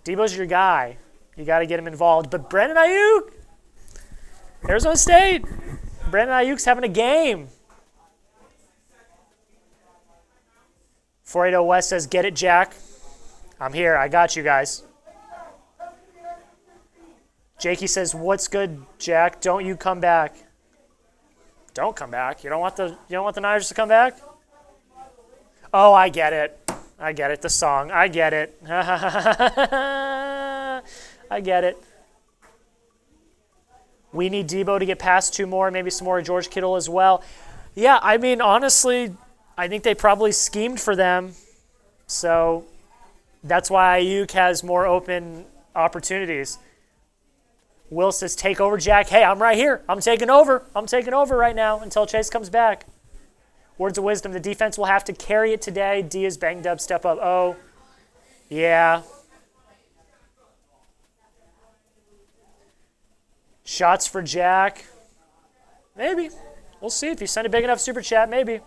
Debo's your guy. You got to get him involved. But Brandon Ayuk, Arizona State, Brandon Ayuk's having a game. 480 West says, get it, Jack. I'm here. I got you guys. Jakey says, what's good, Jack? Don't you come back. Don't come back. You don't want the Niners to come back? Oh, I get it. I get it. The song. I get it. I get it. We need Debo to get past 2 more, maybe some more George Kittle as well. Yeah, I mean, honestly, I think they probably schemed for them. So that's why Ayuk has more open opportunities. Will says, take over, Jack. Hey, I'm right here. I'm taking over. I'm taking over right now until Chase comes back. Words of wisdom, the defense will have to carry it today. D is banged up, step up. Oh, yeah. Shots for Jack. Maybe. We'll see if you send a big enough super chat, maybe.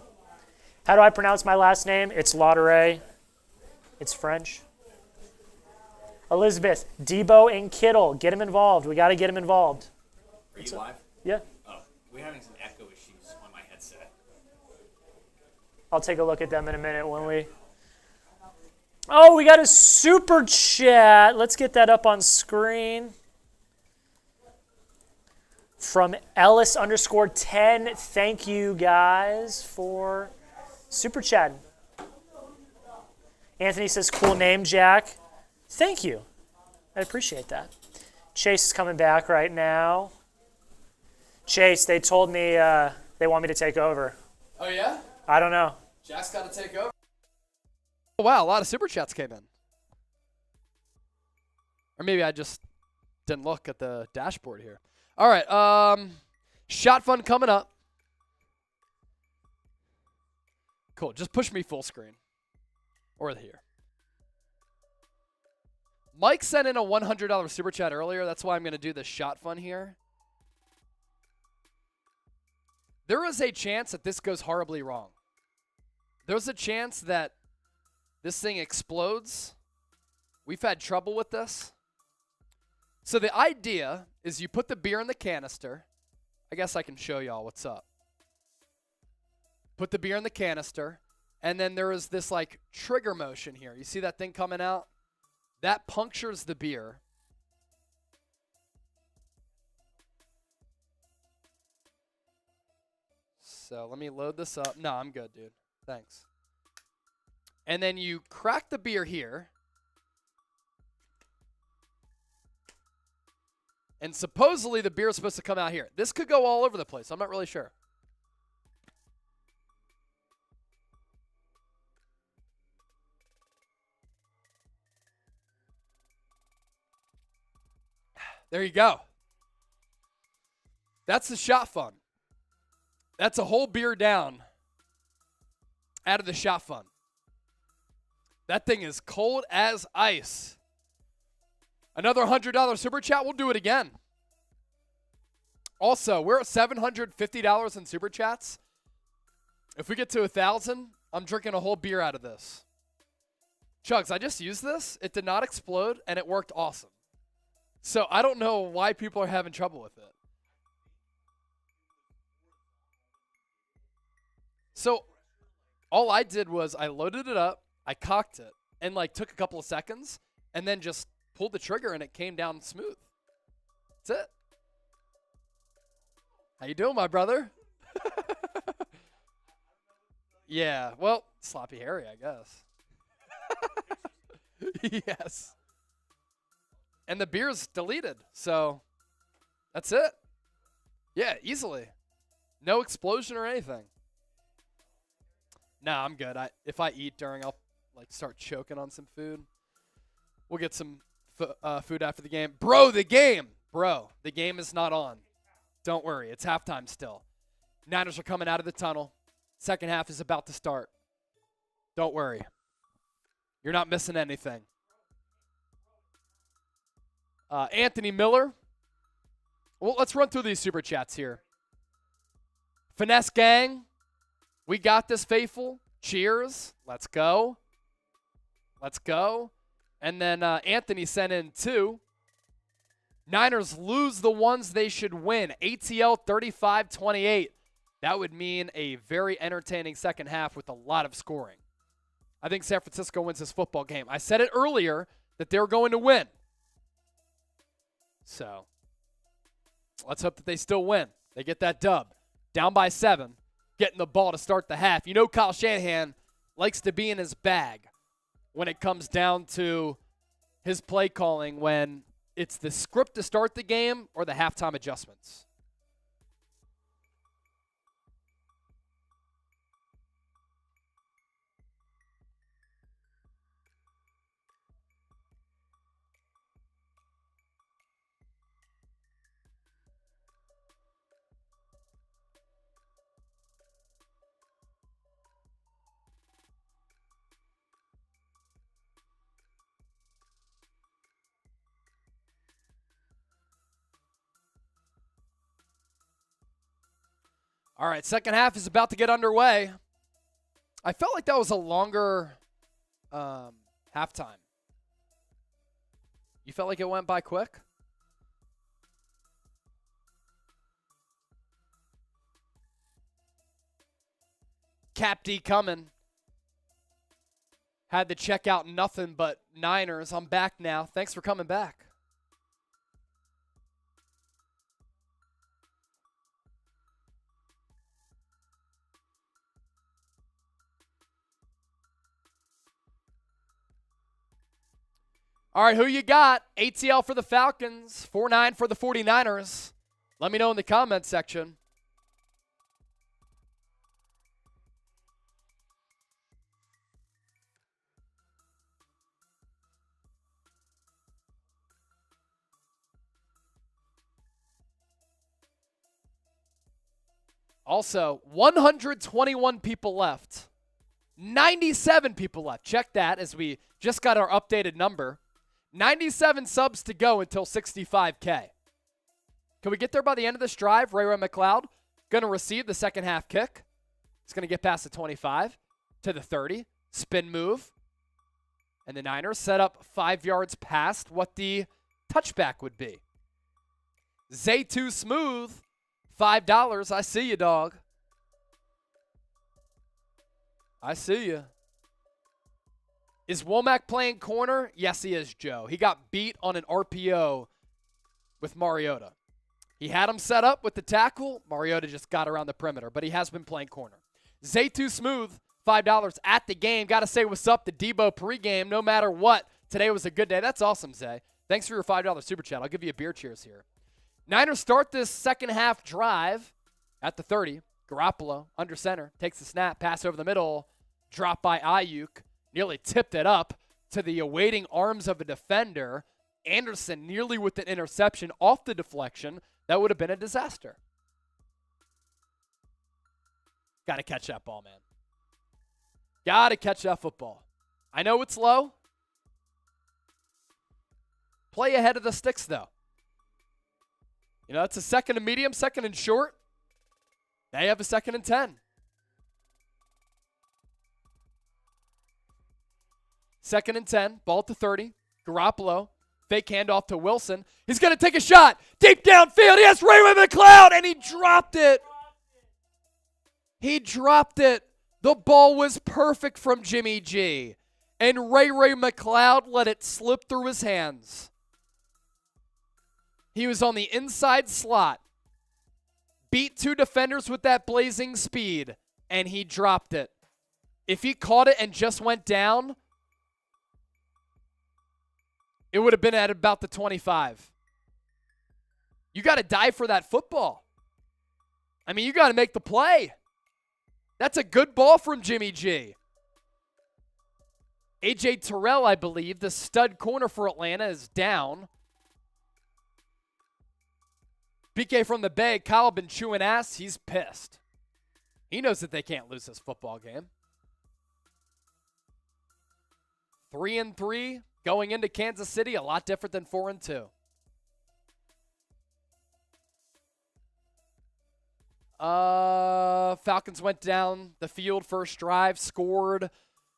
How do I pronounce my last name? It's Lauderay. It's French. Elizabeth, Debo and Kittle, get him involved. We got to get him involved. Are you live? Yeah. Oh, we're having some echo issues on my headset. I'll take a look at them in a minute when we... Oh, we got a super chat. Let's get that up on screen. From Ellis_10. Thank you guys for super chatting. Anthony says, cool name, Jack. Thank you. I appreciate that. Chase is coming back right now. Chase, they told me they want me to take over. Oh, yeah? I don't know. Jack's got to take over. Oh, wow, a lot of super chats came in. Or maybe I just didn't look at the dashboard here. All right, shot fun coming up. Cool, just push me full screen. Or here. Mike sent in a $100 super chat earlier. That's why I'm going to do the shot fun here. There is a chance that this goes horribly wrong. There's a chance that this thing explodes. We've had trouble with this. So the idea is you put the beer in the canister. I guess I can show y'all what's up. Put the beer in the canister. And then there is this like trigger motion here. You see that thing coming out? That punctures the beer. So let me load this up. No, I'm good, dude. Thanks. And then you crack the beer here. And supposedly the beer is supposed to come out here. This could go all over the place. I'm not really sure. There you go. That's the shot fun. That's a whole beer down out of the shot fun. That thing is cold as ice. Another $100 super chat. We'll do it again. Also, we're at $750 in super chats. If we get to 1,000, I'm drinking a whole beer out of this. Chugs, I just used this. It did not explode, and it worked awesome. So I don't know why people are having trouble with it. So all I did was I loaded it up, I cocked it, and like took a couple of seconds, and then just pulled the trigger, and it came down smooth. That's it. How you doing, my brother? Yeah, well, sloppy Harry, I guess. Yes. And the beer's deleted, so That's it. Yeah, easily. No explosion or anything. Nah, I'm good. If I eat during, I'll like start choking on some food. We'll get some food after the game. Bro, the game is not on. Don't worry. It's halftime still. Niners are coming out of the tunnel. Second half is about to start. Don't worry. You're not missing anything. Anthony Miller. Well, let's run through these super chats here. Finesse Gang. We got this, faithful. Cheers. Let's go. Let's go. And then Anthony sent in 2. Niners lose the ones they should win. ATL 35-28. That would mean a very entertaining second half with a lot of scoring. I think San Francisco wins this football game. I said it earlier that they were going to win. So let's hope that they still win. They get that dub. Down by 7, getting the ball to start the half. You know Kyle Shanahan likes to be in his bag when it comes down to his play calling, when it's the script to start the game or the halftime adjustments. All right, second half is about to get underway. I felt like that was a longer halftime. You felt like it went by quick? Cap D coming. Had to check out nothing but Niners. I'm back now. Thanks for coming back. All right, who you got? ATL for the Falcons, 4-9 for the 49ers. Let me know in the comments section. Also, 121 people left. 97 people left. Check that as we just got our updated number. 97 subs to go until 65K. Can we get there by the end of this drive? Ray McLeod going to receive the second half kick. He's going to get past the 25 to the 30. Spin move. And the Niners set up 5 yards past what the touchback would be. Zay2 Smooth, $5. I see you, dog. I see you. Is Womack playing corner? Yes, he is, Joe. He got beat on an RPO with Mariota. He had him set up with the tackle. Mariota just got around the perimeter, but he has been playing corner. Zay2 Smooth, $5 at the game. Got to say what's up to Debo pregame, no matter what. Today was a good day. That's awesome, Zay. Thanks for your $5 super chat. I'll give you a beer cheers here. Niners start this second half drive at the 30. Garoppolo, under center, takes the snap, pass over the middle, drop by Ayuk. Nearly tipped it up to the awaiting arms of a defender. Anderson nearly with an interception off the deflection. That would have been a disaster. Got to catch that ball, man. Got to catch that football. I know it's low. Play ahead of the sticks, though. You know, it's a second and medium, second and short. They have a second and 10. Second and 10, ball at the 30. Garoppolo, fake handoff to Wilson. He's going to take a shot. Deep downfield. He has Ray McLeod, and he dropped it. He dropped it. The ball was perfect from Jimmy G. And Ray McLeod let it slip through his hands. He was on the inside slot. Beat 2 defenders with that blazing speed, and he dropped it. If he caught it and just went down, it would have been at about the 25. You got to die for that football. I mean, you got to make the play. That's a good ball from Jimmy G. A.J. Terrell, I believe, the stud corner for Atlanta, is down. BK from the Bay, Kyle been chewing ass. He's pissed. He knows that they can't lose this football game. 3-3 going into Kansas City, a lot different than 4-2. Falcons went down the field first drive, scored.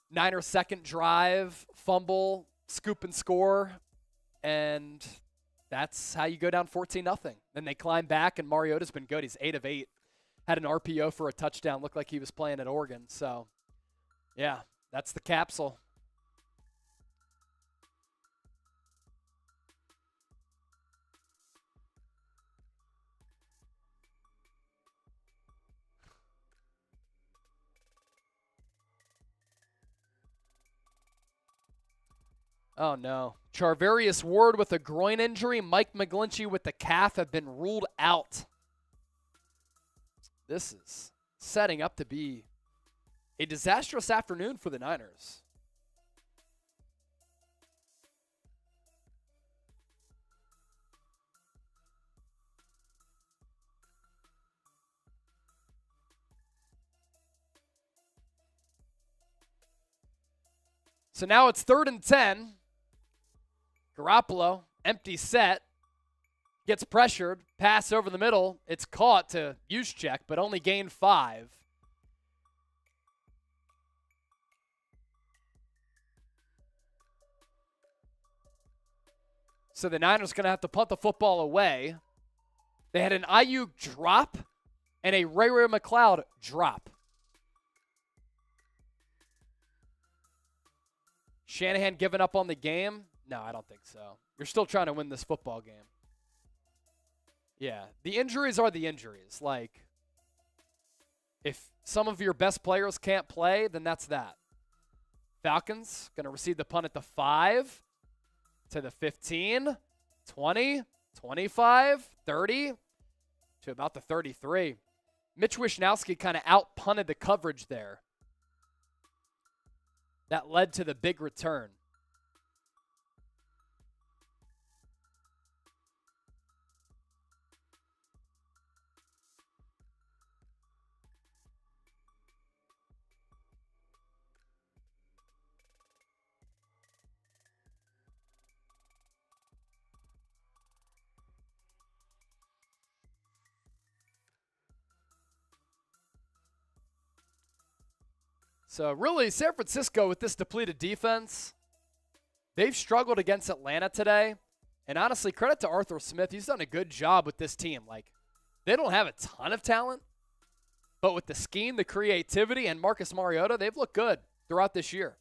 Niners second drive, fumble, scoop and score, and that's how you go down 14-0. Then they climb back, and Mariota's been good. He's 8 of 8. Had an RPO for a touchdown. Looked like he was playing at Oregon. So, yeah, that's the capsule. Oh, no. Charvarius Ward with a groin injury. Mike McGlinchey with the calf have been ruled out. This is setting up to be a disastrous afternoon for the Niners. So now it's 3rd and 10. Garoppolo, empty set, gets pressured, pass over the middle. It's caught to Juszczyk, but only gained 5. So the Niners going to have to punt the football away. They had an IU drop and a Ray McCloud drop. Shanahan giving up on the game? No, I don't think so. You're still trying to win this football game. Yeah, the injuries are the injuries. Like, if some of your best players can't play, then that's that. Falcons going to receive the punt at the 5, to the 15, 20, 25, 30, to about the 33. Mitch Wishnowsky kind of out-punted the coverage there. That led to the big return. So really, San Francisco with this depleted defense, they've struggled against Atlanta today. And honestly, credit to Arthur Smith. He's done a good job with this team. Like, they don't have a ton of talent, but with the scheme, the creativity, and Marcus Mariota, they've looked good throughout this year.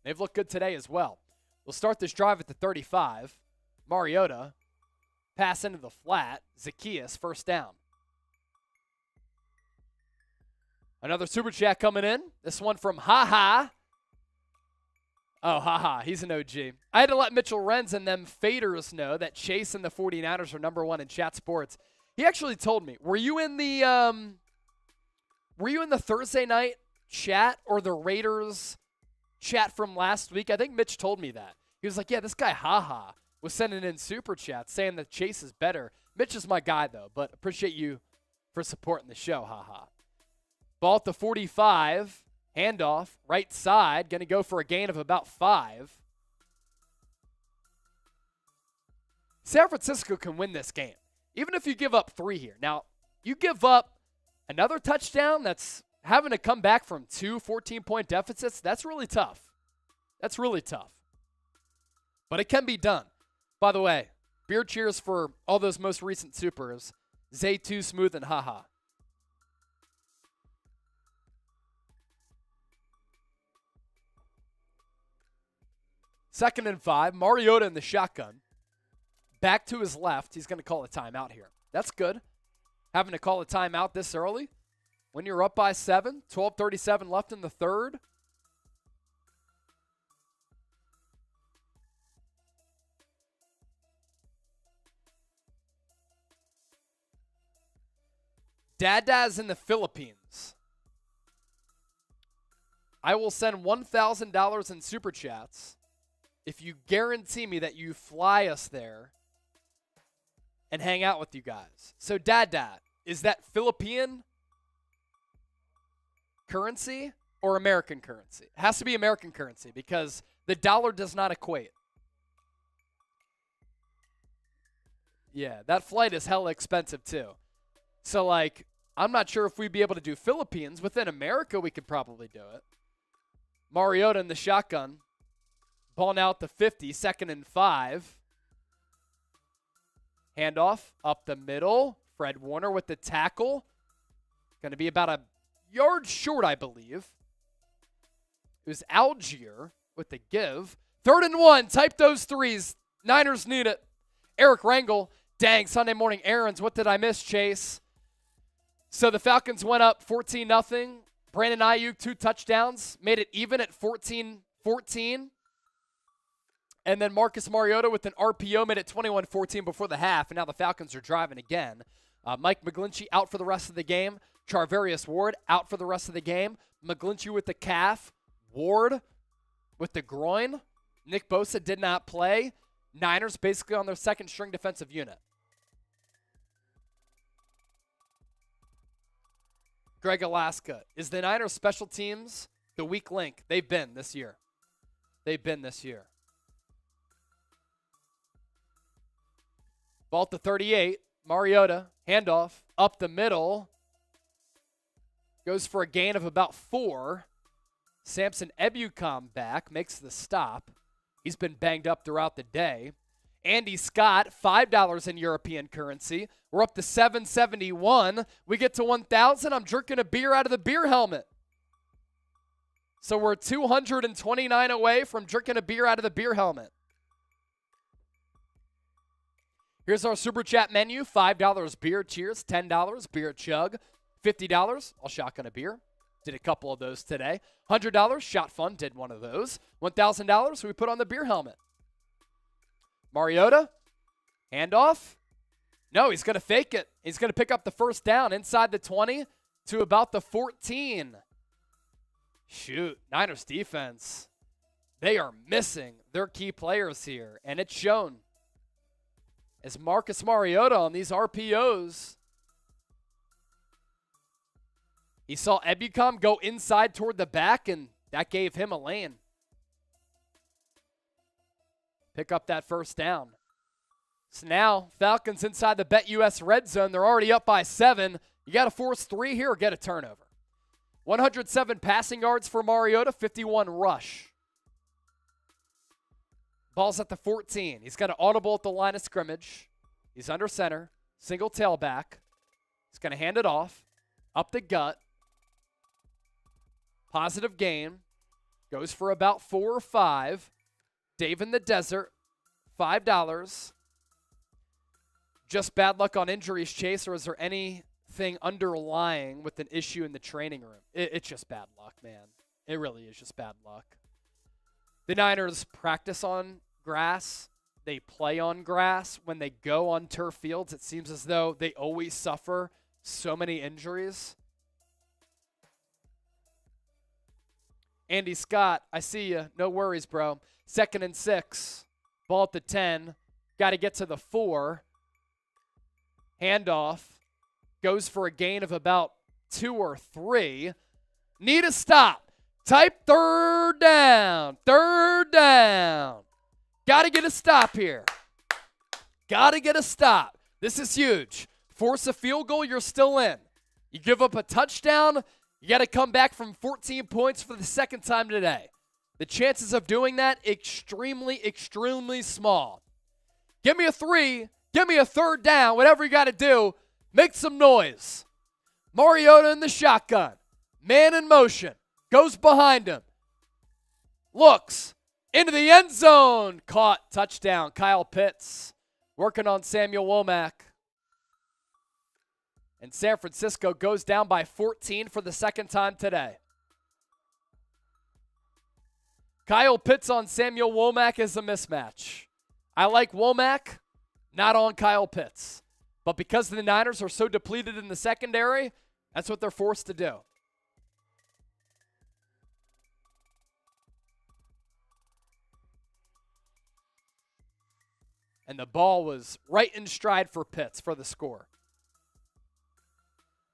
They've looked good today as well. We'll start this drive at the 35. Mariota, pass into the flat. Zacchaeus, first down. Another super chat coming in. This one from Ha-Ha. Oh, Ha-Ha. He's an OG. I had to let Mitchell Renz and them faders know that Chase and the 49ers are number 1 in chat sports. He actually told me, were you in the Thursday night chat or the Raiders chat from last week? I think Mitch told me that. He was like, yeah, this guy Ha-Ha was sending in super chats saying that Chase is better. Mitch is my guy, though, but appreciate you for supporting the show, Ha-Ha. Ball at the 45, handoff, right side, going to go for a gain of about 5. San Francisco can win this game, even if you give up 3 here. Now, you give up another touchdown that's having to come back from 2 14-point deficits. That's really tough. That's really tough. But it can be done. By the way, beer cheers for all those most recent supers. Zay Too Smooth and Ha-Ha. Second and 5, Mariota in the shotgun. Back to his left. He's going to call a timeout here. That's good. Having to call a timeout this early. When you're up by 7, 12:37 left in the third. Dada's in the Philippines. I will send $1,000 in Super Chats if you guarantee me that you fly us there and hang out with you guys. So, Dada, is that Philippine currency or American currency? It has to be American currency because the dollar does not equate. Yeah, that flight is hella expensive too. So, like, I'm not sure if we'd be able to do Philippines. Within America, we could probably do it. Mariota in the shotgun. Ball now at the 50, 2nd and 5. Handoff up the middle. Fred Warner with the tackle. Going to be about a yard short, I believe. It was Algier with the give. 3rd and 1. Type those threes. Niners need it. Eric Rangel. Dang, Sunday morning errands. What did I miss, Chase? So the Falcons went up 14-0. Brandon Ayuk, 2 touchdowns. Made it even at 14-14. And then Marcus Mariota with an RPO made it 21-14 before the half. And now the Falcons are driving again. Mike McGlinchey out for the rest of the game. Charvarius Ward out for the rest of the game. McGlinchey with the calf. Ward with the groin. Nick Bosa did not play. Niners basically on their second string defensive unit. Greg Alaska. Is the Niners special teams the weak link? They've been this year. Ball at the 38. Mariota. Handoff. Up the middle. Goes for a gain of about 4. Samson Ebukam back. Makes the stop. He's been banged up throughout the day. Andy Scott, $5 in European currency. We're up to $771. We get to 1,000. I'm drinking a beer out of the beer helmet. So we're 229 away from drinking a beer out of the beer helmet. Here's our Super Chat menu. $5 beer cheers, $10 beer chug, $50 I'll shotgun a beer. Did a couple of those today. $100 shot fun, did one of those. $1,000 we put on the beer helmet. Mariota, handoff. No, he's going to fake it. He's going to pick up the first down inside the 20 to about the 14. Shoot, Niners defense. They are missing their key players here, and it's shown. As Marcus Mariota on these RPOs, he saw Ebukam go inside toward the back, and that gave him a lane. Pick up that first down. So now, Falcons inside the BetUS red zone. They're already up by 7. You got to force 3 here or get a turnover. 107 passing yards for Mariota, 51 rush. Ball's at the 14. He's got an audible at the line of scrimmage. He's under center. Single tailback. He's going to hand it off. Up the gut. Positive gain. Goes for about 4 or 5. Dave in the desert. $5. Just bad luck on injuries, Chase, or is there anything underlying with an issue in the training room? It's just bad luck, man. It really is just bad luck. The Niners practice on grass. They play on grass. When they go on turf fields, it seems as though they always suffer so many injuries. Andy Scott, I see you. No worries, bro. 2nd and 6. Ball at the 10. Got to get to the 4. Handoff. Goes for a gain of about 2 or 3. Need a stop. Type 3rd down. 3rd down. Got to get a stop here. Got to get a stop. This is huge. Force a field goal, you're still in. You give up a touchdown, you got to come back from 14 points for the second time today. The chances of doing that, extremely, extremely small. Give me a 3. Give me a 3rd down. Whatever you got to do, make some noise. Mariota in the shotgun. Man in motion. Goes behind him. Looks. Into the end zone. Caught. Touchdown. Kyle Pitts. Working on Samuel Womack. And San Francisco goes down by 14 for the second time today. Kyle Pitts on Samuel Womack is a mismatch. I like Womack, not on Kyle Pitts. But because the Niners are so depleted in the secondary, that's what they're forced to do. And the ball was right in stride for Pitts for the score.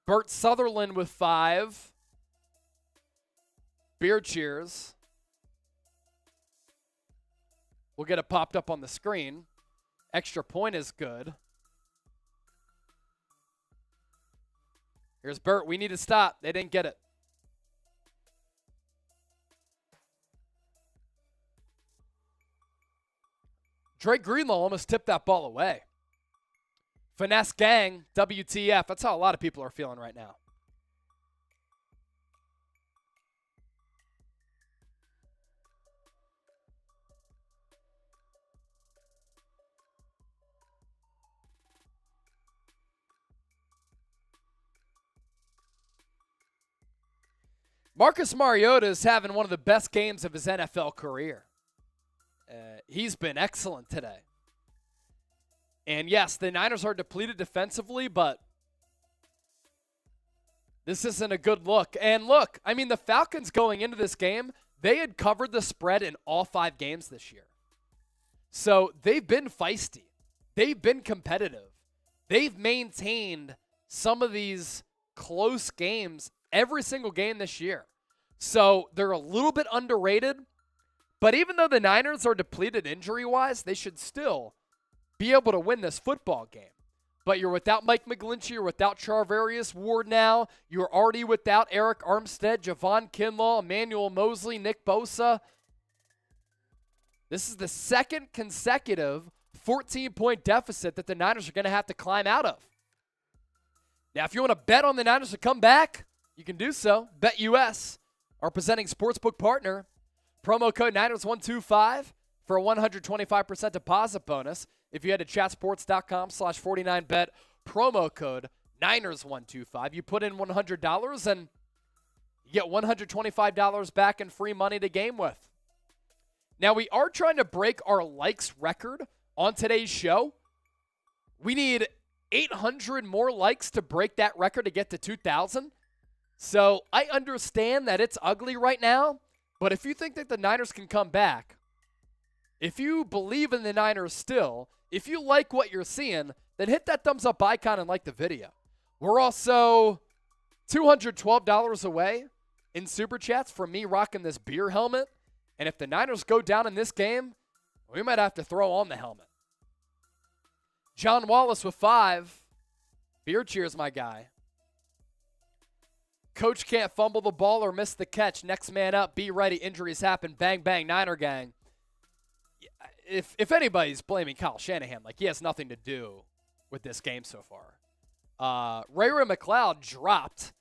Bert Sutherland with 5. Beer cheers. We'll get it popped up on the screen. Extra point is good. Here's Bert. We need to stop. They didn't get it. Drake Greenlaw almost tipped that ball away. Finesse gang, WTF. That's how a lot of people are feeling right now. Marcus Mariota is having one of the best games of his NFL career. He's been excellent today. And yes, the Niners are depleted defensively, but this isn't a good look. And look, I mean, the Falcons going into this game, they had covered the spread in all 5 games this year. So they've been feisty. They've been competitive. They've maintained some of these close games every single game this year. So they're a little bit underrated. But even though the Niners are depleted injury-wise, they should still be able to win this football game. But you're without Mike McGlinchey, you're without Charvarius Ward now. You're already without Eric Armstead, Javon Kinlaw, Emmanuel Mosley, Nick Bosa. This is the second consecutive 14-point deficit that the Niners are going to have to climb out of. Now, if you want to bet on the Niners to come back, you can do so. BetUS, our presenting sportsbook partner. Promo code Niners125 for a 125% deposit bonus. If you head to chatsports.com/49bet, promo code Niners125. You put in $100 and you get $125 back in free money to game with. Now, we are trying to break our likes record on today's show. We need 800 more likes to break that record to get to 2,000. So I understand that it's ugly right now. But if you think that the Niners can come back, if you believe in the Niners still, if you like what you're seeing, then hit that thumbs up icon and like the video. We're also $212 away in Super Chats for me rocking this beer helmet. And if the Niners go down in this game, we might have to throw on the helmet. John Wallace with 5. Beer cheers, my guy. Coach can't fumble the ball or miss the catch. Next man up. Be ready. Injuries happen. Bang, bang. Niner gang. If anybody's blaming Kyle Shanahan, like, he has nothing to do with this game so far. Ray McLeod dropped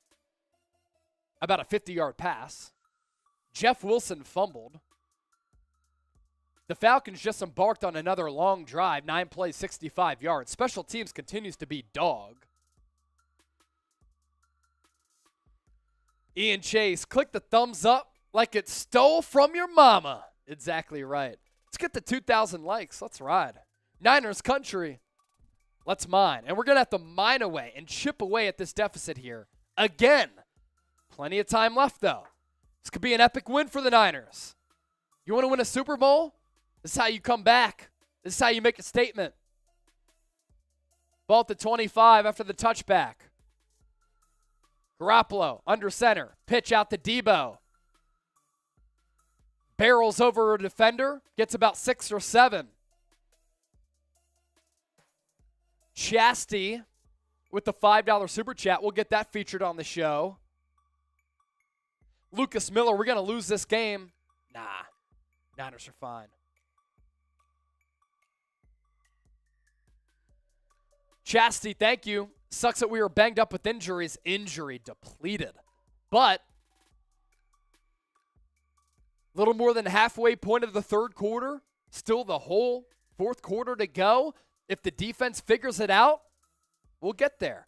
about a 50-yard pass. Jeff Wilson fumbled. The Falcons just embarked on another long drive. 9 plays, 65 yards. Special teams continues to be dog. Ian Chase, click the thumbs up like it stole from your mama. Exactly right. Let's get to 2,000 likes. Let's ride. Niners country. Let's mine. And we're going to have to mine away and chip away at this deficit here. Again. Plenty of time left, though. This could be an epic win for the Niners. You want to win a Super Bowl? This is how you come back. This is how you make a statement. Ball at the 25 after the touchback. Garoppolo, under center. Pitch out to Debo. Barrels over a defender. Gets about 6 or 7. Chasty with the $5 Super Chat. We'll get that featured on the show. Lucas Miller, we're going to lose this game. Nah, Niners are fine. Chasty, thank you. Sucks that we were banged up with injuries. Injury depleted. But a little more than halfway point of the third quarter. Still the whole fourth quarter to go. If the defense figures it out, we'll get there.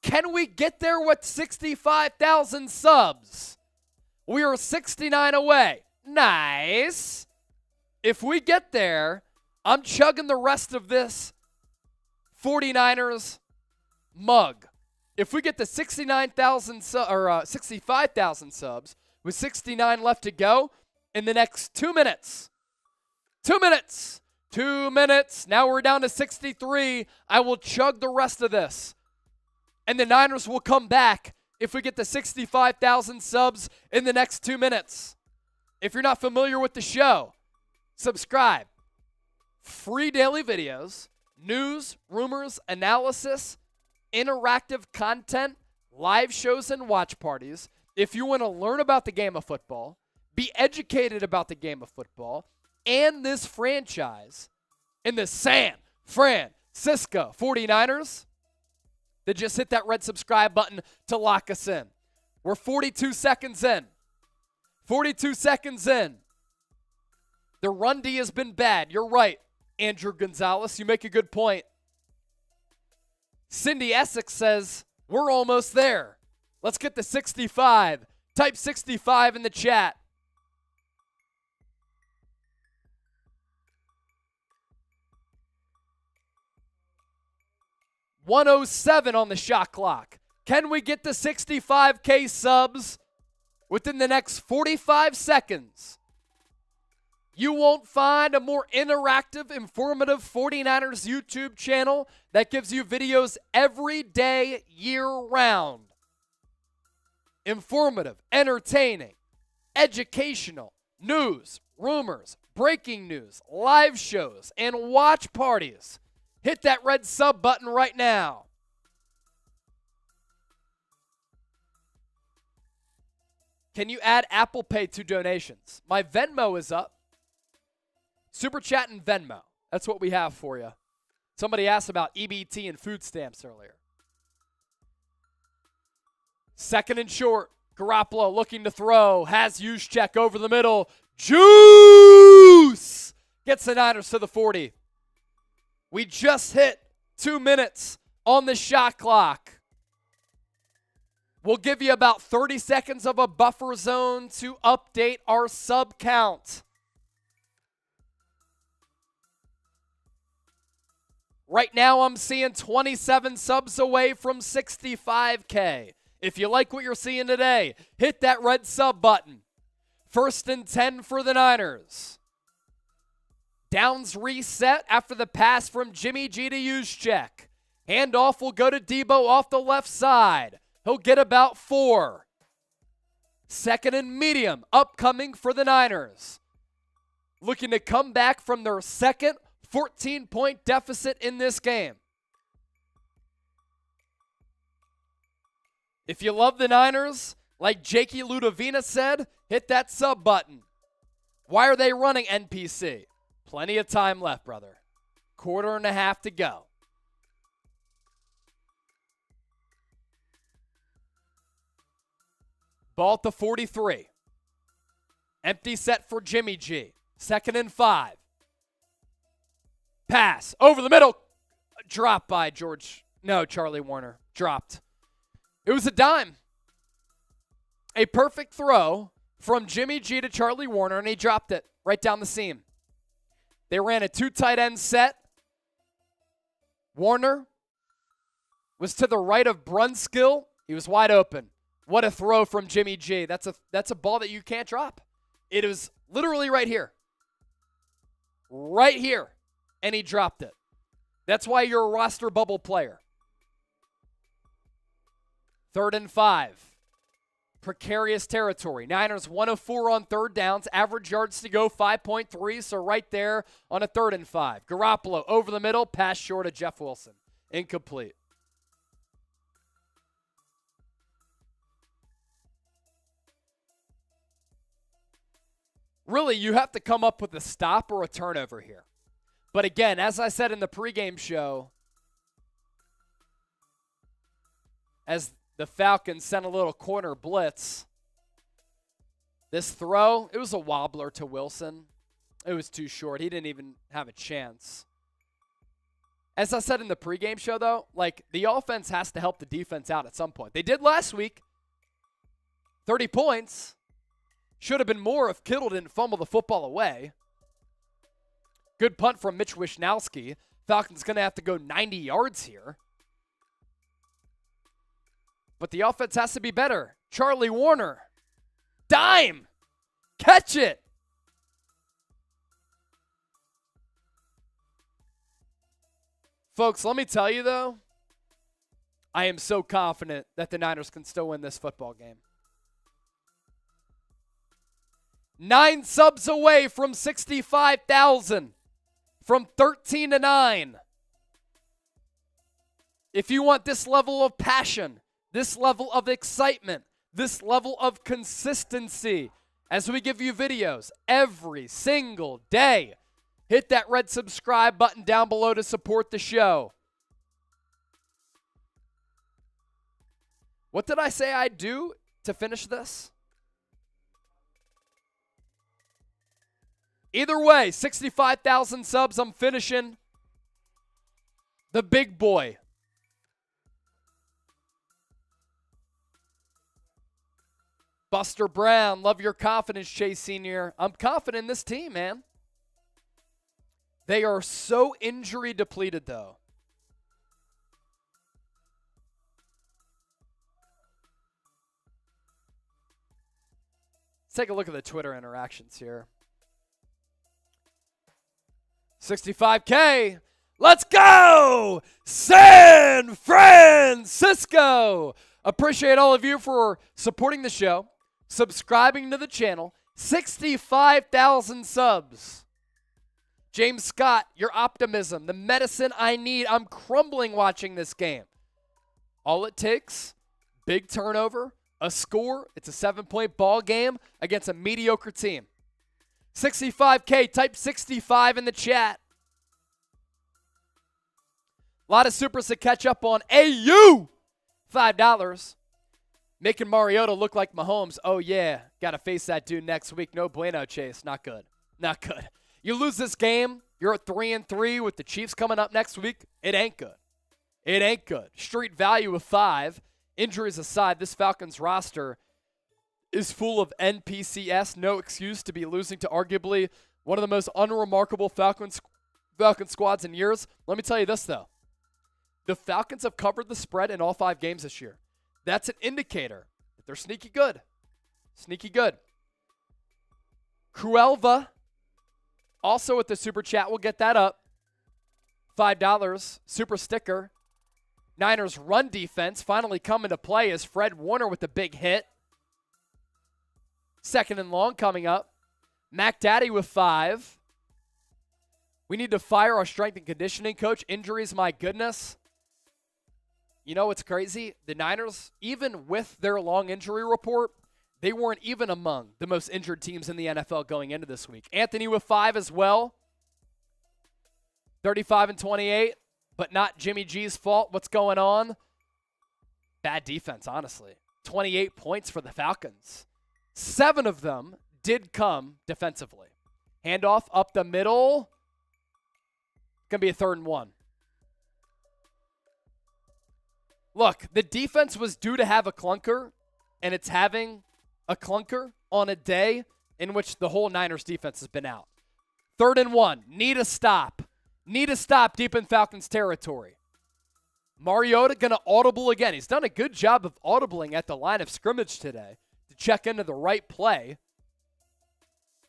Can we get there with 65,000 subs? We are 69 away. Nice. If we get there, I'm chugging the rest of this 49ers mug. If we get to 65,000 subs with 69 left to go in the next 2 minutes. 2 minutes. 2 minutes. Now we're down to 63. I will chug the rest of this. And the Niners will come back if we get to 65,000 subs in the next 2 minutes. If you're not familiar with the show, subscribe. Free daily videos, news, rumors, analysis, interactive content, live shows, and watch parties. If you want to learn about the game of football, be educated about the game of football, and this franchise in the SAN-FRAN-CISCO 49ers, then just hit that red subscribe button to lock us in. We're 42 seconds in. 42 seconds in. The run D has been bad. You're right, Andrew Gonzalez. You make a good point. Cindy Essex says, we're almost there. Let's get to 65. Type 65 in the chat. $107 on the shot clock. Can we get to 65K subs within the next 45 seconds? You won't find a more interactive, informative 49ers YouTube channel that gives you videos every day, year-round. Informative, entertaining, educational, news, rumors, breaking news, live shows, and watch parties. Hit that red sub button right now. Can you add Apple Pay to donations? My Venmo is up. Super Chat and Venmo. That's what we have for you. Somebody asked about EBT and food stamps earlier. Second and short. Garoppolo looking to throw. Has Juszczyk over the middle. Juice! Gets the Niners to the 40. We just hit 2 minutes on the shot clock. We'll give you about 30 seconds of a buffer zone to update our sub count. Right now, I'm seeing 27 subs away from 65K. If you like what you're seeing today, hit that red sub button. 1st and 10 for the Niners. Downs reset after the pass from Jimmy G to Juszczyk. Handoff will go to Debo off the left side. He'll get about 4. 2nd and medium upcoming for the Niners. Looking to come back from their second 14-point deficit in this game. If you love the Niners, like Jakey Ludovina said, hit that sub button. Why are they running NPC? Plenty of time left, brother. 1/4 to go. Ball at the 43. Empty set for Jimmy G. 2nd and 5. Pass over the middle. Dropped by Charlie Warner. Dropped. It was a dime. A perfect throw from Jimmy G to Charlie Warner, and he dropped it right down the seam. They ran a 2 tight end set. Warner was to the right of Brunskill. He was wide open. What a throw from Jimmy G. That's a ball that you can't drop. It was literally right here. Right here. And he dropped it. That's why you're a roster bubble player. 3rd and 5. Precarious territory. Niners 1 of 4 on 3rd downs. Average yards to go 5.3. So right there on a 3rd and 5. Garoppolo over the middle. Pass short of Jeff Wilson. Incomplete. Really, you have to come up with a stop or a turnover here. But again, as I said in the pregame show, as the Falcons sent a little corner blitz, this throw, it was a wobbler to Wilson. It was too short. He didn't even have a chance. As I said in the pregame show, though, like, the offense has to help the defense out at some point. They did last week. 30 points. Should have been more if Kittle didn't fumble the football away. Good punt from Mitch Wishnowski. Falcons going to have to go 90 yards here. but the offense has to be better. Charlie Warner. Dime. Catch it. Folks, let me tell you, though, I am so confident that the Niners can still win this football game. 9 subs away from 65,000, from 13 to 9. If you want this level of passion, this level of excitement, this level of consistency, as we give you videos every single day, hit that red subscribe button down below to support the show. What did I say I'd do to finish this? Either way, 65,000 subs, I'm finishing the big boy. Buster Brown, love your confidence, Chase Sr. I'm confident in this team, man. They are so injury depleted, though. Let's take a look at the Twitter interactions here. 65K. Let's go! San-FRAN-CISCO! Appreciate all of you for supporting the show, subscribing to the channel. 65,000 subs. James Scott, your optimism, the medicine I need. I'm crumbling watching this game. All it takes, big turnover, a score. It's a 7-point ball game against a mediocre team. 65K, type 65 in the chat. A lot of supers to catch up on. AU, $5. Making Mariota look like Mahomes. Oh, yeah. Got to face that dude next week. No bueno, Chase. Not good. Not good. You lose this game, you're at 3-3 with the Chiefs coming up next week. It ain't good. It ain't good. Street value of 5. Injuries aside, this Falcons roster is full of NPCS. No excuse to be losing to arguably one of the most unremarkable Falcon squads in years. Let me tell you this, though. The Falcons have covered the spread in all 5 games this year. That's an indicator that they're sneaky good. Sneaky good. Cruelva, also with the super chat, we'll get that up. $5, super sticker. Niners run defense finally come into play as Fred Warner with the big hit. 2nd and long coming up. Mac Daddy with 5. We need to fire our strength and conditioning coach. Injuries, my goodness. You know what's crazy? The Niners, even with their long injury report, they weren't even among the most injured teams in the NFL going into this week. Anthony with 5 as well. 35-28, but not Jimmy G's fault. What's going on? Bad defense, honestly. 28 points for the Falcons. 7 of them did come defensively. Handoff up the middle. Going to be a 3rd and 1. Look, the defense was due to have a clunker, and it's having a clunker on a day in which the whole Niners defense has been out. 3rd and 1. Need a stop. Need a stop deep in Falcons territory. Mariota going to audible again. He's done a good job of audibling at the line of scrimmage today to check into the right play.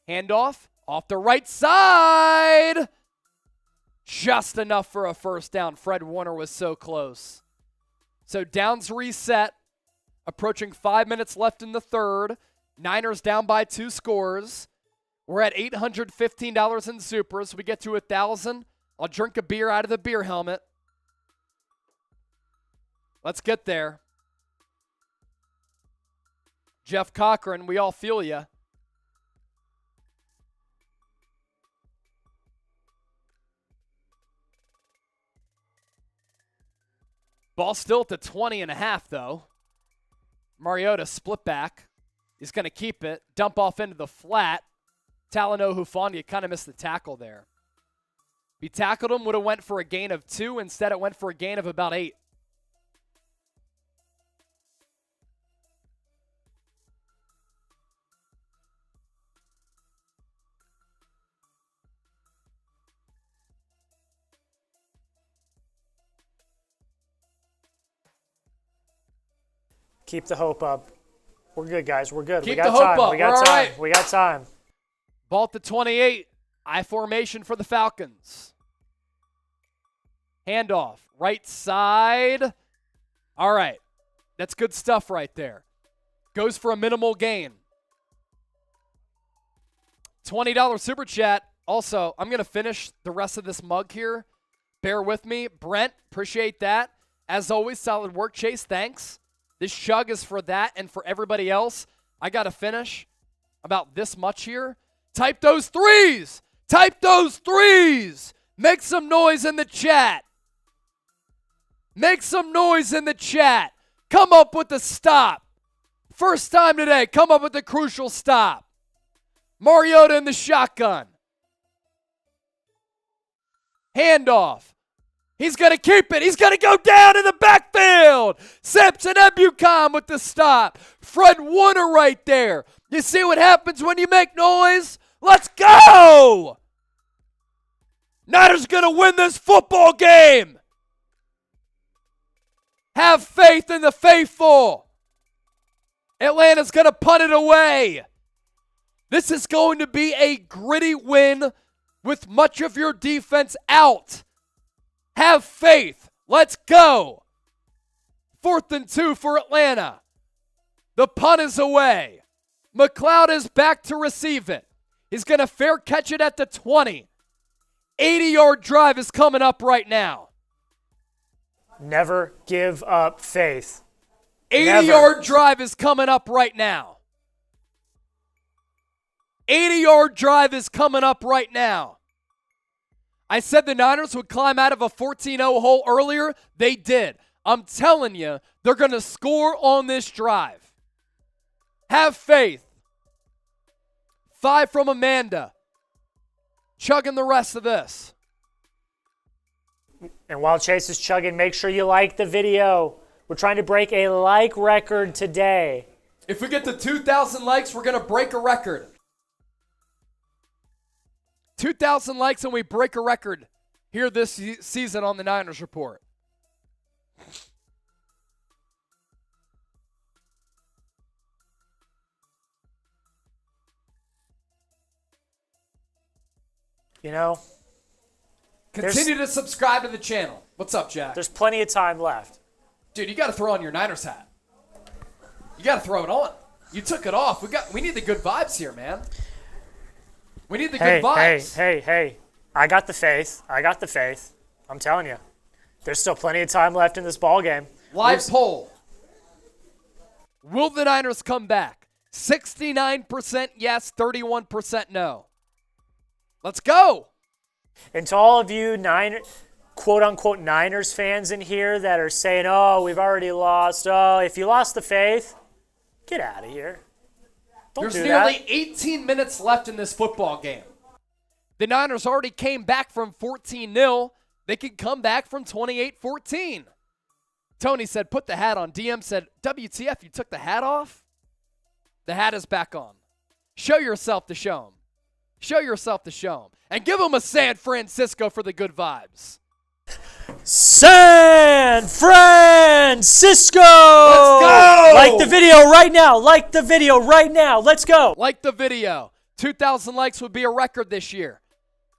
Handoff off the right side. Just enough for a first down. Fred Warner was so close. So downs reset. Approaching 5 minutes left in the 3rd. Niners down by 2 scores. We're at $815 in supers. We get to 1,000. I'll drink a beer out of the beer helmet. Let's get there. Jeff Cochran, we all feel ya. Ball still at the 20.5, though. Mariota split back. He's going to keep it. Dump off into the flat. Talanoa Hufanga kind of missed the tackle there. If he tackled him, would have went for a gain of 2. Instead, it went for a gain of about 8. Keep the hope up. We're good, guys. We're good. Keep we got the hope time. up. We got We're time. all right. We got time. Ball at the 28. I formation for the Falcons. Handoff. Right side. All right. That's good stuff right there. Goes for a minimal gain. $20 super chat. Also, I'm going to finish the rest of this mug here. Bear with me. Brent, appreciate that. As always, solid work, Chase. Thanks. This chug is for that and for everybody else. I got to finish about this much here. Type those threes. Type those threes. Make some noise in the chat. Make some noise in the chat. Come up with the stop. First time today, come up with the crucial stop. Mariota in the shotgun. Handoff. He's going to keep it. He's going to go down in the backfield. Simpson Ebukam with the stop. Fred Warner right there. You see what happens when you make noise? Let's go! Niners going to win this football game. Have faith in the faithful. Atlanta's going to punt it away. This is going to be a gritty win with much of your defense out. Have faith. Let's go. 4th and 2 for Atlanta. The punt is away. McLeod is back to receive it. He's going to fair catch it at the 20. 80-yard drive is coming up right now. Never give up faith. 80-yard drive is coming up right now. 80-yard drive is coming up right now. I said the Niners would climb out of a 14-0 hole earlier. They did. I'm telling you, they're going to score on this drive. Have faith. 5 from Amanda. Chugging the rest of this. And while Chase is chugging, make sure you like the video. We're trying to break a like record today. If we get to 2,000 likes, we're going to break a record. 2,000 likes and we break a record here this season on the Niners Report. You know, Continue to subscribe to the channel. What's up, Jack? there's plenty of time left. Dude, you got to throw on your Niners hat. You got to throw it on. You took it off. We need the good vibes here, man. We need the good vibes. Hey. I got the faith. I'm telling you. There's still plenty of time left in this ball game. Live poll. Will the Niners come back? 69% yes, 31% no. Let's go. And to all of you quote-unquote Niners fans in here that are saying, oh, we've already lost. Oh, if you lost the faith, get out of here. Don't There's do nearly that. 18 minutes left in this football game. The Niners already came back from 14-0. They could come back from 28-14. Tony said, put the hat on. DM said, WTF, you took the hat off? The hat is back on. Show yourself to show him. Show yourself to show him. And give him a San-FRAN-CISCO for the good vibes. San-FRAN-CISCO! Let's go! Like the video right now. Like the video right now. Let's go. Like the video. 2,000 likes would be a record this year.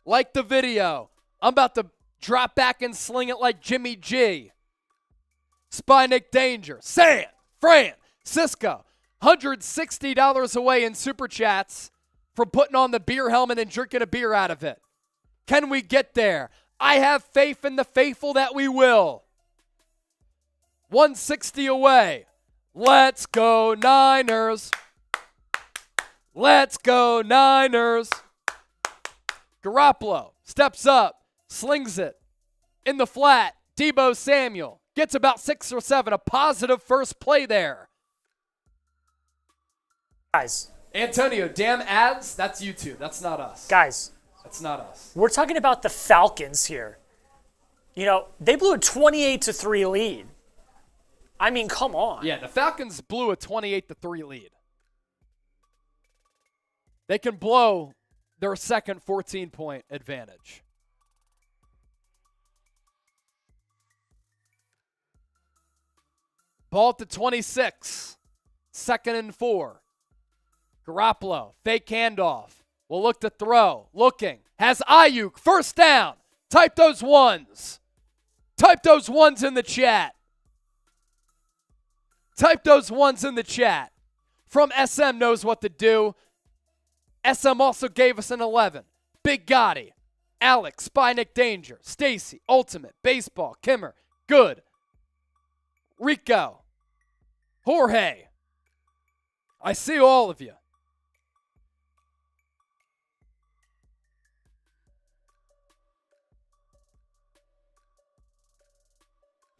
Like the video. I'm about to drop back and sling it like Jimmy G. Spy Nick Danger. San-FRAN-CISCO. $160 away in super chats for putting on the beer helmet and drinking a beer out of it. Can we get there? I have faith in the faithful that we will. 160 away. Let's go Niners. Let's go Niners. Garoppolo steps up, slings it in the flat. Deebo Samuel gets about 6 or 7. A positive first play there. Guys. Antonio, damn ads, that's YouTube. That's not us. Guys. That's not us. We're talking about the Falcons here. You know, they blew a 28-3 lead. I mean, come on. Yeah, the Falcons blew a 28-3 lead. They can blow their second 14-point advantage. Ball at the 26. 2nd and 4. Garoppolo, fake handoff. Will look to throw. Looking. Has Ayuk. First down. Type those ones. Type those ones in the chat. Type those ones in the chat. From SM knows what to do. SM also gave us an 11. Big Gotti. Alex, Spy Nick Danger. Stacy, Ultimate, Baseball, Kimmer, Good. Rico. Jorge. I see all of you.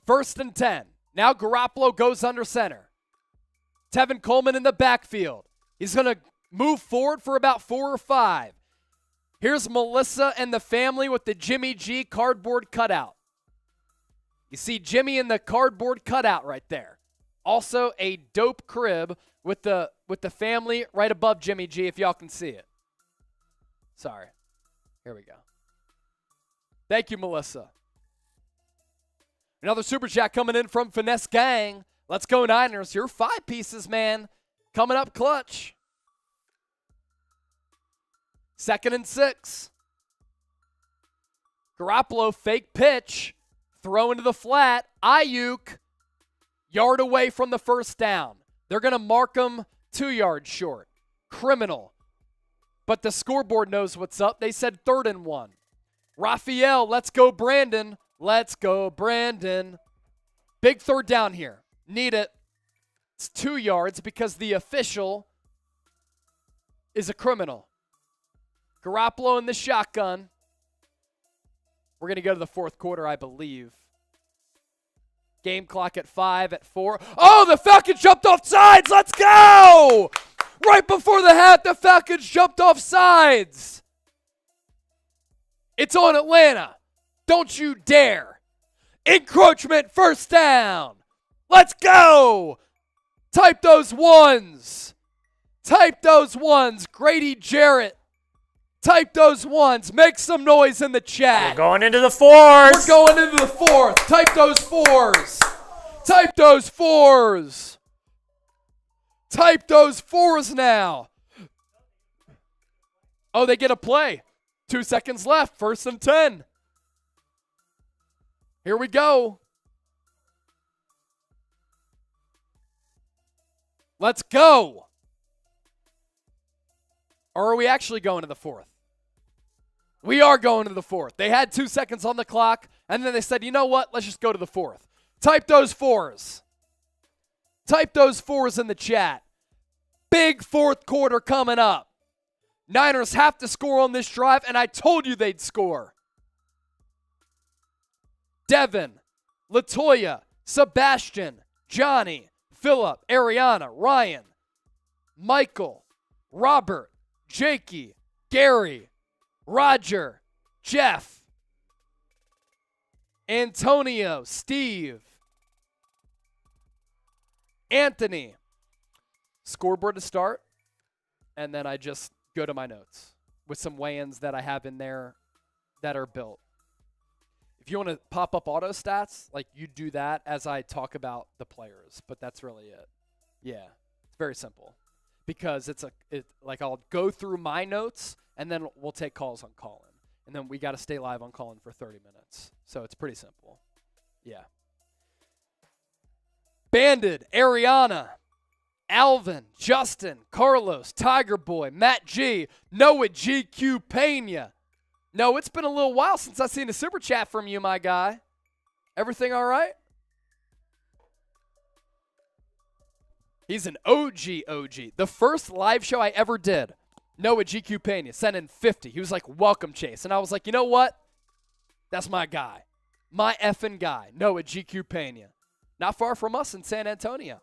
First and 10. Now Garoppolo goes under center. Tevin Coleman in the backfield. He's going to move forward for about 4 or 5. Here's Melissa and the family with the Jimmy G cardboard cutout. You see Jimmy in the cardboard cutout right there. Also a dope crib with the family right above Jimmy G, if y'all can see it. Sorry. Here we go. Thank you, Melissa. Another super chat coming in from Finesse Gang. Let's go Niners. Your 5 pieces, man. Coming up clutch. 2nd and 6. Garoppolo fake pitch. Throw into the flat. Ayuk, yard away from the first down. They're going to mark him 2 yards short. Criminal. But the scoreboard knows what's up. They said 3rd and 1. Raphael, let's go Brandon. Let's go Brandon. Big 3rd down here. Need it. It's 2 yards because the official is a criminal. Garoppolo in the shotgun. We're going to go to the 4th quarter, I believe. Game clock at 5, at 4. Oh, the Falcons jumped off sides. Let's go! Right before the half, the Falcons jumped off sides. It's on Atlanta. Don't you dare. Encroachment, first down. Let's go. Type those ones. Type those ones. Grady Jarrett. Type those ones. Make some noise in the chat. We're going into the 4s. We're going into the 4th. Type those 4s. Type those 4s. Type those 4s now. Oh, they get a play. 2 seconds left. 1st and 10. Here we go. Let's go. Or are we actually going to the 4th? We are going to the 4th. They had 2 seconds on the clock, and then they said, you know what? Let's just go to the 4th. Type those 4s. Type those 4s in the chat. Big 4th quarter coming up. Niners have to score on this drive, and I told you they'd score. Devin, Latoya, Sebastian, Johnny, Philip, Ariana, Ryan, Michael, Robert, Jakey, Gary, Roger, Jeff, Antonio, Steve, Anthony. Scoreboard to start, and then I just go to my notes with some weigh-ins that I have in there that are built. If you want to pop up auto stats, like you do that as I talk about the players, but that's really it. Yeah, it's very simple because like I'll go through my notes and then we'll take calls on Colin, and then we got to stay live on Colin for 30 minutes. So it's pretty simple. Yeah. Banded, Ariana, Alvin, Justin, Carlos, Tiger Boy, Matt G, Noah GQ Pena. No, it's been a little while since I've seen a super chat from you, my guy. Everything all right? He's an OG. The first live show I ever did, Noah GQ Pena sent in 50. He was like, welcome, Chase. And I was like, you know what? That's my guy. My effing guy, Noah GQ Pena. Not far from us in San Antonio.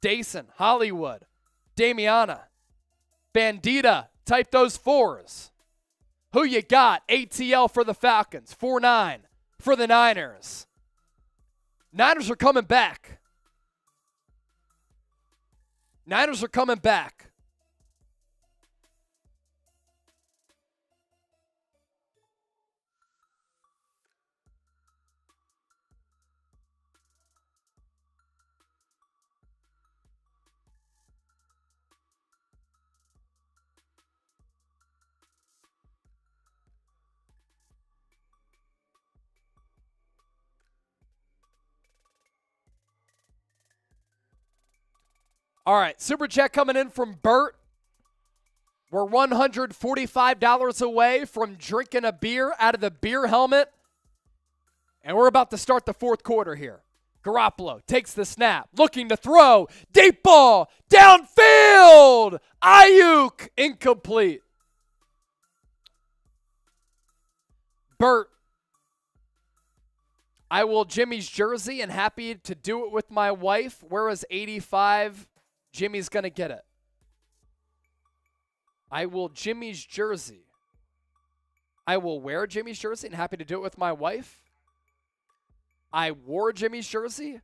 Dason, Hollywood, Damiana, Bandita, type those 4s. Who you got? ATL for the Falcons. 4-9 for the Niners. Niners are coming back. Niners are coming back. All right, super chat coming in from Bert. We're $145 away from drinking a beer out of the beer helmet. And we're about to start the fourth quarter here. Garoppolo takes the snap, looking to throw. Deep ball, downfield. Ayuk, incomplete. Bert, I will Jimmy's jersey and happy to do it with my wife. Where is 85? Jimmy's going to get it. I will Jimmy's jersey. I will wear Jimmy's jersey and happy to do it with my wife. I wore Jimmy's jersey?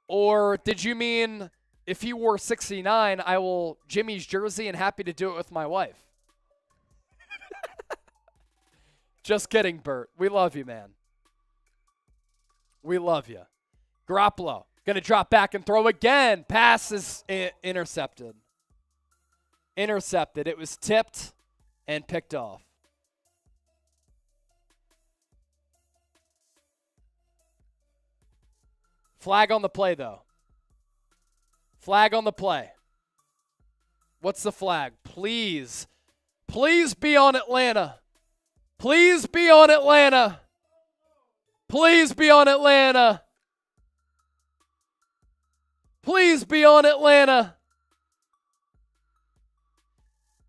Or did you mean if he wore 69, I will Jimmy's jersey and happy to do it with my wife? Just kidding, Bert. We love you, man. We love you. Garoppolo going to drop back and throw again. Pass is intercepted. Intercepted. It was tipped and picked off. Flag on the play, though. Flag on the play. What's the flag? Please. Please be on Atlanta. Please be on Atlanta. Please be on Atlanta. Please be on Atlanta.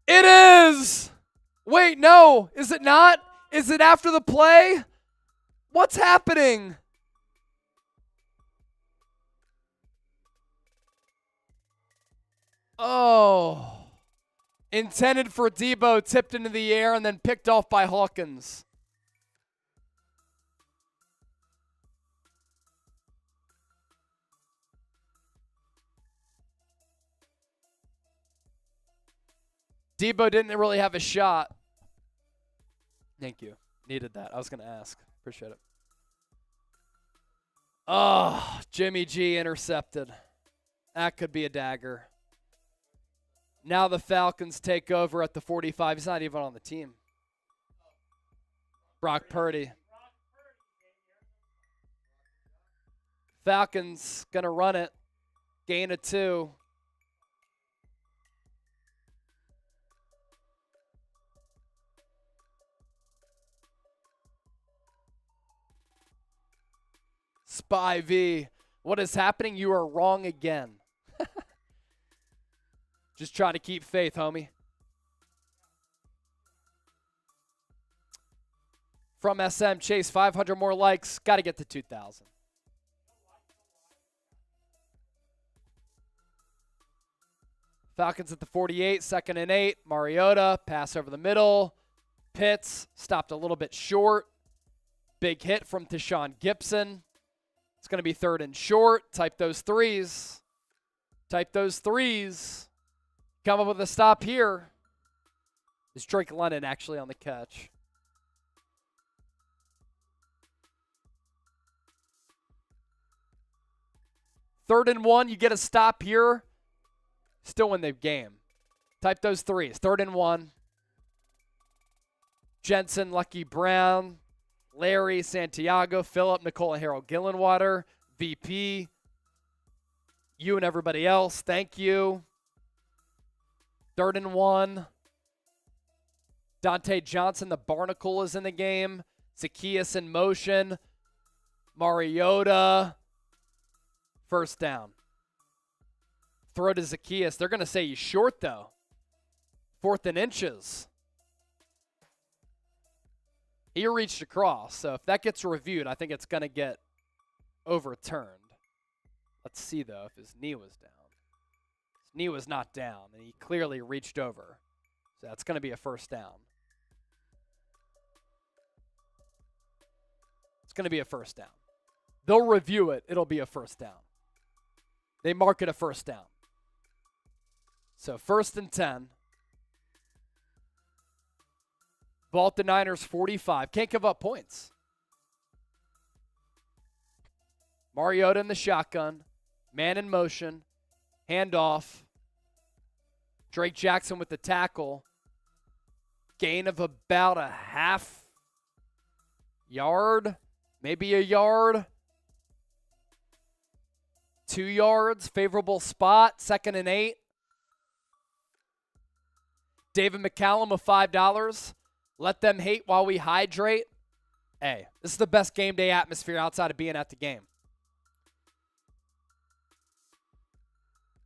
It is. Wait, no. Is it not? Is it after the play? What's happening? Oh. Intended for Debo, tipped into the air, and then picked off by Hawkins. Debo didn't really have a shot. Thank you. Needed that. I was going to ask. Appreciate it. Oh, Jimmy G intercepted. That could be a dagger. Now the Falcons take over at the 45. He's not even on the team. Brock Purdy. Falcons going to run it. Gain of 2. Spy V. What is happening? You are wrong again. Just trying to keep faith, homie. From SM, Chase, 500 more likes. Got to get to 2,000. Falcons at the 48, 2nd and 8. Mariota, pass over the middle. Pitts, stopped a little bit short. Big hit from Tashawn Gibson. It's going to be 3rd and short. Type those threes. Type those threes. Come up with a stop here. Is Drake London actually on the catch? Third and 1, you get a stop here. Still win the game. Type those threes. 3rd and 1. Jensen, Lucky Brown, Larry, Santiago, Phillip, Nicole, and Harold Gillenwater, VP, you and everybody else. Thank you. 3rd and 1. Dante Johnson, the Barnacle, is in the game. Zacchaeus in motion. Mariota. 1st down. Throw to Zacchaeus. They're going to say he's short, though. 4th and inches. He reached across, so if that gets reviewed, I think it's going to get overturned. Let's see, though, if his knee was down. His knee was not down, and he clearly reached over. So that's going to be a 1st down. It's going to be a 1st down. They'll review it. It'll be a 1st down. They mark it a 1st down. So 1st and 10. Ball at the Niners 45. Can't give up points. Mariota in the shotgun. Man in motion. Handoff. Drake Jackson with the tackle. Gain of about a half yard. Maybe a yard. 2 yards, favorable spot, 2nd and 8. David McCallum with $5. Let them hate while we hydrate. Hey, this is the best game day atmosphere outside of being at the game.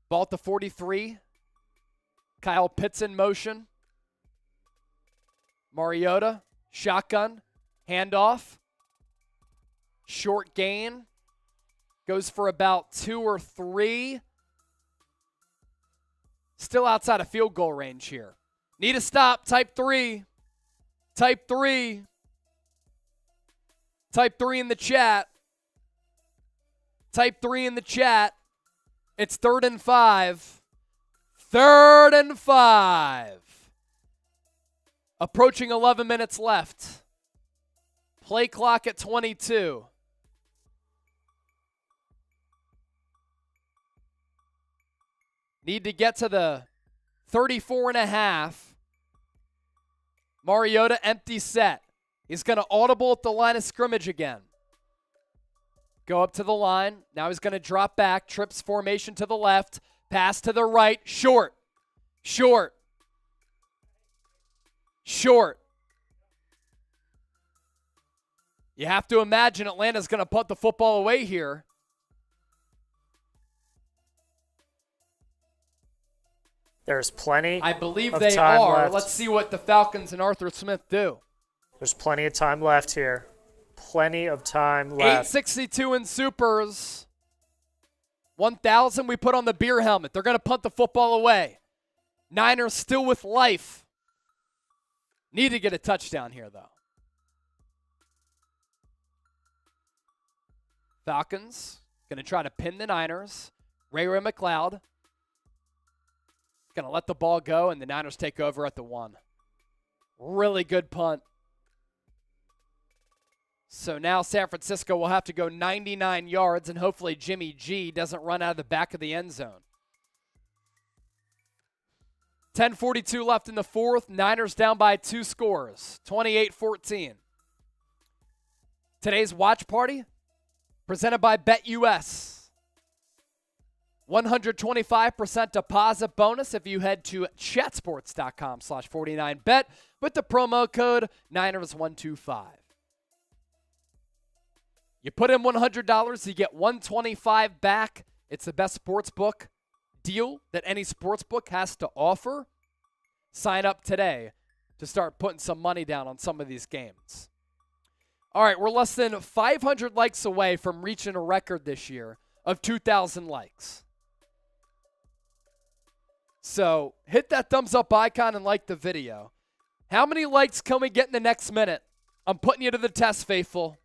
Ball at the 43. Kyle Pitts in motion. Mariota, shotgun, handoff. Short gain. Goes for about 2 or 3. Still outside of field goal range here. Need a stop. Type 3. Type 3. Type 3 in the chat. Type 3 in the chat. It's 3rd and 5. 3rd and 5. Approaching 11 minutes left. Play clock at 22. Need to get to the 34 and a half. Mariota empty set. He's going to audible at the line of scrimmage again. Go up to the line. Now he's going to drop back. Trips formation to the left. Pass to the right. Short. Short. Short. You have to imagine Atlanta's going to punt the football away here. There's plenty I believe of they time are. left. Let's see what the Falcons and Arthur Smith do. There's plenty of time left here. Plenty of time left. 862 in supers. 1,000 we put on the beer helmet. They're going to punt the football away. Niners still with life. Need to get a touchdown here, though. Falcons going to try to pin the Niners. Ray McLeod going to let the ball go, and the Niners take over at the 1. Really good punt. So now San Francisco will have to go 99 yards, and hopefully Jimmy G doesn't run out of the back of the end zone. 10:42 left in the 4th. Niners down by 2 scores, 28-14. Today's watch party presented by BetUS. 125% deposit bonus if you head to chatsports.com/49bet with the promo code Niners125. You put in $100, you get $125 back. It's the best sportsbook deal that any sportsbook has to offer. Sign up today to start putting some money down on some of these games. All right, we're less than 500 likes away from reaching a record this year of 2,000 likes. So hit that thumbs up icon and like the video. How many likes can we get in the next minute? I'm putting you to the test, faithful.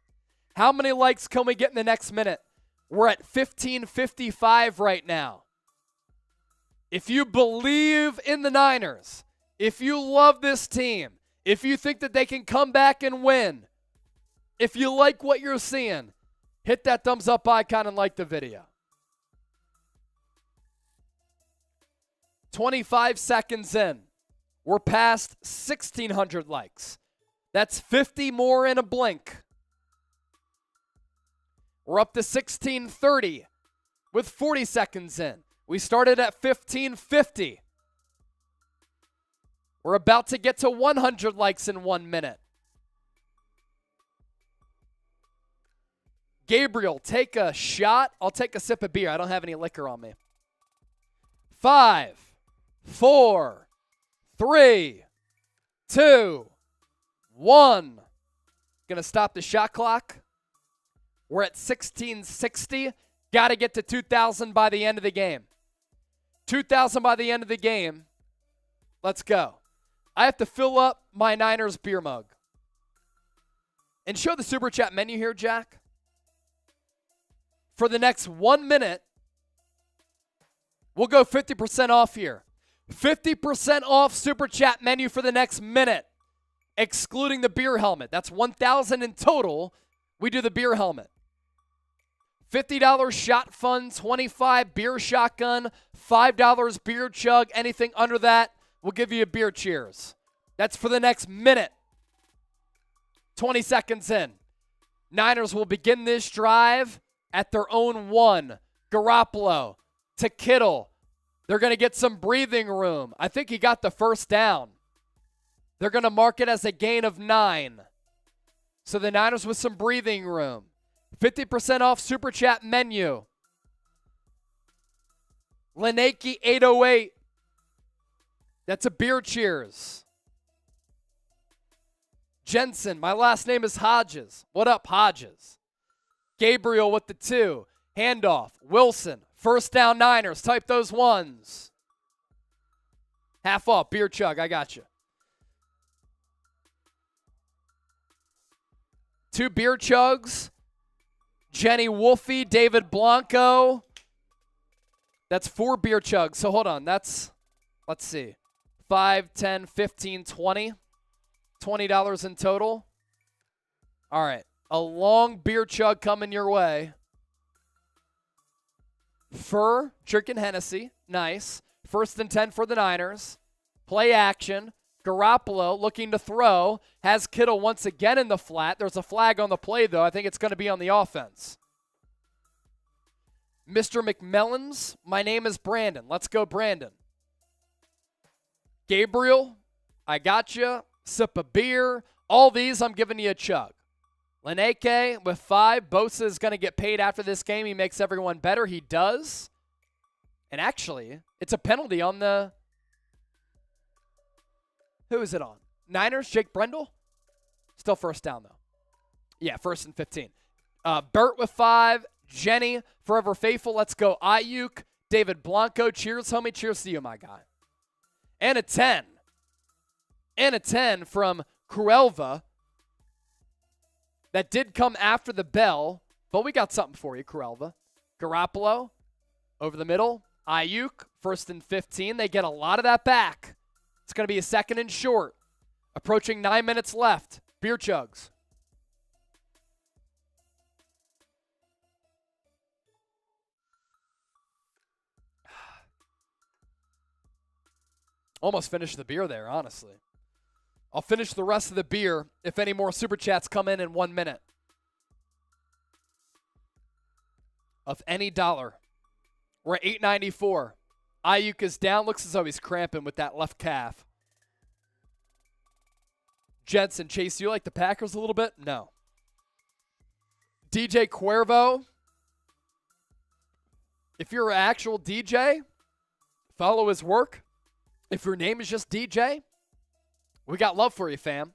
How many likes can we get in the next minute? We're at 1555 right now. If you believe in the Niners, if you love this team, if you think that they can come back and win, if you like what you're seeing, hit that thumbs up icon and like the video. 25 seconds in. We're past 1,600 likes. That's 50 more in a blink. We're up to 1,630 with 40 seconds in. We started at 1,550. We're about to get to 100 likes in 1 minute. Gabriel, take a shot. I'll take a sip of beer. I don't have any liquor on me. 5, 4, 3, 2, 1. Gonna stop the shot clock. We're at 1,660. Got to get to 2,000 by the end of the game. 2,000 by the end of the game. Let's go. I have to fill up my Niners beer mug. And show the Super Chat menu here, Jack. For the next 1 minute, we'll go 50% off here. 50% off Super Chat menu for the next minute, excluding the beer helmet. That's 1,000 in total. We do the beer helmet. $50 shot fund, $25 beer shotgun, $5 beer chug. Anything under that, we'll give you a beer cheers. That's for the next minute. 20 seconds in. Niners will begin this drive at their own 1. Garoppolo to Kittle. They're going to get some breathing room. I think he got the first down. They're going to mark it as a gain of 9. So the Niners with some breathing room. 50% off Super Chat menu. Lenaki 808. That's a beer cheers. Jensen, my last name is Hodges. What up, Hodges? Gabriel with the 2. Handoff. Wilson. First down Niners. Type those ones. Half off. Beer chug. I got you. 2 beer chugs. Jenny Wolfie. David Blanco. That's 4 beer chugs. So hold on. That's, let's see. 5, 10, 15, 20. $20 in total. All right. A long beer chug coming your way. Fur, drinking Hennessy. Nice. 1st and 10 for the Niners. Play action. Garoppolo looking to throw. Has Kittle once again in the flat. There's a flag on the play, though. I think it's going to be on the offense. Mr. McMillans, my name is Brandon. Let's go, Brandon. Gabriel, I got you. Sip a beer. All these, I'm giving you a chug. Leneke with 5. Bosa is going to get paid after this game. He makes everyone better. He does. And actually, it's a penalty on the... Who is it on? Niners, Jake Brendel? Still first down, though. Yeah, 1st and 15. Burt with 5. Jenny, Forever Faithful. Let's go. Ayuk, David Blanco. Cheers, homie. Cheers to you, my guy. And a 10. And a 10 from Cruelva. That did come after the bell, but we got something for you, Cruelva. Garoppolo, over the middle. Ayuk, 1st and 15. They get a lot of that back. It's going to be a 2nd and short. Approaching 9 minutes left. Beer chugs. Almost finished the beer there, honestly. I'll finish the rest of the beer if any more Super Chats come in 1 minute. Of any dollar. We're at $8.94. Ayuk is down. Looks as though he's cramping with that left calf. Jensen, Chase, you like the Packers a little bit? No. DJ Cuervo. If you're an actual DJ, follow his work. If your name is just DJ, we got love for you, fam.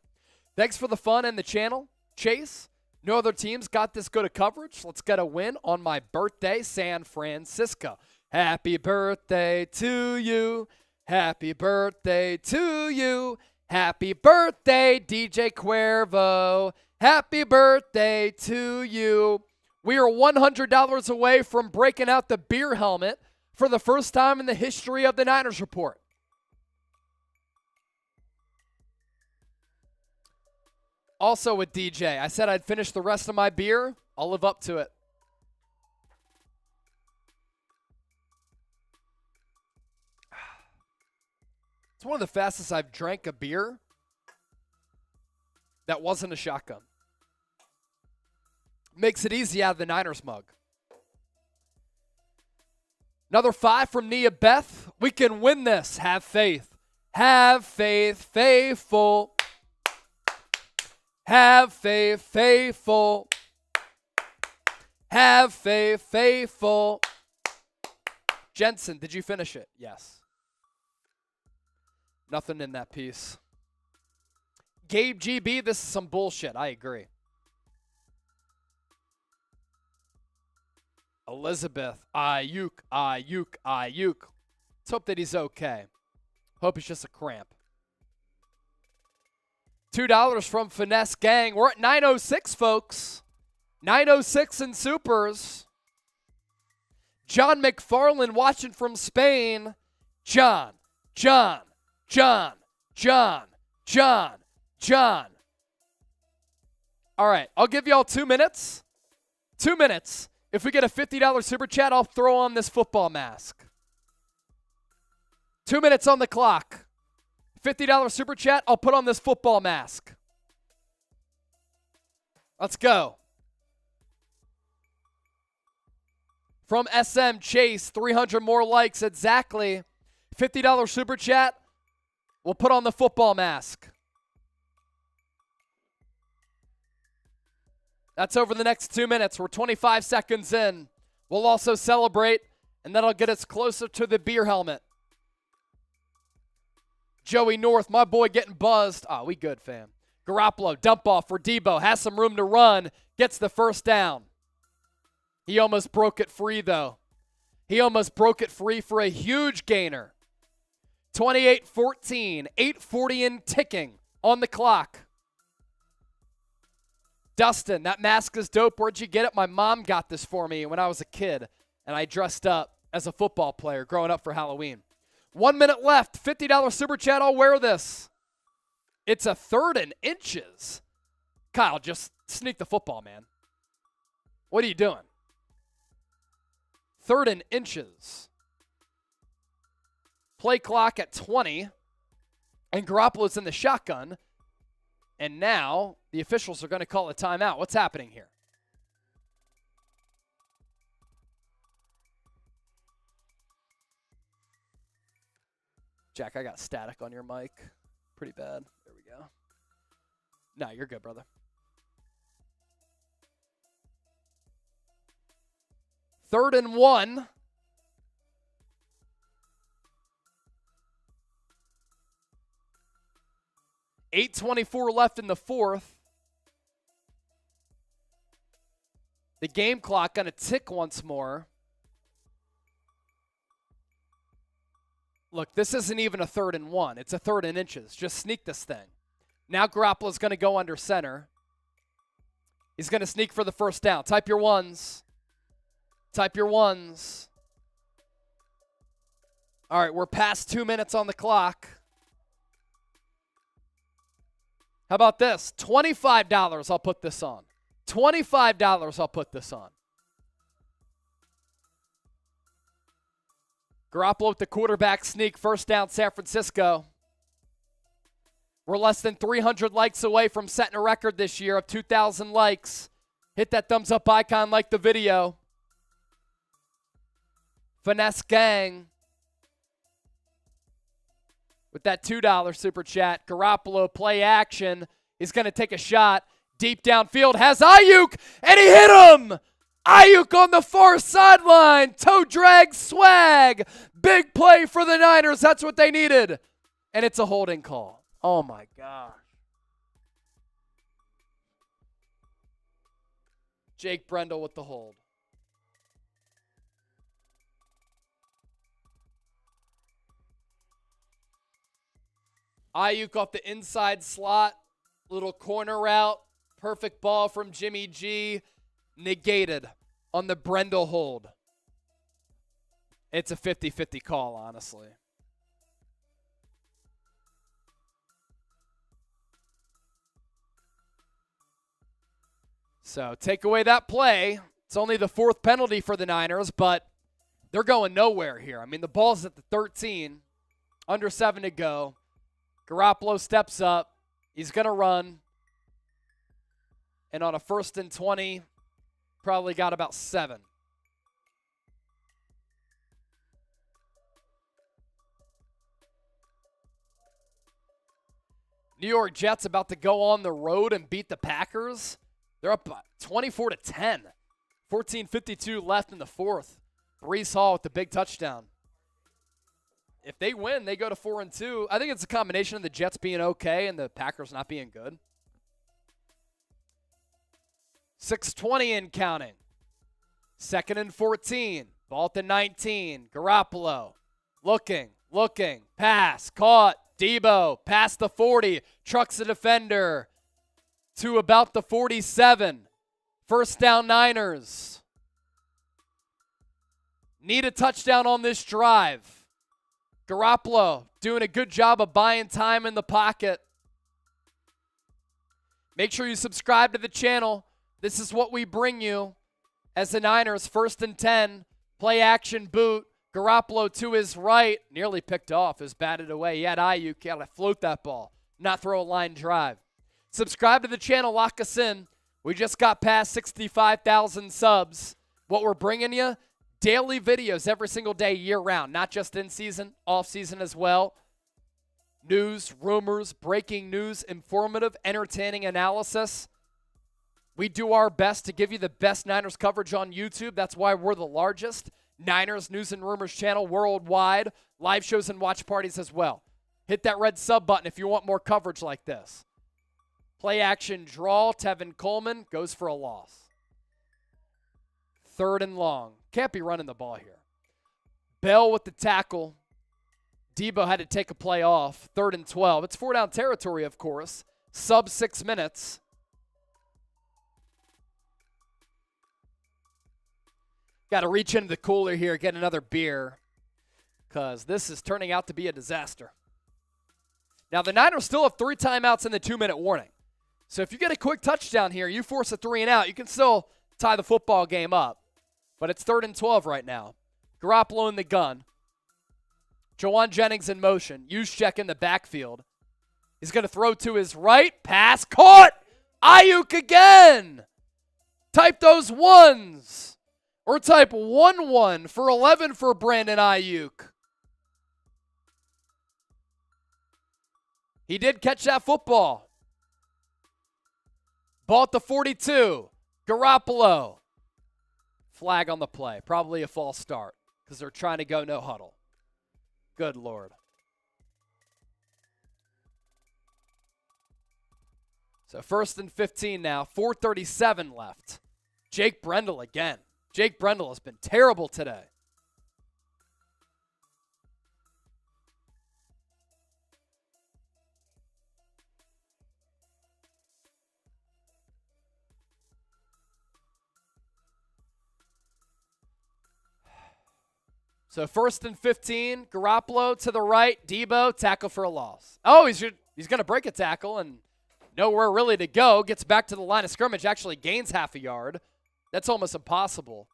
Thanks for the fun and the channel. Chase, no other teams got this good of coverage. Let's get a win on my birthday, San-Francisco. Happy birthday to you. Happy birthday to you. Happy birthday, DJ Cuervo. Happy birthday to you. We are $100 away from breaking out the beer helmet for the first time in the history of the Niners Report. Also with DJ, I said I'd finish the rest of my beer. I'll live up to it. It's one of the fastest I've drank a beer that wasn't a shotgun. Makes it easy out of the Niners mug. Another 5 from Nia Beth. We can win this. Have faith. Have faith, faithful. Have faith, faithful. Have faith, faithful. Jensen, did you finish it? Yes. Nothing in that piece. Gabe GB, this is some bullshit. I agree. Elizabeth, Ayuk. Let's hope that he's okay. Hope it's just a cramp. $2 from Finesse Gang. We're at 906, folks. 906 in Supers. John McFarland watching from Spain. John. All right, I'll give y'all 2 minutes. 2 minutes. If we get a $50 Super Chat, I'll throw on this football mask. 2 minutes on the clock. $50 Super Chat, I'll put on this football mask. Let's go. From SM Chase, 300 more likes exactly. $50 super chat. We'll put on the football mask. That's over the next 2 minutes. We're 25 seconds in. We'll also celebrate, and that'll get us closer to the beer helmet. Joey North, my boy, getting buzzed. Oh, we good, fam. Garoppolo, dump off for Debo. Has some room to run. Gets the first down. He almost broke it free, though. He almost broke it free for a huge gainer. 28-14, 8:40 and ticking on the clock. Dustin, that mask is dope. Where'd you get it? My mom got this for me when I was a kid, and I dressed up as a football player growing up for Halloween. 1 minute left. $50 super chat. I'll wear this. It's a 3rd and inches. Kyle, just sneak the football, man. What are you doing? 3rd and inches. Play clock at 20. And Garoppolo's in the shotgun. And now the officials are going to call a timeout. What's happening here? Jack, I got static on your mic. Pretty bad. There we go. No, you're good, brother. 3rd and 1. .8:24 left in the 4th. The game clock going to tick once more. Look, this isn't even a 3rd and 1. It's a 3rd and inches. Just sneak this thing. Now Garoppolo's going to go under center. He's going to sneak for the first down. Type your ones. Type your ones. All right, we're past 2 minutes on the clock. How about this? $25 I'll put this on. $25 I'll put this on. Garoppolo with the quarterback sneak. First down, San Francisco. We're less than 300 likes away from setting a record this year of 2,000 likes. Hit that thumbs up icon, like the video. Finesse Gang with that $2 super chat. Garoppolo play action. He's going to take a shot. Deep downfield has Ayuk, and he hit him! Ayuk on the far sideline. Toe drag swag. Big play for the Niners. That's what they needed. And it's a holding call. Oh, my gosh. Jake Brendel with the hold. Ayuk off the inside slot. Little corner route. Perfect ball from Jimmy G. Negated on the Brendel hold. It's a 50-50 call, honestly. So take away that play. It's only the 4th penalty for the Niners, but they're going nowhere here. I mean, the ball's at the 13. Under 7 to go. Garoppolo steps up. He's going to run. And on a 1st and 20, probably got about 7. New York Jets about to go on the road and beat the Packers. They're up 24-10. 14:52 left in the 4th. Breece Hall with the big touchdown. If they win, they go to 4-2. I think it's a combination of the Jets being okay and the Packers not being good. 6:20 and counting. 2nd and 14. Ball at the 19. Garoppolo. Looking. Pass. Caught. Debo. Past the 40. Trucks the defender. To about the 47. First down, Niners. Need a touchdown on this drive. Garoppolo doing a good job of buying time in the pocket. Make sure you subscribe to the channel. This is what we bring you as the Niners. 1st and 10. Play action boot. Garoppolo to his right. Nearly picked off. Is batted away. He had Ayuk. Got to float that ball. Not throw a line drive. Subscribe to the channel. Lock us in. We just got past 65,000 subs. What we're bringing you, daily videos every single day year round, not just in season, off season as well. News, rumors, breaking news, informative, entertaining analysis. We do our best to give you the best Niners coverage on YouTube. That's why we're the largest Niners News and Rumors channel worldwide. Live shows and watch parties as well. Hit that red sub button if you want more coverage like this. Play action draw. Tevin Coleman goes for a loss. 3rd and long. Can't be running the ball here. Bell with the tackle. Debo had to take a play off. 3rd and 12. It's 4-down territory, of course. Sub 6 minutes. Got to reach into the cooler here, get another beer, because this is turning out to be a disaster. Now, the Niners still have 3 timeouts in the 2-minute warning. So if you get a quick touchdown here, you force a 3 and out, you can still tie the football game up. But it's 3rd and 12 right now. Garoppolo in the gun. Jawan Jennings in motion. Juszczyk in the backfield. He's going to throw to his right. Pass caught. Ayuk again. Type those ones. Or type 1-1 for 11 for Brandon Ayuk. He did catch that football. Ball at the 42. Garoppolo. Flag on the play. Probably a false start because they're trying to go no huddle. Good Lord. So 1st and 15 now. 4:37 left. Jake Brendel again. Jake Brendel has been terrible today. So 1st and 15, Garoppolo to the right, Debo, tackle for a loss. Oh, he's going to break a tackle and nowhere really to go. Gets back to the line of scrimmage, actually gains half a yard. That's almost impossible.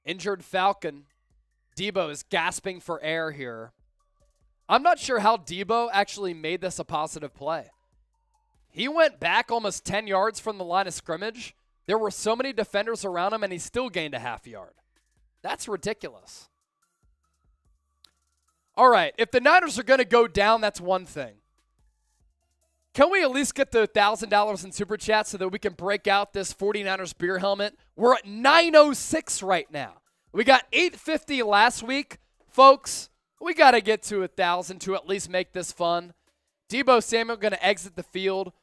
Injured Falcon. Debo is gasping for air here. I'm not sure how Debo actually made this a positive play. He went back almost 10 yards from the line of scrimmage. There were so many defenders around him, and he still gained a half yard. That's ridiculous. All right, if the Niners are going to go down, that's one thing. Can we at least get the $1,000 in Super Chat so that we can break out this 49ers beer helmet? We're at 906 right now. We got 850 last week. Folks, we got to get to 1,000 to at least make this fun. Debo Samuel going to exit the field.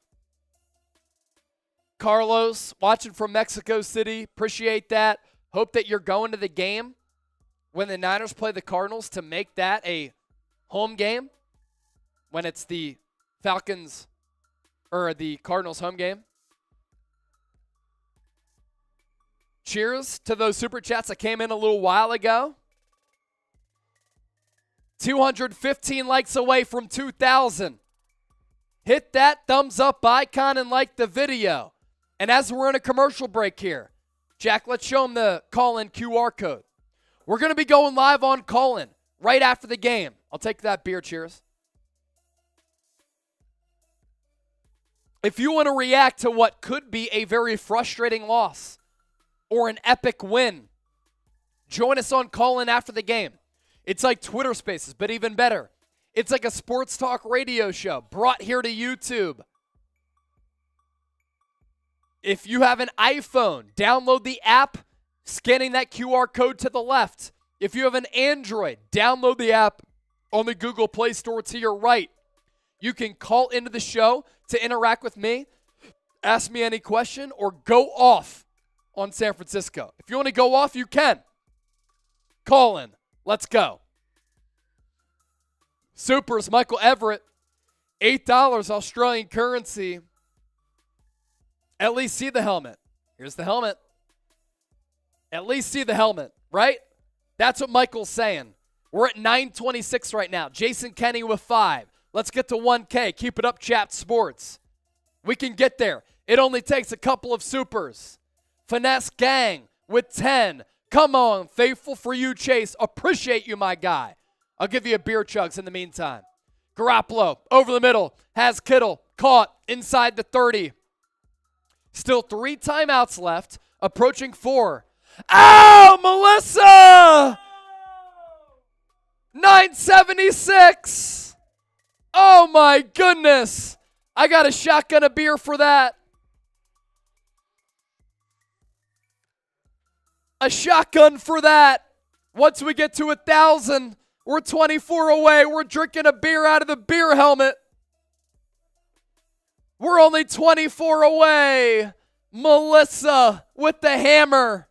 Carlos, watching from Mexico City. Appreciate that. Hope that you're going to the game when the Niners play the Cardinals to make that a home game when it's the Falcons or the Cardinals home game. Cheers to those Super Chats that came in a little while ago. 215 likes away from 2,000. Hit that thumbs up icon and like the video. And as we're in a commercial break here, Jack, let's show them the call-in QR code. We're going to be going live on call-in right after the game. I'll take that beer. Cheers. If you want to react to what could be a very frustrating loss or an epic win, join us on call-in after the game. It's like Twitter Spaces, but even better. It's like a sports talk radio show brought here to YouTube. If you have an iPhone, download the app, scanning that QR code to the left. If you have an Android, download the app on the Google Play Store to your right. You can call into the show to interact with me, ask me any question, or go off on San Francisco. If you want to go off, you can. Call in. Let's go. Supers, Michael Everett, $8 Australian currency. At least see the helmet. Here's the helmet. At least see the helmet, right? That's what Michael's saying. We're at 926 right now. Jason Kenny with 5. Let's get to 1K. Keep it up, Chat Sports. We can get there. It only takes a couple of supers. Finesse Gang with 10. Come on, faithful for you, Chase. Appreciate you, my guy. I'll give you a beer chugs in the meantime. Garoppolo over the middle. Has Kittle caught inside the 30. Still 3 timeouts left, approaching 4. Oh, Melissa! 976! Oh my goodness! I got a shotgun a beer for that. A shotgun for that. Once we get to 1,000, we're 24 away. We're drinking a beer out of the beer helmet. We're only 24 away. Melissa with the hammer.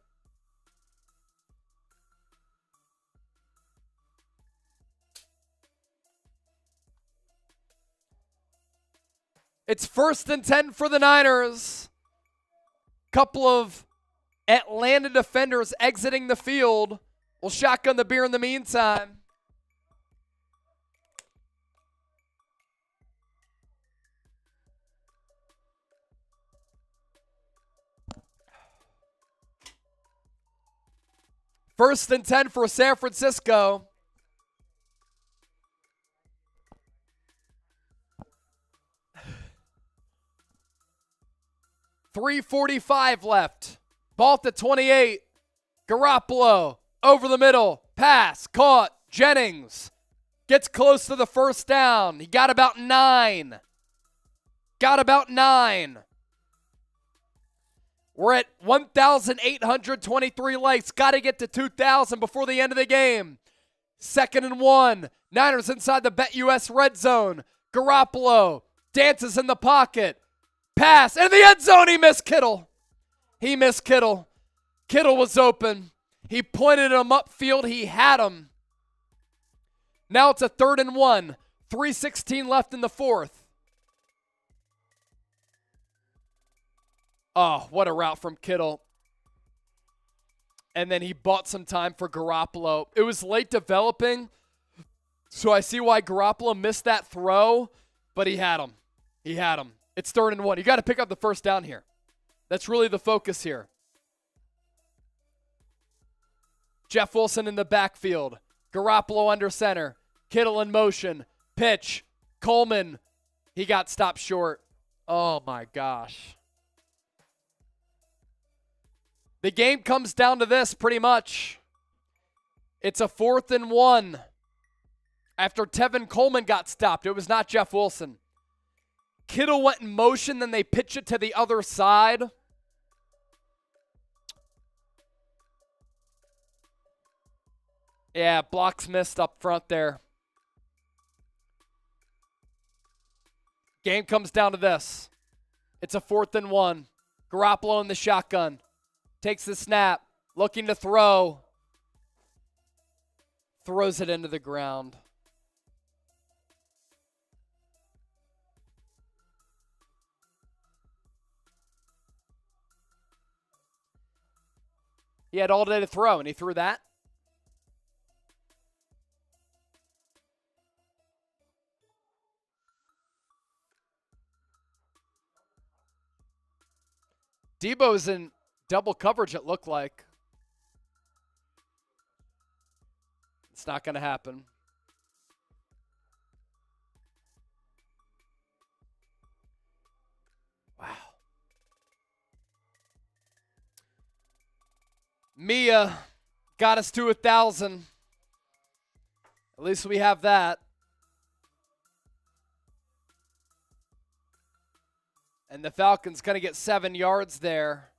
It's 1st and 10 for the Niners. Couple of Atlanta defenders exiting the field. We'll shotgun the beer in the meantime. First and 10 for San Francisco. .345 left. Ball at the 28. Garoppolo over the middle. Pass caught. Jennings gets close to the first down. He got about 9. We're at 1,823 likes. Got to get to 2,000 before the end of the game. 2nd and 1. Niners inside the BetUS red zone. Garoppolo dances in the pocket. Pass. And in the end zone, he missed Kittle. Kittle was open. He pointed him upfield. He had him. Now it's a 3rd and 1. 3:16 left in the 4th. Oh, what a route from Kittle. And then he bought some time for Garoppolo. It was late developing, so I see why Garoppolo missed that throw, but he had him. It's 3rd and 1. You got to pick up the first down here. That's really the focus here. Jeff Wilson in the backfield. Garoppolo under center. Kittle in motion. Pitch. Coleman. He got stopped short. Oh, my gosh. The game comes down to this pretty much. It's a 4th and 1. After Tevin Coleman got stopped, it was not Jeff Wilson. Kittle went in motion, then they pitch it to the other side. Yeah, blocks missed up front there. Game comes down to this. It's a 4th and 1. Garoppolo in the shotgun. Takes the snap. Looking to throw. Throws it into the ground. He had all day to throw, and he threw that. Debo's in double coverage, it looked like. It's not going to happen. Wow. Mia got us to 1,000. At least we have that. And the Falcons going to get 7 yards there.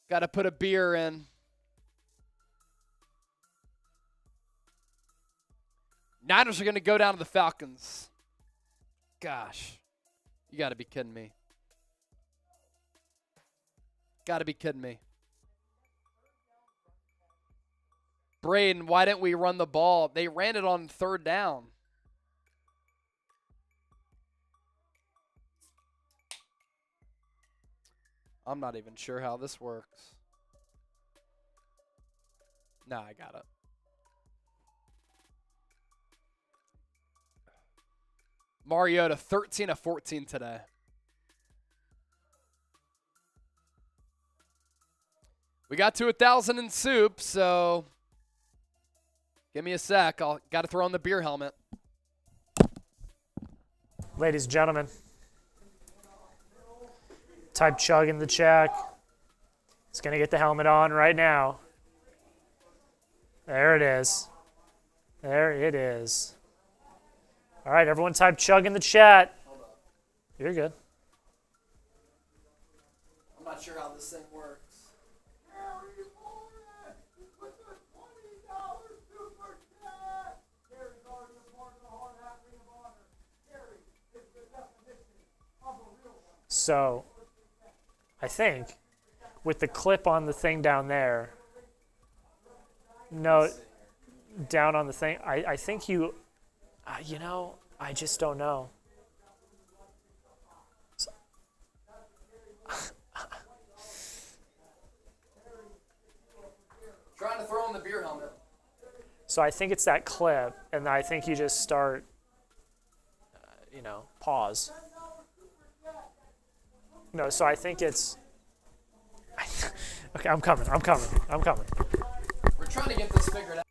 Got to put a beer in. Niners are going to go down to the Falcons. Gosh. You got to be kidding me. Got to be kidding me. Braden, why didn't we run the ball? They ran it on 3rd down. I'm not even sure how this works. Nah, I got it. Mariota, 13 of 14 today. We got to 1,000 in soup, so give me a sec. Got to throw on the beer helmet. Ladies and gentlemen, Type Chug in the chat. He's going to get the helmet on right now. There it is. There it is. All right, everyone type Chug in the chat. You're good. I'm not sure how this thing works. So, I think with the clip on the thing down there, no, down on the thing, I think you, you know, I just don't know. So, Trying to throw in the beer helmet. so I think it's that clip, and I think you just start, you know, pause. No, so I think it's. Okay, I'm coming. We're trying to get this figured out.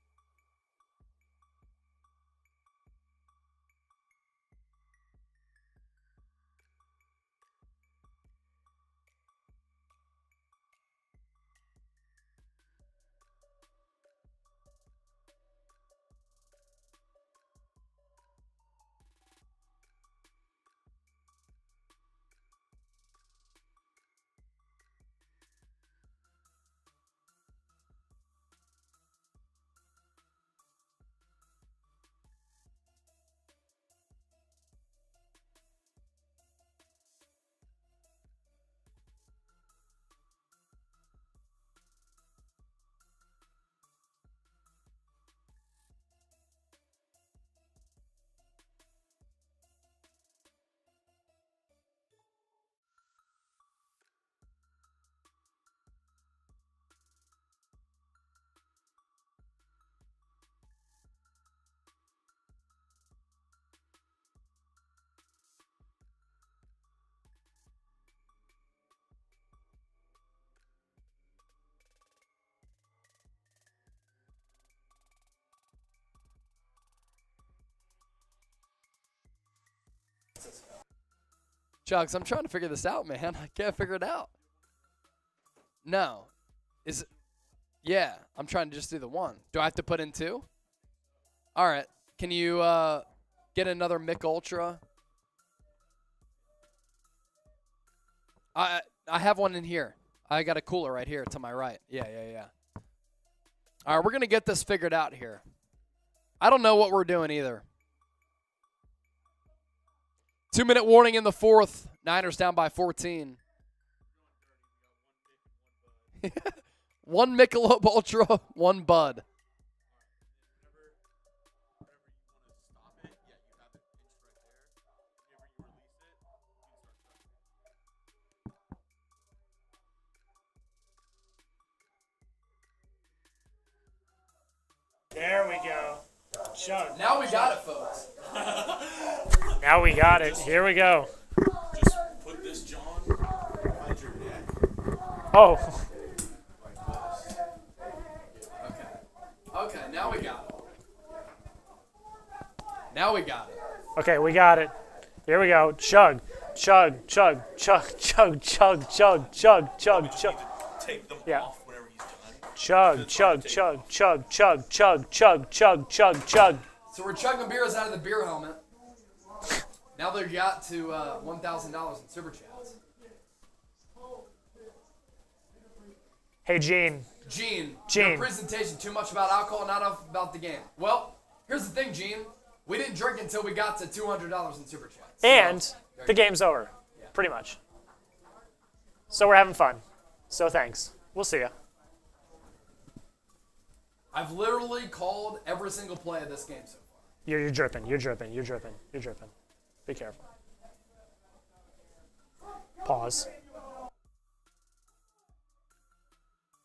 Chugs, I'm trying to figure this out, man. I can't figure it out. No. Is it? Yeah, I'm trying to just do the one. Do I have to put in two? All right. Can you get another Mick Ultra? I have one in here. I got a cooler right here to my right. Yeah. All right, we're going to get this figured out here. I don't know what we're doing either. 2-minute warning in the fourth. Niners down by 14. One Michelob Ultra, one Bud. There we go. Chug. Now we got it, folks. Now we got it. Here we go. Just put this, John, behind your neck. Oh. Okay, now we got it. Now we got it. Okay, we got it. Here we go. Chug. Chug. Chug. Chug. Chug. Chug. Chug. Chug. Chug. Chug. Take them Yeah. off whenever he's done. Chug. Chug. Chug. Chug. Chug. Chug. Chug. Chug. Chug. Chug. So we're chugging beers out of the beer helmet. Now they've got to $1,000 in super chats. Hey, Gene. Gene, Gene. your presentation too much about alcohol, not enough about the game. Well, here's the thing, Gene. We didn't drink until we got to $200 in super chats. And the game's over. Pretty much. So we're having fun. So thanks. We'll see ya. I've literally called every single play of this game so far. You're dripping. You're dripping. You're dripping. You're dripping. Be careful. Pause.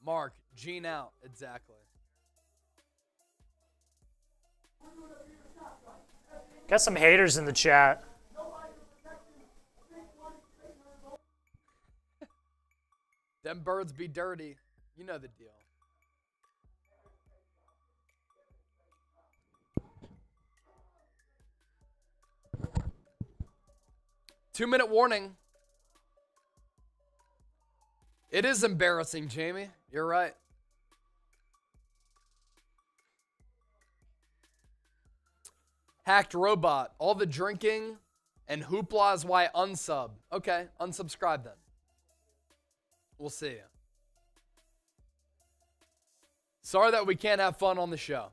Mark, Gene out. Exactly. Got some haters in the chat. Them birds be dirty. You know the deal. Two-minute warning. It is embarrassing, Jamie. You're right. Hacked robot. All the drinking and hoopla is why unsub. Okay, unsubscribe then. We'll see you. Sorry that we can't have fun on the show.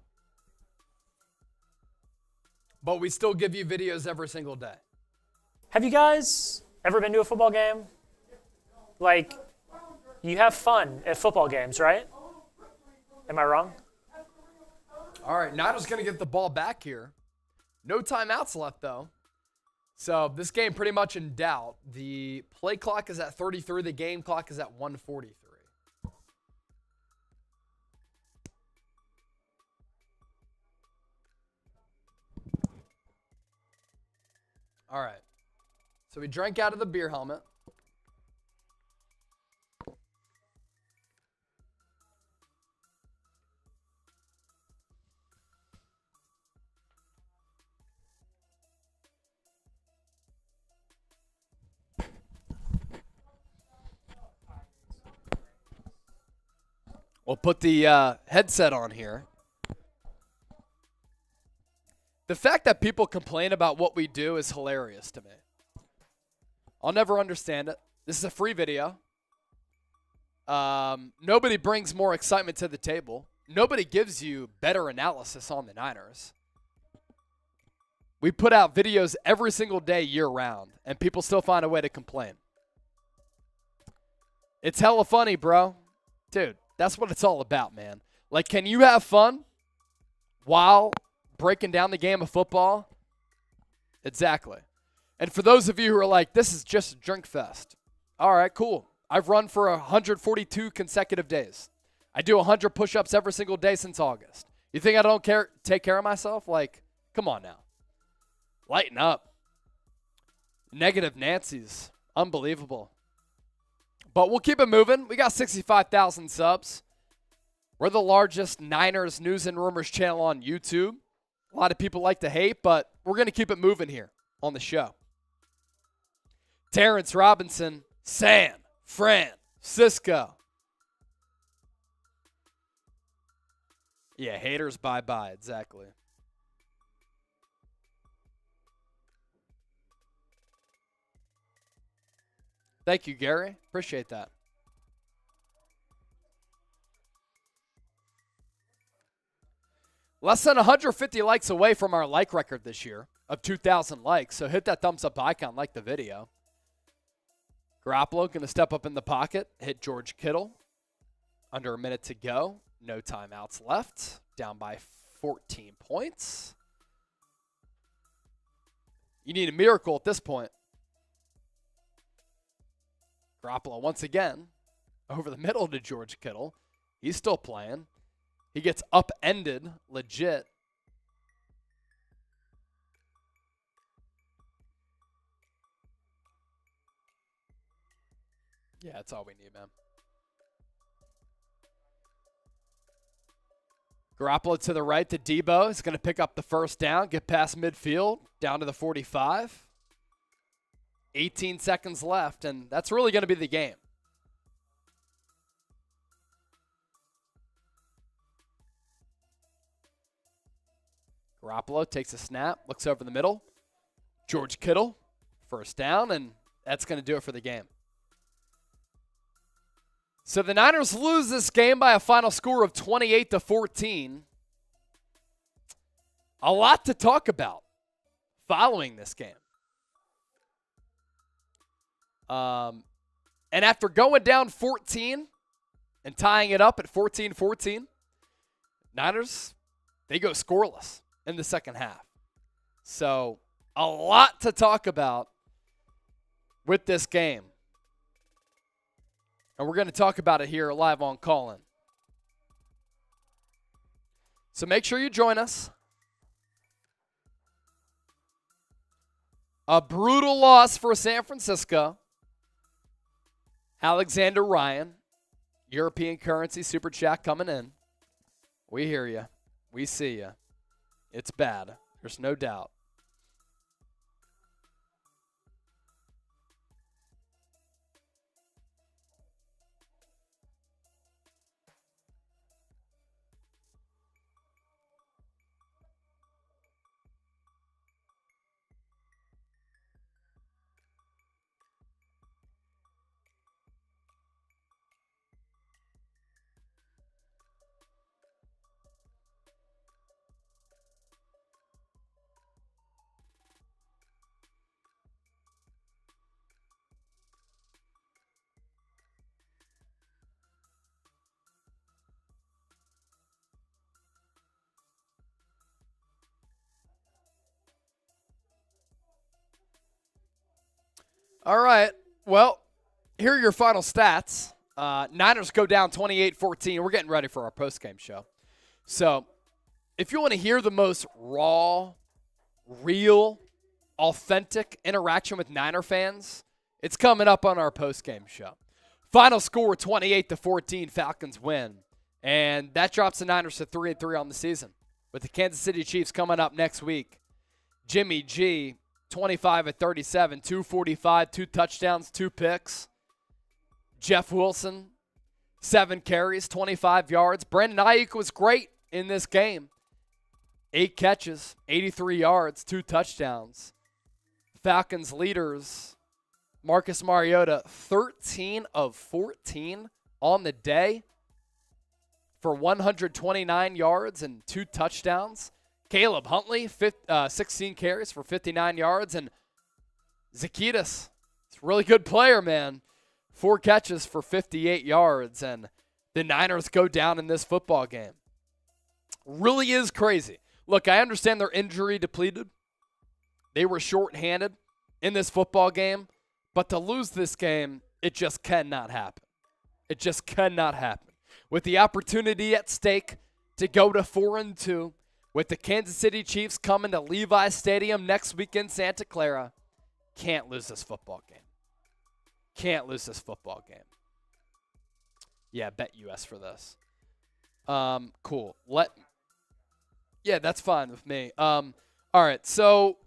But we still give you videos every single day. Have you guys ever been to a football game? Like, you have fun at football games, right? Am I wrong? All right, Niners going to get the ball back here. No timeouts left, though. So this game pretty much in doubt. The play clock is at 33. The game clock is at 143. All right. So we drank out of the beer helmet. We'll put the headset on here. The fact that people complain about what we do is hilarious to me. I'll never understand it. This is a free video. Nobody brings more excitement to the table. Nobody gives you better analysis on the Niners. We put out videos every single day year-round, and people still find a way to complain. It's hella funny, bro. Dude, that's what it's all about, man. Like, can you have fun while breaking down the game of football? Exactly. And for those of you who are like, this is just a drink fest. All right, cool. I've run for 142 consecutive days. I do 100 push-ups every single day since August. You think I don't take care of myself? Like, come on now. Lighten up. Negative Nancy's. Unbelievable. But we'll keep it moving. We got 65,000 subs. We're the largest Niners news and rumors channel on YouTube. A lot of people like to hate, but we're going to keep it moving here on the show. Terrence Robinson, SAN-FRAN-CISCO. Yeah, haters bye-bye, exactly. Thank you, Gary. Appreciate that. Less than 150 likes away from our like record this year of 2,000 likes. So hit that thumbs up icon, like the video. Garoppolo going to step up in the pocket, hit George Kittle. Under a minute to go. No timeouts left. Down by 14 points. You need a miracle at this point. Garoppolo once again over the middle to George Kittle. He's still playing. He gets upended, legit. Yeah, that's all we need, man. Garoppolo to the right to Debo. He's going to pick up the first down, get past midfield, down to the 45. 18 seconds left, and that's really going to be the game. Garoppolo takes a snap, looks over the middle. George Kittle, first down, and that's going to do it for the game. So the Niners lose this game by a final score of 28-14. A lot to talk about following this game. And after going down 14 and tying it up at 14-14, Niners, they go scoreless in the second half. So a lot to talk about with this game. And we're going to talk about it here live on Call-In. So make sure you join us. A brutal loss for San Francisco. Alexander Ryan, European currency super chat coming in. We hear you. We see you. It's bad. There's no doubt. All right. Well, here are your final stats. Niners go down 28-14. We're getting ready for our postgame show. So if you want to hear the most raw, real, authentic interaction with Niner fans, it's coming up on our postgame show. Final score 28-14, Falcons win. And that drops the Niners to 3-3 on the season, with the Kansas City Chiefs coming up next week. Jimmy G, 25-37, 245, 2 touchdowns, 2 picks. Jeff Wilson, 7 carries, 25 yards. Brandon Ayuk was great in this game. 8 catches, 83 yards, 2 touchdowns. Falcons leaders, Marcus Mariota, 13 of 14 on the day for 129 yards and 2 touchdowns. Caleb Huntley, 16 carries for 59 yards. And Zacchaeus, he's a really good player, man. 4 catches for 58 yards. And the Niners go down in this football game. Really is crazy. Look, I understand they're injury depleted. They were shorthanded in this football game. But to lose this game, it just cannot happen. It just cannot happen. With the opportunity at stake to go to 4-2, with the Kansas City Chiefs coming to Levi Stadium next week in Santa Clara, can't lose this football game. Can't lose this football game. Yeah, bet US for this. Cool. Yeah, that's fine with me. All right, so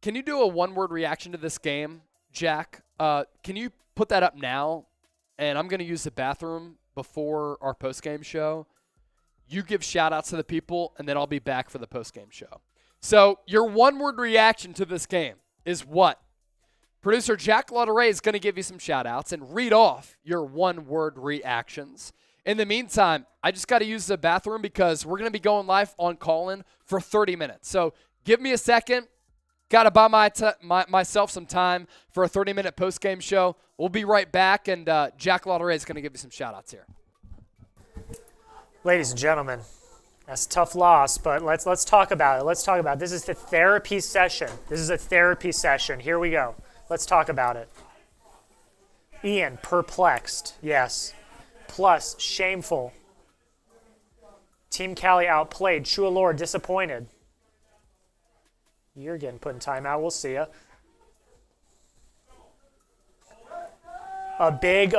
can you do a one-word reaction to this game, Jack? Can you put that up now? And I'm going to use the bathroom before our postgame show. You give shout-outs to the people, and then I'll be back for the postgame show. So your one-word reaction to this game is what? Producer Jack Lauderay is going to give you some shout-outs and read off your one-word reactions. In the meantime, I just got to use the bathroom because we're going to be going live on Callin for 30 minutes. So give me a second. Got to buy myself some time for a 30-minute postgame show. We'll be right back, and Jack Lauderay is going to give you some shout-outs here. Ladies and gentlemen, that's a tough loss, but let's talk about it. Let's talk about it. This is the therapy session. This is a therapy session. Here we go. Let's talk about it. Ian, perplexed. Yes. Plus, shameful. Team Cali outplayed. Chualor, disappointed. You're getting put in timeout. We'll see ya. A big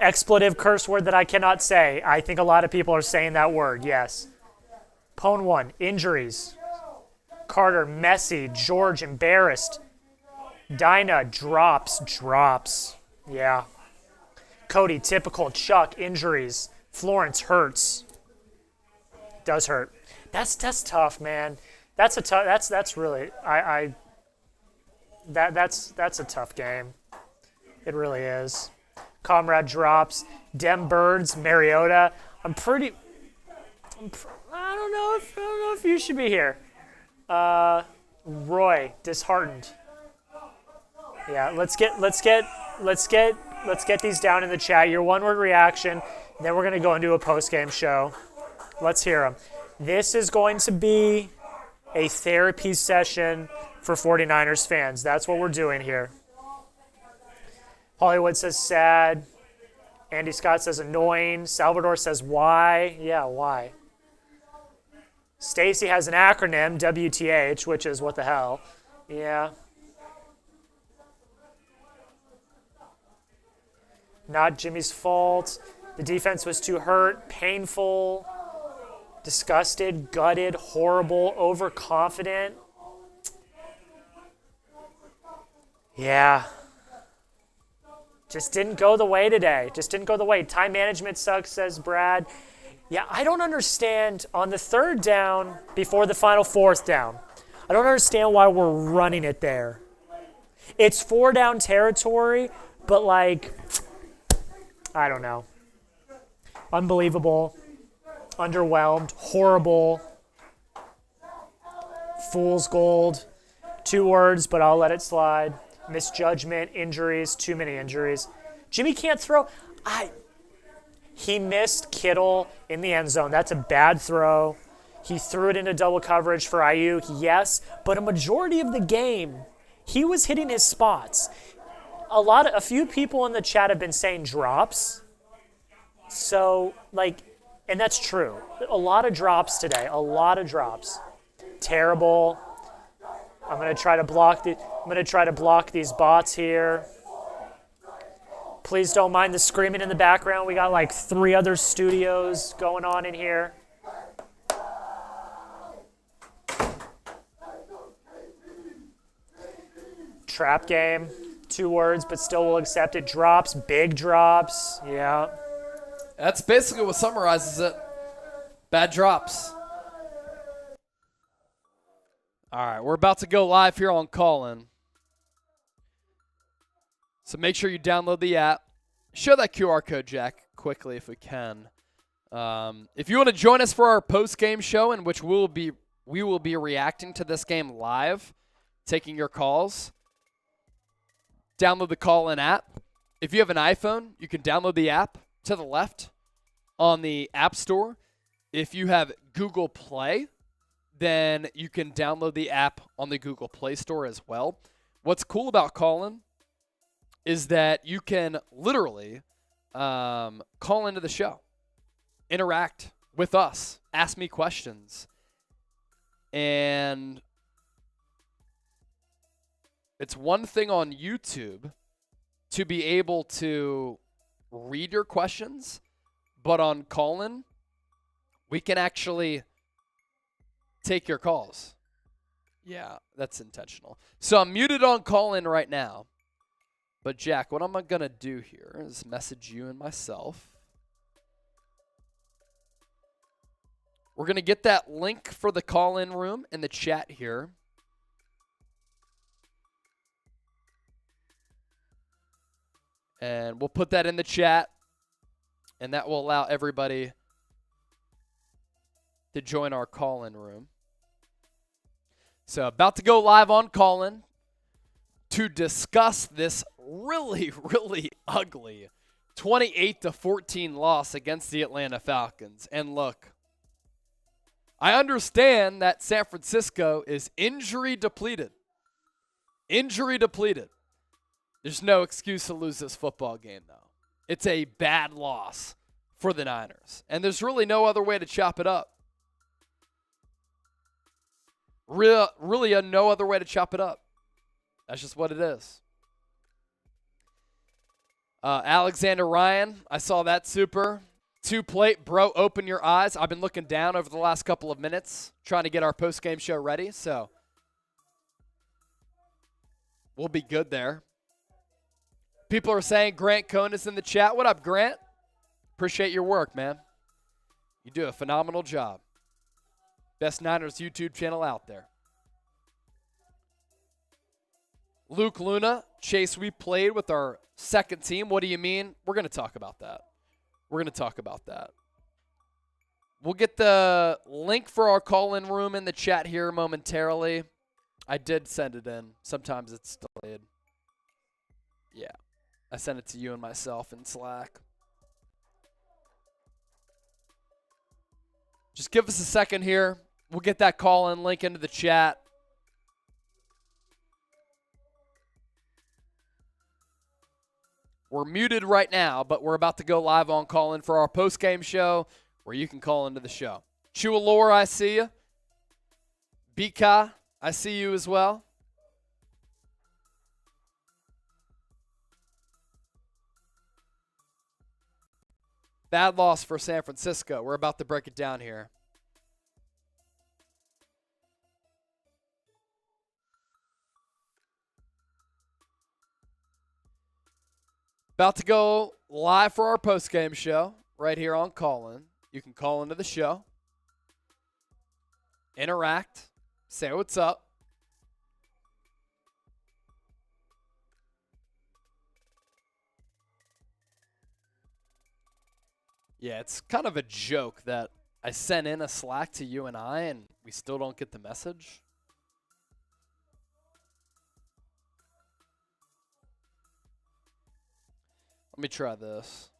expletive curse word that I cannot say. I think a lot of people are saying that word, yes. Pone 1, injuries. Carter, messy. George, embarrassed. Dinah, drops. Yeah. Cody, typical. Chuck, injuries. Florence, hurts. Does hurt. That's tough, man. That's a tough. That's really that's a tough game. It really is. Comrade drops. Dem Birds, Mariota. I don't know if you should be here. Roy, disheartened. Yeah, let's get these down in the chat. Your one-word reaction. Then we're gonna go into a post-game show. Let's hear them. This is going to be a therapy session for 49ers fans. That's what we're doing here. Hollywood says sad. Andy Scott says annoying. Salvador says why. Yeah, why? Stacy has an acronym, WTH, which is what the hell. Yeah. Not Jimmy's fault. The defense was too hurt, painful, disgusted, gutted, horrible, overconfident. Yeah. Just didn't go the way today. Just didn't go the way. Time management sucks, says Brad. Yeah, I don't understand on the 3rd down before the final 4th down. I don't understand why we're running it there. It's 4-down territory, but I don't know. Unbelievable. Underwhelmed. Horrible. Fool's gold. 2 words, but I'll let it slide. Misjudgment, injuries, too many injuries. Jimmy can't throw. He missed Kittle in the end zone. That's a bad throw. He threw it into double coverage for Ayuk, yes, but a majority of the game, he was hitting his spots. a few people in the chat have been saying drops. So, and that's true. A lot of drops today. A lot of drops. Terrible. I'm gonna try to block these bots here. Please don't mind the screaming in the background. We got like 3 other studios going on in here. Trap game. 2 words, but still will accept it. Drops, big drops. Yeah. That's basically what summarizes it. Bad drops. All right, we're about to go live here on Call-In. So make sure you download the app. Show that QR code, Jack, quickly if we can. If you want to join us for our post-game show in which we will be reacting to this game live, taking your calls, download the Call-In app. If you have an iPhone, you can download the app to the left on the App Store. If you have Google Play, then you can download the app on the Google Play Store as well. What's cool about Call-In is that you can literally call into the show, interact with us, ask me questions, and it's one thing on YouTube to be able to read your questions, but on Call-In, we can actually take your calls. Yeah, that's intentional. So I'm muted on Call-In right now. But Jack, what I'm going to do here is message you and myself. We're going to get that link for the Call-In room in the chat here. And we'll put that in the chat. And that will allow everybody to join our Call-In room. So about to go live on Call-In to discuss this really, really ugly 28-14 loss against the Atlanta Falcons. And look, I understand that San Francisco is injury depleted. Injury depleted. There's no excuse to lose this football game, though. It's a bad loss for the Niners. And there's really no other way to chop it up. Really no other way to chop it up. That's just what it is. Alexander Ryan, I saw that super. 2 plate, bro, open your eyes. I've been looking down over the last couple of minutes, trying to get our post-game show ready, so we'll be good there. People are saying Grant Cohn is in the chat. What up, Grant? Appreciate your work, man. You do a phenomenal job. Best Niners YouTube channel out there. Luke Luna, Chase, we played with our second team. What do you mean? We're going to talk about that. We're going to talk about that. We'll get the link for our call-in room in the chat here momentarily. I did send it in. Sometimes it's delayed. Yeah. I sent it to you and myself in Slack. Just give us a second here. We'll get that call-in link into the chat. We're muted right now, but we're about to go live on Call-In for our post-game show where you can call into the show. Chualor, I see you. Bika, I see you as well. Bad loss for San Francisco. We're about to break it down here. About to go live for our post-game show right here on Call-In. You can call into the show, interact, say what's up. Yeah, it's kind of a joke that I sent in a Slack to you and we still don't get the message. Let me try this.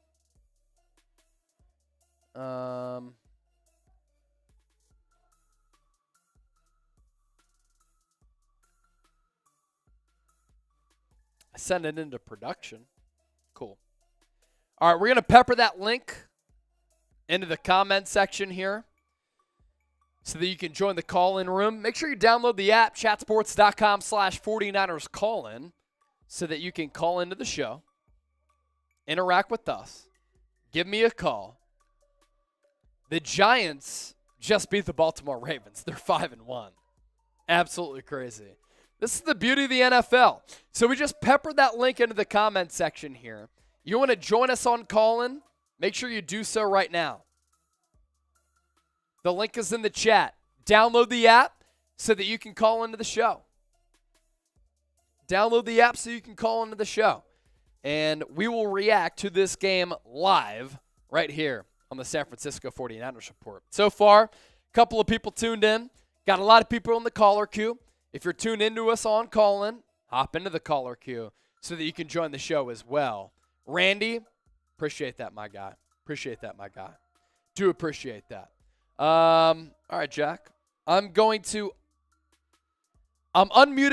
I sent it into production. Cool. All right, we're going to pepper that link into the comment section here so that you can join the call-in room. Make sure you download the app, chatsports.com/49ers call-in, so that you can call into the show, interact with us, give me a call. The Giants just beat the Baltimore Ravens. They're 5-1. Absolutely crazy. This is the beauty of the NFL. So we just peppered that link into the comment section here. You want to join us on call-in? Make sure you do so right now. The link is in the chat. Download the app so that you can call into the show. Download the app so you can call into the show. And we will react to this game live right here on the San Francisco 49ers Report. So far, a couple of people tuned in. Got a lot of people on the caller queue. If you're tuned into us on call-in, hop into the caller queue so that you can join the show as well. Randy, appreciate that, my guy. Appreciate that, my guy. Do appreciate that. All right, Jack. I'm unmuting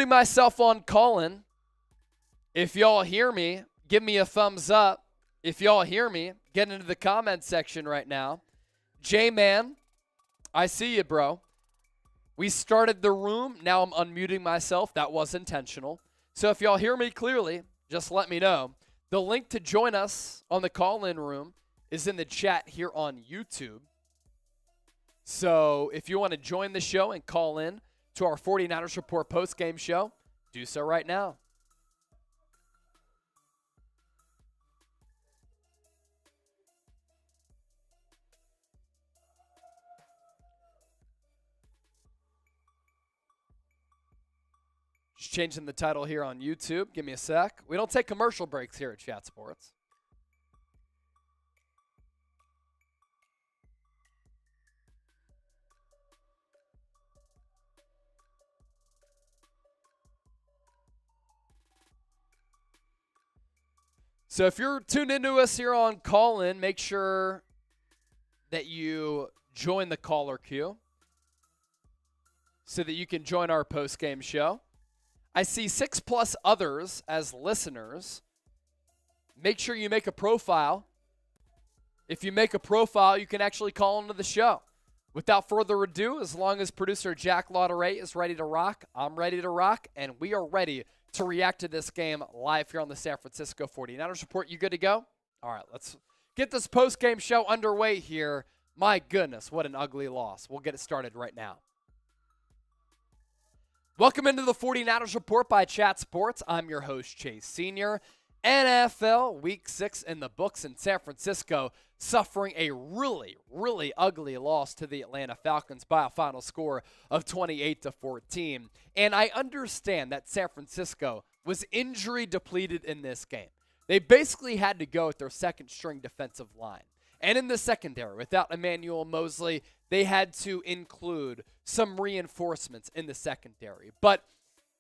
myself on call-in. If y'all hear me, give me a thumbs up. If y'all hear me, get into the comment section right now. J-Man, I see you, bro. We started the room. Now I'm unmuting myself. That was intentional. So if y'all hear me clearly, just let me know. The link to join us on the call-in room is in the chat here on YouTube. So if you want to join the show and call in to our 49ers Report post-game show, do so right now. Just changing the title here on YouTube. Give me a sec. We don't take commercial breaks here at Chat Sports. So if you're tuned into us here on call-in, make sure that you join the caller queue so that you can join our post-game show. I see 6+ others as listeners. Make sure you make a profile. If you make a profile, you can actually call into the show. Without further ado, as long as producer Jack Lauderay is ready to rock, I'm ready to rock, and we are ready to react to this game live here on the San Francisco 49ers Report. You good to go? All right, let's get this post-game show underway here. My goodness, what an ugly loss. We'll get it started right now. Welcome into the 49ers Report by Chat Sports. I'm your host, Chase Sr. NFL Week 6 in the books, in San Francisco suffering a really, really ugly loss to the Atlanta Falcons by a final score of 28-14. And I understand that San Francisco was injury depleted in this game. They basically had to go with their second-string defensive line. And in the secondary, without Emmanuel Mosley, they had to include some reinforcements in the secondary. But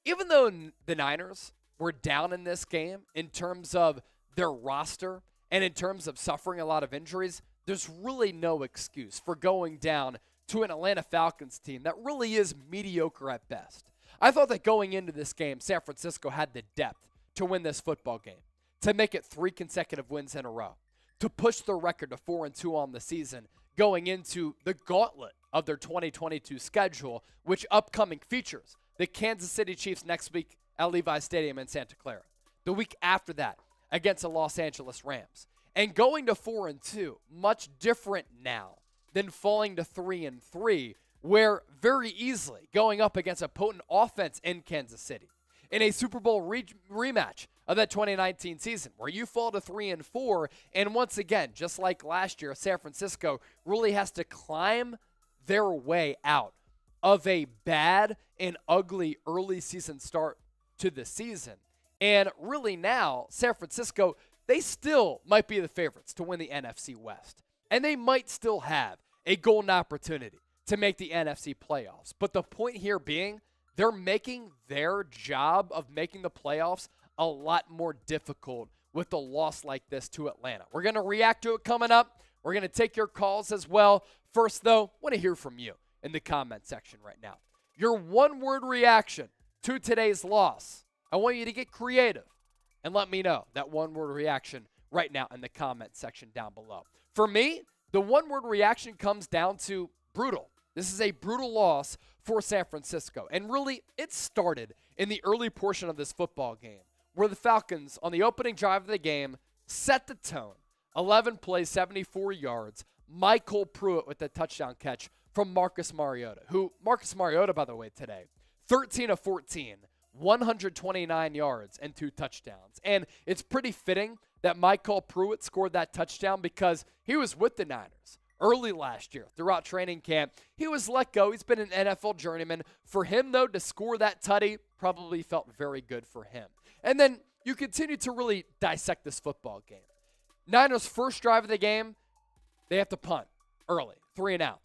even though the Niners were down in this game in terms of their roster and in terms of suffering a lot of injuries, there's really no excuse for going down to an Atlanta Falcons team that really is mediocre at best. I thought that going into this game, San Francisco had the depth to win this football game, to make it 3 consecutive wins in a row, to push the record to 4-2 on the season going into the gauntlet of their 2022 schedule, which upcoming features the Kansas City Chiefs next week at Levi's Stadium in Santa Clara. The week after that against the Los Angeles Rams. And going to 4-2, much different now than falling to 3-3, where very easily going up against a potent offense in Kansas City in a Super Bowl rematch of that 2019 season, where you fall to 3-4, and once again, just like last year, San Francisco really has to climb their way out of a bad and ugly early season start to the season. And really now, San Francisco, they still might be the favorites to win the NFC West. And they might still have a golden opportunity to make the NFC playoffs. But the point here being, they're making their job of making the playoffs a lot more difficult with a loss like this to Atlanta. We're going to react to it coming up. We're going to take your calls as well. First, though, I want to hear from you in the comment section right now. Your one-word reaction to today's loss. I want you to get creative. And let me know that one-word reaction right now in the comment section down below. For me, the one-word reaction comes down to brutal. This is a brutal loss for San Francisco. And really, it started in the early portion of this football game, where the Falcons, on the opening drive of the game, set the tone. 11 plays, 74 yards. Michael Pruitt with the touchdown catch from Marcus Mariota, Marcus Mariota, by the way, today, 13 of 14, 129 yards and 2 touchdowns. And it's pretty fitting that Michael Pruitt scored that touchdown because he was with the Niners early last year throughout training camp. He was let go. He's been an NFL journeyman. For him, though, to score that tutty probably felt very good for him. And then you continue to really dissect this football game. Niners' first drive of the game, they have to punt early, 3 and out.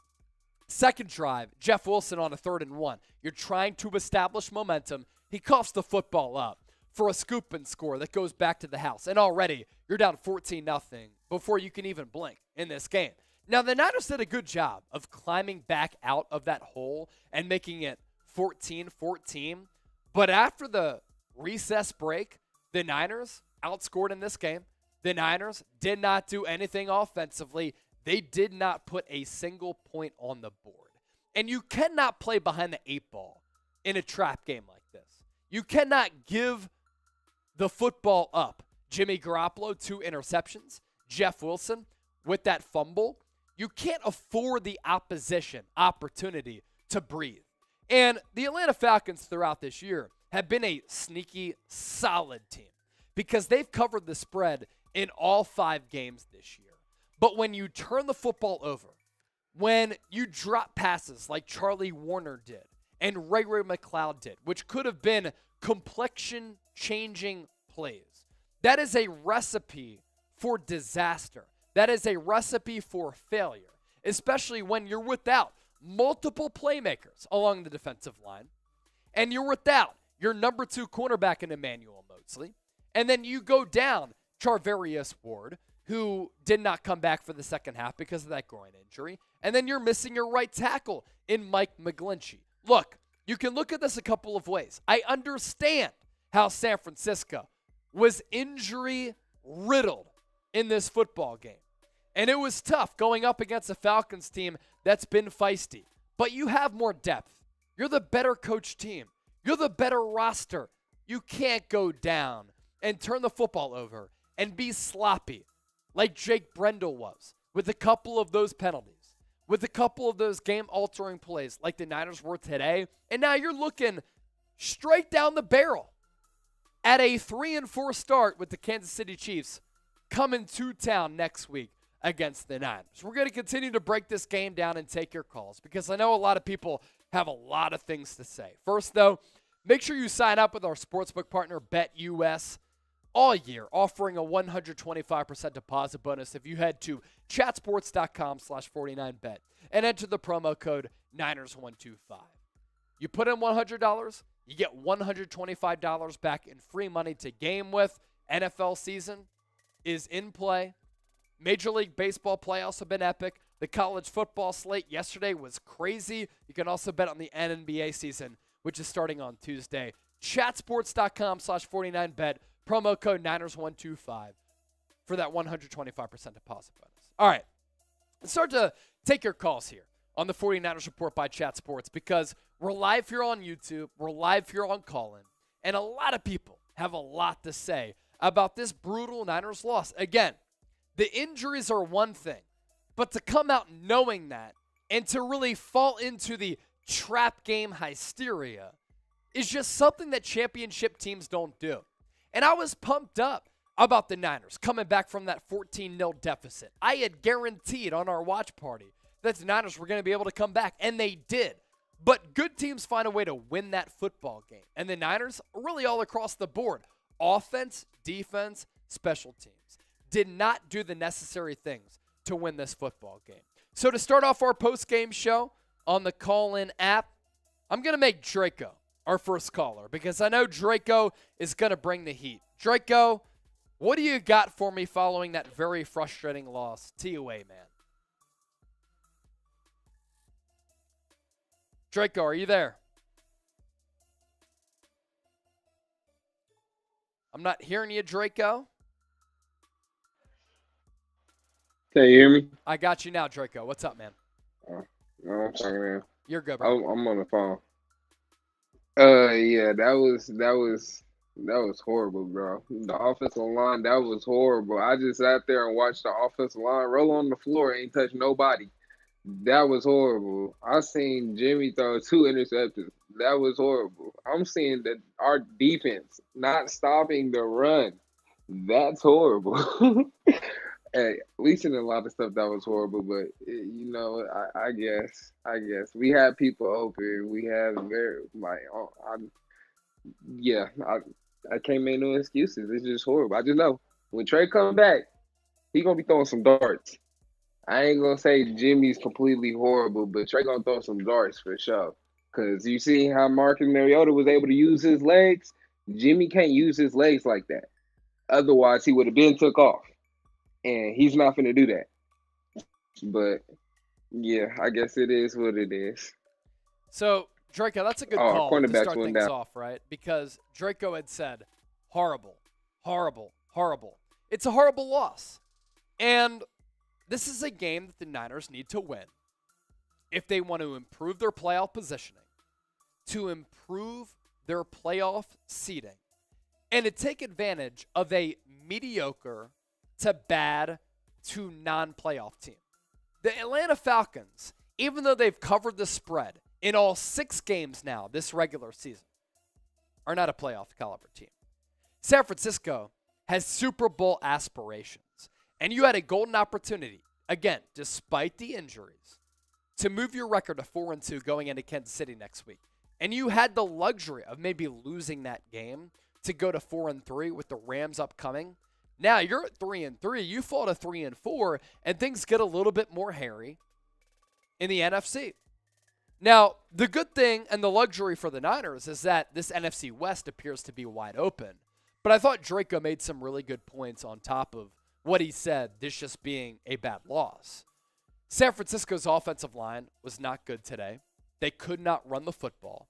Second drive, Jeff Wilson on a 3rd and 1. You're trying to establish momentum. He coughs the football up for a scoop and score that goes back to the house. And already, you're down 14-0 before you can even blink in this game. Now, the Niners did a good job of climbing back out of that hole and making it 14-14. But after the recess break, the Niners outscored in this game. The Niners did not do anything offensively. They did not put a single point on the board. And you cannot play behind the 8 ball in a trap game like this. You cannot give the football up. Jimmy Garoppolo, 2 interceptions. Jeff Wilson with that fumble. You can't afford the opposition opportunity to breathe. And the Atlanta Falcons throughout this year have been a sneaky, solid team because they've covered the spread in all 5 games this year. But when you turn the football over, when you drop passes like Charlie Warner did and Ray McCloud did, which could have been complexion-changing plays, that is a recipe for disaster. That is a recipe for failure, especially when you're without multiple playmakers along the defensive line, and you're without your number 2 cornerback in Emmanuel Moseley, and then you go down Charvarius Ward, who did not come back for the second half because of that groin injury, and then you're missing your right tackle in Mike McGlinchey. Look, you can look at this a couple of ways. I understand how San Francisco was injury-riddled in this football game. And it was tough going up against a Falcons team that's been feisty. But you have more depth. You're the better coached team. You're the better roster. You can't go down and turn the football over and be sloppy like Jake Brendel was with a couple of those penalties, with a couple of those game-altering plays like the Niners were today. And now you're looking straight down the barrel at a 3-4 start with the Kansas City Chiefs coming to town next week against the Niners. We're going to continue to break this game down and take your calls because I know a lot of people have a lot of things to say. First, though, make sure you sign up with our sportsbook partner, BetUS, all year, offering a 125% deposit bonus if you head to chatsports.com/49bet and enter the promo code Niners125. You put in $100, you get $125 back in free money to game with. NFL season is in play. Major League Baseball playoffs have been epic. The college football slate yesterday was crazy. You can also bet on the NBA season, which is starting on Tuesday. Chatsports.com/49bet. Promo code Niners125 for that 125% deposit bonus. All right, let's start to take your calls here on the 49ers Report by Chat Sports because we're live here on YouTube, we're live here on Callin, and a lot of people have a lot to say about this brutal Niners loss. Again, the injuries are one thing, but to come out knowing that and to really fall into the trap game hysteria is just something that championship teams don't do. And I was pumped up about the Niners coming back from that 14-0 deficit. I had guaranteed on our watch party that the Niners were going to be able to come back, and they did. But good teams find a way to win that football game. And the Niners, really all across the board, offense, defense, special teams, did not do the necessary things to win this football game. So to start off our post-game show on the Call-In app, I'm going to make Draco our first caller because I know Draco is going to bring the heat. Draco, what do you got for me following that very frustrating loss? TOA, man. Draco, are you there? I'm not hearing you, Draco. Can you hear me? I got you now, Draco. What's up, man? No, I'm talking now. You're good, bro. I'm on the phone. Yeah, that was horrible, bro. The offensive line, that was horrible. I just sat there and watched the offensive line roll on the floor, ain't touch nobody. That was horrible. I seen Jimmy throw 2 interceptions. That was horrible. I'm seeing that our defense not stopping the run. That's horrible. Hey, we seen a lot of stuff that was horrible, but I guess we had people open. We had very like, I can't make no excuses. It's just horrible. I just know when Trey come back, he gonna be throwing some darts. I ain't gonna say Jimmy's completely horrible, but Trey gonna throw some darts for sure. Cause you see how Marcus Mariota was able to use his legs. Jimmy can't use his legs like that. Otherwise, he would have been took off, and he's not gonna do that. But yeah, I guess it is what it is. So, Draco, that's a good Oh, call to cornerbacks start went things down. off, right? Because Draco had said, horrible, horrible, horrible. It's a horrible loss. And this is a game that the Niners need to win if they want to improve their playoff positioning, to improve their playoff seeding, and to take advantage of a mediocre to bad to non-playoff team. The Atlanta Falcons, even though they've covered the spread in all 6 games now this regular season, are not a playoff caliber team. San Francisco has Super Bowl aspirations, and you had a golden opportunity, again, despite the injuries, to move your record to 4-2 going into Kansas City next week. And you had the luxury of maybe losing that game to go to 4-3 with the Rams upcoming. Now you're at 3-3. You fall to 3-4, and things get a little bit more hairy in the NFC. Now, the good thing and the luxury for the Niners is that this NFC West appears to be wide open. But I thought Draco made some really good points on top of what he said, this just being a bad loss. San Francisco's offensive line was not good today. They could not run the football,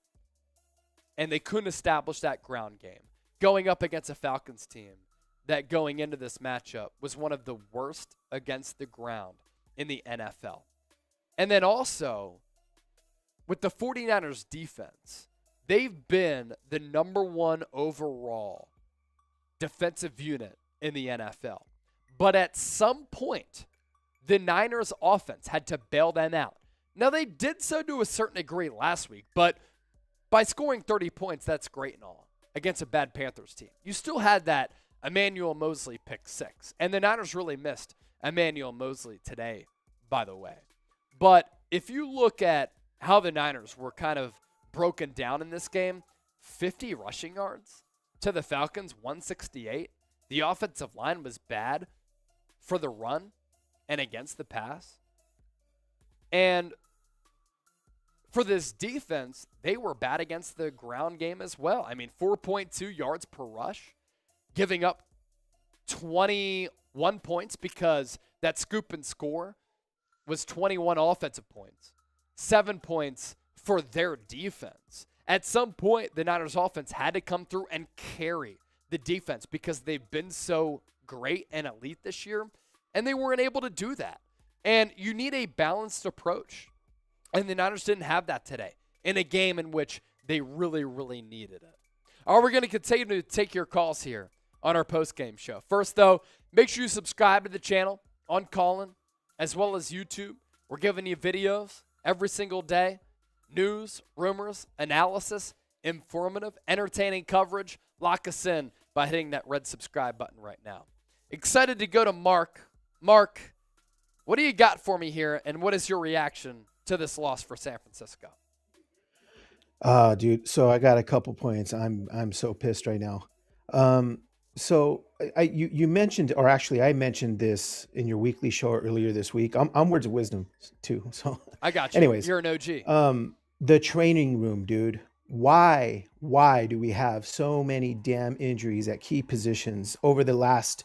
and they couldn't establish that ground game. Going up against a Falcons team that going into this matchup was one of the worst against the ground in the NFL. And then also, with the 49ers defense, they've been the number 1 overall defensive unit in the NFL. But at some point, the Niners offense had to bail them out. Now, they did so to a certain degree last week, but by scoring 30 points, that's great and all, against a bad Panthers team. You still had that Emmanuel Mosley pick 6, and the Niners really missed Emmanuel Mosley today, by the way. But if you look at how the Niners were kind of broken down in this game, 50 rushing yards to the Falcons, 168. The offensive line was bad for the run and against the pass. And for this defense, they were bad against the ground game as well. I mean, 4.2 yards per rush, giving up 21 points because that scoop and score was 21 offensive points, 7 points for their defense. At some point, the Niners offense had to come through and carry the defense because they've been so great and elite this year, and they weren't able to do that. And you need a balanced approach. And the Niners didn't have that today in a game in which they really, really needed it. All right, we're going to continue to take your calls here on our post-game show. First, though, make sure you subscribe to the channel on Callin, as well as YouTube. We're giving you videos every single day. News, rumors, analysis, informative, entertaining coverage. Lock us in by hitting that red subscribe button right now. Excited to go to Mark. Mark, what do you got for me here, and what is your reaction to this loss for San Francisco? Dude, so I got a couple points. I'm so pissed right now. So you mentioned, or actually I mentioned this in your weekly show earlier this week. I'm words of wisdom too. So I got you. anyways, You're an OG. The training room, dude. Why do we have so many damn injuries at key positions over the last,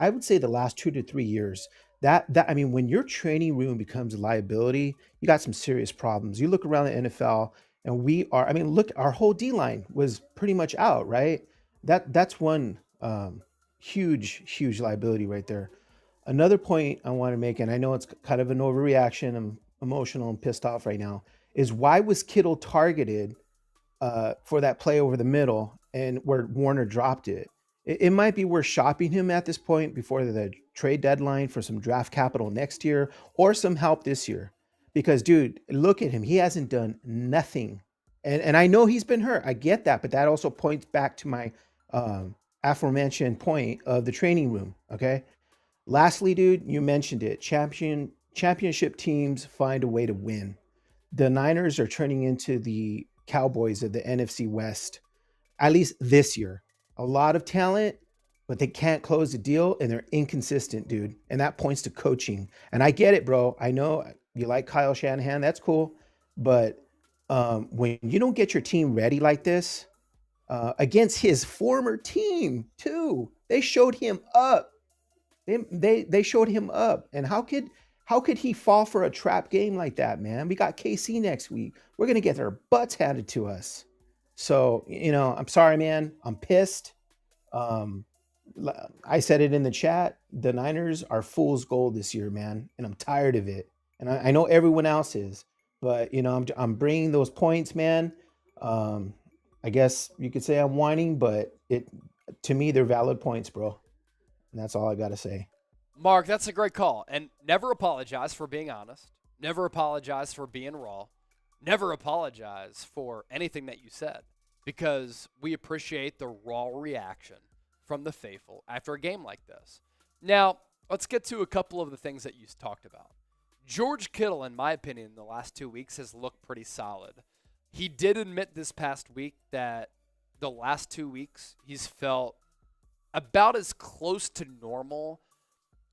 I would say the last 2 to 3 years? I mean, when your training room becomes a liability, you got some serious problems. You look around the NFL and look, our whole D line was pretty much out, right? That's one Huge liability right there. Another point I want to make, and I know it's kind of an overreaction, I'm emotional and pissed off right now, is why was Kittle targeted for that play over the middle and where Warner dropped it? It might be worth shopping him at this point before the trade deadline for some draft capital next year or some help this year. Because, dude, look at him. He hasn't done nothing. And I know he's been hurt. I get that. But that also points back to my aforementioned point of the training room. Okay. Lastly, dude, you mentioned it. Championship teams find a way to win. The Niners are turning into the Cowboys of the NFC West, at least this year. A lot of talent, but they can't close the deal, and they're inconsistent, dude. And that points to coaching. And I get it, bro. I know you like Kyle Shanahan. That's cool. But when you don't get your team ready like this, against his former team, too, they showed him up. They showed him up. And how could he fall for a trap game like that, man? We got KC next week. We're going to get their butts handed to us. So, I'm sorry, man. I'm pissed. I said it in the chat. The Niners are fool's gold this year, man. And I'm tired of it. And I know everyone else is. But, I'm bringing those points, man. I guess you could say I'm whining, but to me, they're valid points, bro. And that's all I got to say. Mark, that's a great call. And never apologize for being honest. Never apologize for being raw. Never apologize for anything that you said, because we appreciate the raw reaction from the faithful after a game like this. Now, let's get to a couple of the things that you talked about. George Kittle, in my opinion, in the last 2 weeks has looked pretty solid. He did admit this past week that the last 2 weeks he's felt about as close to normal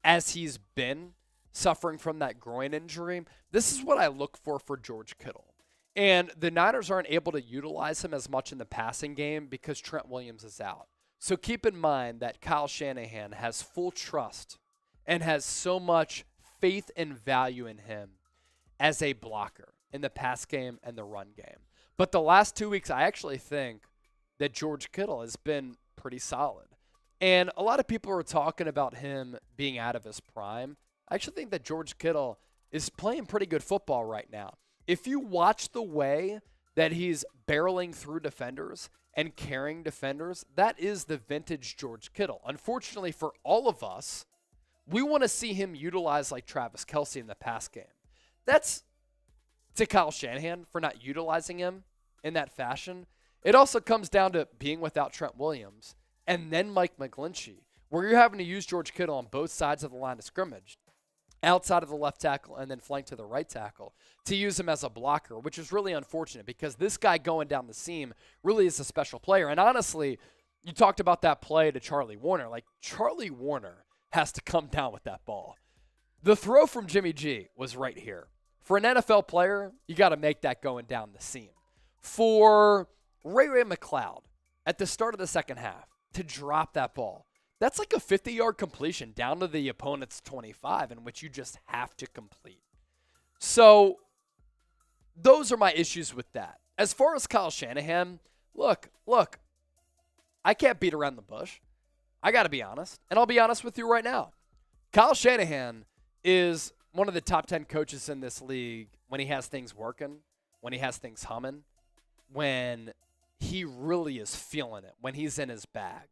as he's been, suffering from that groin injury. This is what I look for George Kittle. And the Niners aren't able to utilize him as much in the passing game because Trent Williams is out. So keep in mind that Kyle Shanahan has full trust and has so much faith and value in him as a blocker in the pass game and the run game. But the last 2 weeks, I actually think that George Kittle has been pretty solid. And a lot of people are talking about him being out of his prime. I actually think that George Kittle is playing pretty good football right now. If you watch the way that he's barreling through defenders and carrying defenders, that is the vintage George Kittle. Unfortunately for all of us, we want to see him utilized like Travis Kelce in the pass game. That's to Kyle Shanahan for not utilizing him in that fashion. It also comes down to being without Trent Williams and then Mike McGlinchey, where you're having to use George Kittle on both sides of the line of scrimmage, outside of the left tackle and then flank to the right tackle, to use him as a blocker, which is really unfortunate because this guy going down the seam really is a special player. And honestly, you talked about that play to Charlie Warner. Like, Charlie Warner has to come down with that ball. The throw from Jimmy G was right here. For an NFL player, you got to make that going down the seam. For Ray McCloud, at the start of the second half, to drop that ball, that's like a 50-yard completion down to the opponent's 25 in which you just have to complete. So those are my issues with that. As far as Kyle Shanahan, look, I can't beat around the bush. I got to be honest, and I'll be honest with you right now. Kyle Shanahan is one of the top 10 coaches in this league when he has things working, when he has things humming, when he really is feeling it, when he's in his bag.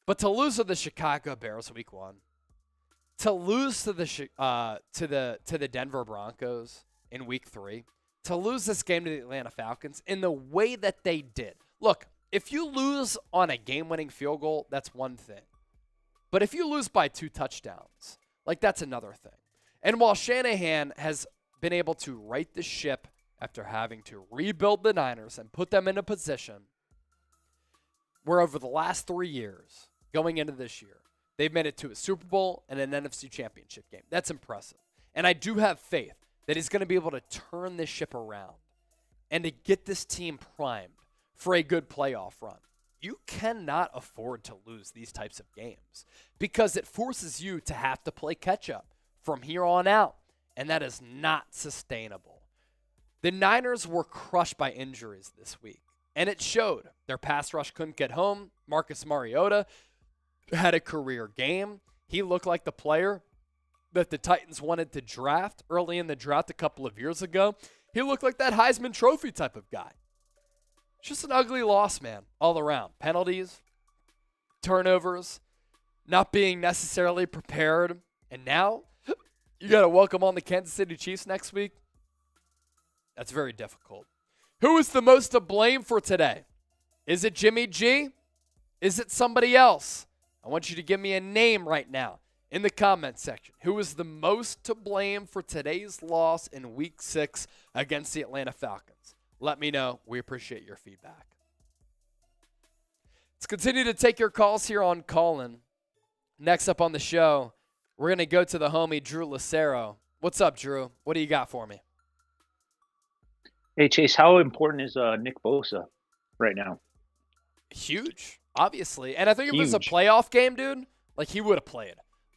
But to lose to the Chicago Bears week 1, to lose to the Denver Broncos in week 3, to lose this game to the Atlanta Falcons in the way that they did. Look, if you lose on a game-winning field goal, that's one thing. But if you lose by 2 touchdowns, like, that's another thing. And while Shanahan has been able to right the ship after having to rebuild the Niners and put them in a position where over the last 3 years, going into this year, they've made it to a Super Bowl and an NFC Championship game. That's impressive. And I do have faith that he's going to be able to turn this ship around and to get this team primed for a good playoff run. You cannot afford to lose these types of games because it forces you to have to play catch-up from here on out, and that is not sustainable. The Niners were crushed by injuries this week. And it showed. Their pass rush couldn't get home. Marcus Mariota had a career game. He looked like the player that the Titans wanted to draft early in the draft a couple of years ago. He looked like that Heisman Trophy type of guy. Just an ugly loss, man, all around. Penalties, turnovers, not being necessarily prepared. And now you got to welcome on the Kansas City Chiefs next week. That's very difficult. Who is the most to blame for today? Is it Jimmy G? Is it somebody else? I want you to give me a name right now in the comment section. Who is the most to blame for today's loss in Week 6 against the Atlanta Falcons? Let me know. We appreciate your feedback. Let's continue to take your calls here on Callin. Next up on the show, we're going to go to the homie Drew Lucero. What's up, Drew? What do you got for me? Hey, Chase, how important is Nick Bosa right now? Huge, obviously. And I think if it was a Huge. playoff game, dude, like he would have played.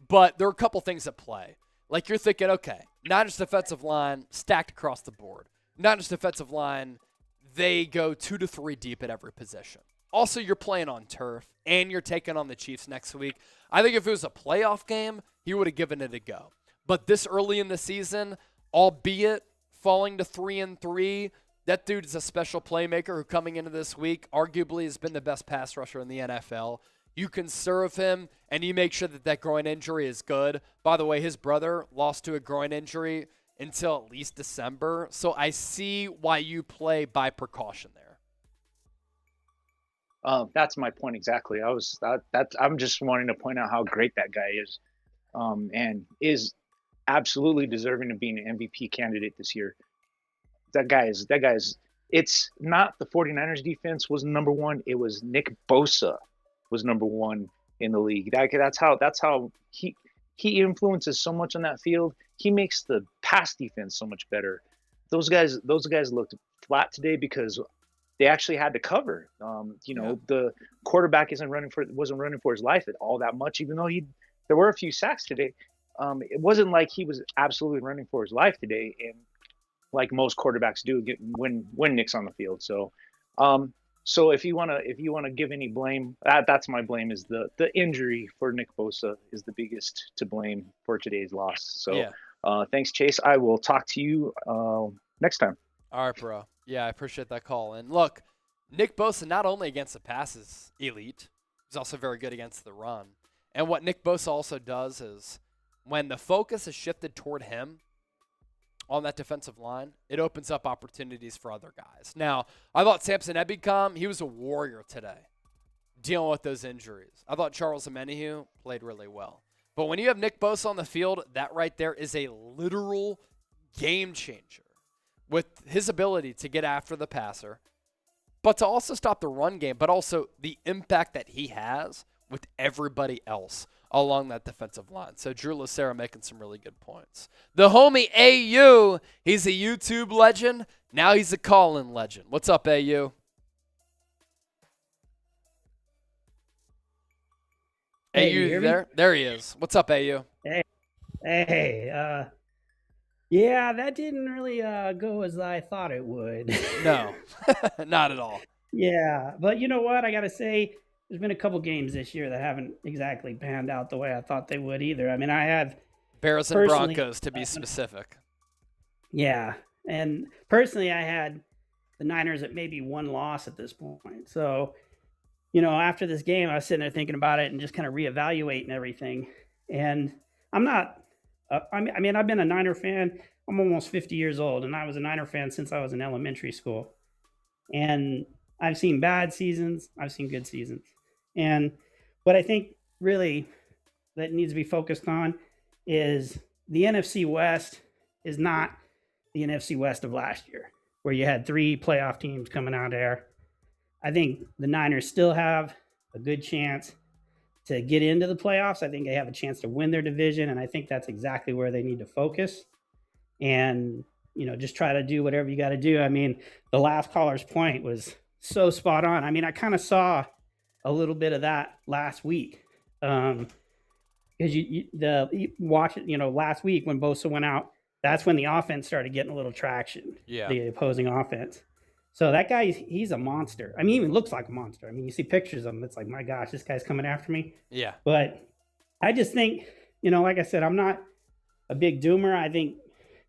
But there are a couple things at play. Like you're thinking, okay, Niners defensive line stacked across the board. Niners defensive line, they go 2 to 3 deep at every position. Also, you're playing on turf, and you're taking on the Chiefs next week. I think if it was a playoff game, he would have given it a go. But this early in the season, albeit falling to 3-3, that dude is a special playmaker who coming into this week arguably has been the best pass rusher in the NFL. You conserve him, and you make sure that that groin injury is good. By the way, his brother lost to a groin injury until at least December. So I see why you play by precaution there. That's my point exactly. I'm just wanting to point out how great that guy is, and is absolutely deserving of being an MVP candidate this year. That guy is. It's not the 49ers defense was number one. It was Nick Bosa was number one in the league. That's how he influences so much on that field. He makes the pass defense so much better. Those guys looked flat today because they actually had to cover. The quarterback wasn't running for his life at all that much, even though there were a few sacks today. It wasn't like he was absolutely running for his life today, and like most quarterbacks do when Nick's on the field. So, so if you wanna give any blame, that's my blame. Is the injury for Nick Bosa is the biggest to blame for today's loss. So, yeah. Thanks, Chase. I will talk to you next time. All right, bro. Yeah, I appreciate that call. And look, Nick Bosa, not only against the pass is elite, he's also very good against the run. And what Nick Bosa also does is when the focus is shifted toward him on that defensive line, it opens up opportunities for other guys. Now, I thought Samson Ebicom, he was a warrior today dealing with those injuries. I thought Charles Omenihu played really well. But when you have Nick Bosa on the field, that right there is a literal game changer with his ability to get after the passer, but to also stop the run game, but also the impact that he has with everybody else along that defensive line. So Drew Lucero making some really good points. The homie AU, he's a YouTube legend. Now he's a call-in legend. What's up, AU? Hey, AU, you there? There he is. What's up, AU? Hey, yeah, that didn't really go as I thought it would. No, not at all. Yeah, but you know what? I got to say, there's been a couple games this year that haven't exactly panned out the way I thought they would either. I mean, I have Bears and Broncos, to be specific. Yeah, and personally, I had the Niners at maybe one loss at this point. So, after this game, I was sitting there thinking about it and just kind of reevaluating everything. And I'm not I mean, I've been a Niner fan. I'm almost 50 years old, and I was a Niner fan since I was in elementary school. And I've seen bad seasons. I've seen good seasons. And what I think really that needs to be focused on is the NFC West is not the NFC West of last year, where you had 3 playoff teams coming out there. I think the Niners still have a good chance to get into the playoffs. I think they have a chance to win their division, and I think that's exactly where they need to focus. And, just try to do whatever you got to do. I mean, the last caller's point was so spot on. I mean, I kind of saw a little bit of that last week. Because you watch it, last week when Bosa went out, that's when the offense started getting a little traction. Yeah. The opposing offense. So that guy, he's a monster. I mean, he even looks like a monster. I mean, you see pictures of him, it's like, my gosh, this guy's coming after me. Yeah. But I just think, like I said, I'm not a big doomer. I think,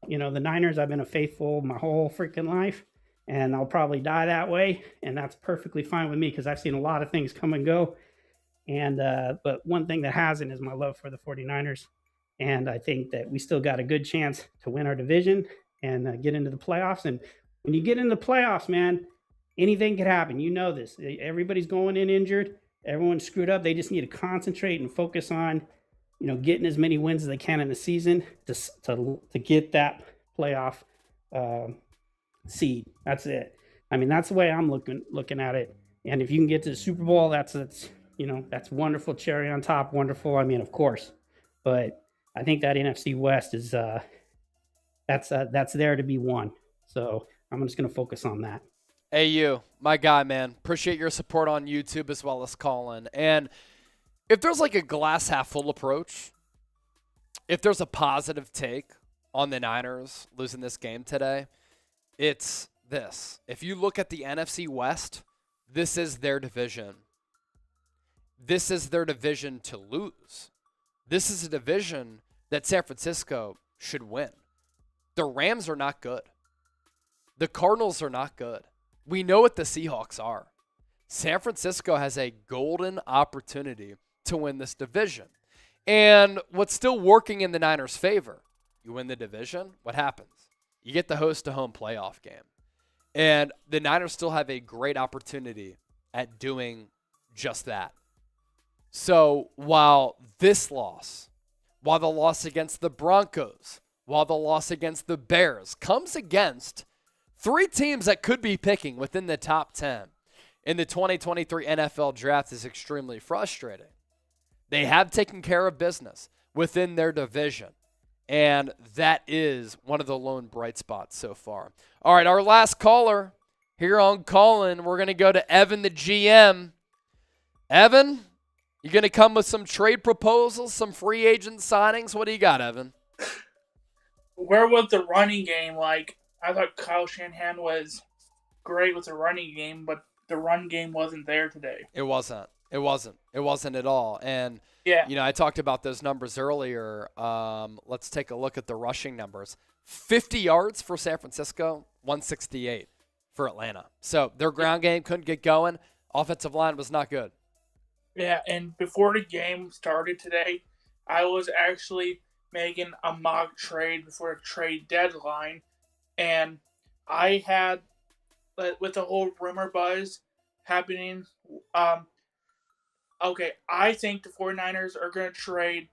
the Niners, I've been a faithful my whole freaking life, and I'll probably die that way. And that's perfectly fine with me because I've seen a lot of things come and go. And but one thing that hasn't is my love for the 49ers. And I think that we still got a good chance to win our division and get into the playoffs. And when you get into the playoffs, man, anything could happen. You know this. Everybody's going in injured. Everyone's screwed up. They just need to concentrate and focus on, getting as many wins as they can in the season to get that playoff seed. That's it. I mean, that's the way I'm looking at it. And if you can get to the Super Bowl, that's wonderful. Cherry on top, wonderful. I mean, of course, but I think that NFC West is that's there to be won. So I'm just going to focus on that. Hey, you, my guy, man. Appreciate your support on YouTube as well as calling. And if there's like a glass half full approach, if there's a positive take on the Niners losing this game today, it's this. If you look at the NFC West, this is their division. This is their division to lose. This is a division that San Francisco should win. The Rams are not good. The Cardinals are not good. We know what the Seahawks are. San Francisco has a golden opportunity to win this division. And what's still working in the Niners' favor, you win the division, what happens? You get to host a home playoff game. And the Niners still have a great opportunity at doing just that. So while this loss, while the loss against the Broncos, while the loss against the Bears comes against three teams that could be picking within the top 10 in the 2023 NFL draft, is extremely frustrating. They have taken care of business within their division, and that is one of the lone bright spots so far. All right, our last caller here on Callin', we're going to go to Evan, the GM. Evan, you going to come with some trade proposals, some free agent signings? What do you got, Evan? Where was the running game? I thought Kyle Shanahan was great with the running game, but the run game wasn't there today. It wasn't. It wasn't at all. And, yeah, I talked about those numbers earlier. Let's take a look at the rushing numbers. 50 yards for San Francisco, 168 for Atlanta. So their ground game couldn't get going. Offensive line was not good. Yeah, and before the game started today, I was actually making a mock trade before the trade deadline. And I had, with the whole rumor buzz happening, I think the 49ers are going to trade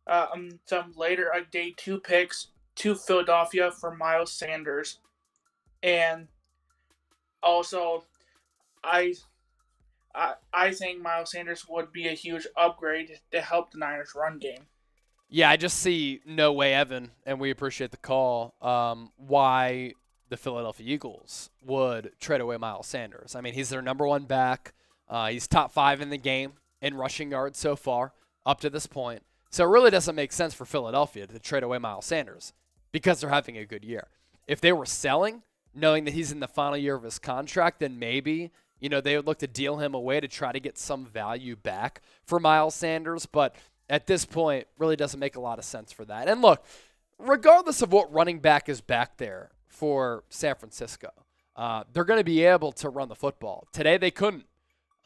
some later day 2 picks to Philadelphia for Miles Sanders. And also, I think Miles Sanders would be a huge upgrade to help the Niners run game. Yeah, I just see no way, Evan, and we appreciate the call, why the Philadelphia Eagles would trade away Miles Sanders. I mean, he's their number one back. He's top 5 in the game in rushing yards so far up to this point. So it really doesn't make sense for Philadelphia to trade away Miles Sanders because they're having a good year. If they were selling, knowing that he's in the final year of his contract, then maybe, they would look to deal him away to try to get some value back for Miles Sanders. But at this point, really doesn't make a lot of sense for that. And look, regardless of what running back is back there for San Francisco, they're going to be able to run the football. Today they couldn't.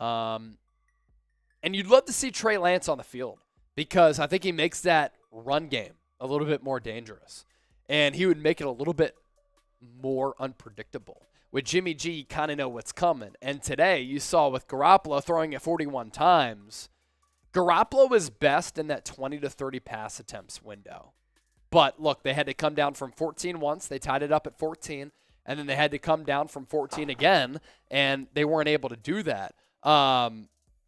And you'd love to see Trey Lance on the field because I think he makes that run game a little bit more dangerous. And he would make it a little bit more unpredictable. With Jimmy G, you kind of know what's coming. And today you saw with Garoppolo throwing it 41 times, Garoppolo is best in that 20 to 30 pass attempts window. But look, they had to come down from 14 once. They tied it up at 14. And then they had to come down from 14 again. And they weren't able to do that.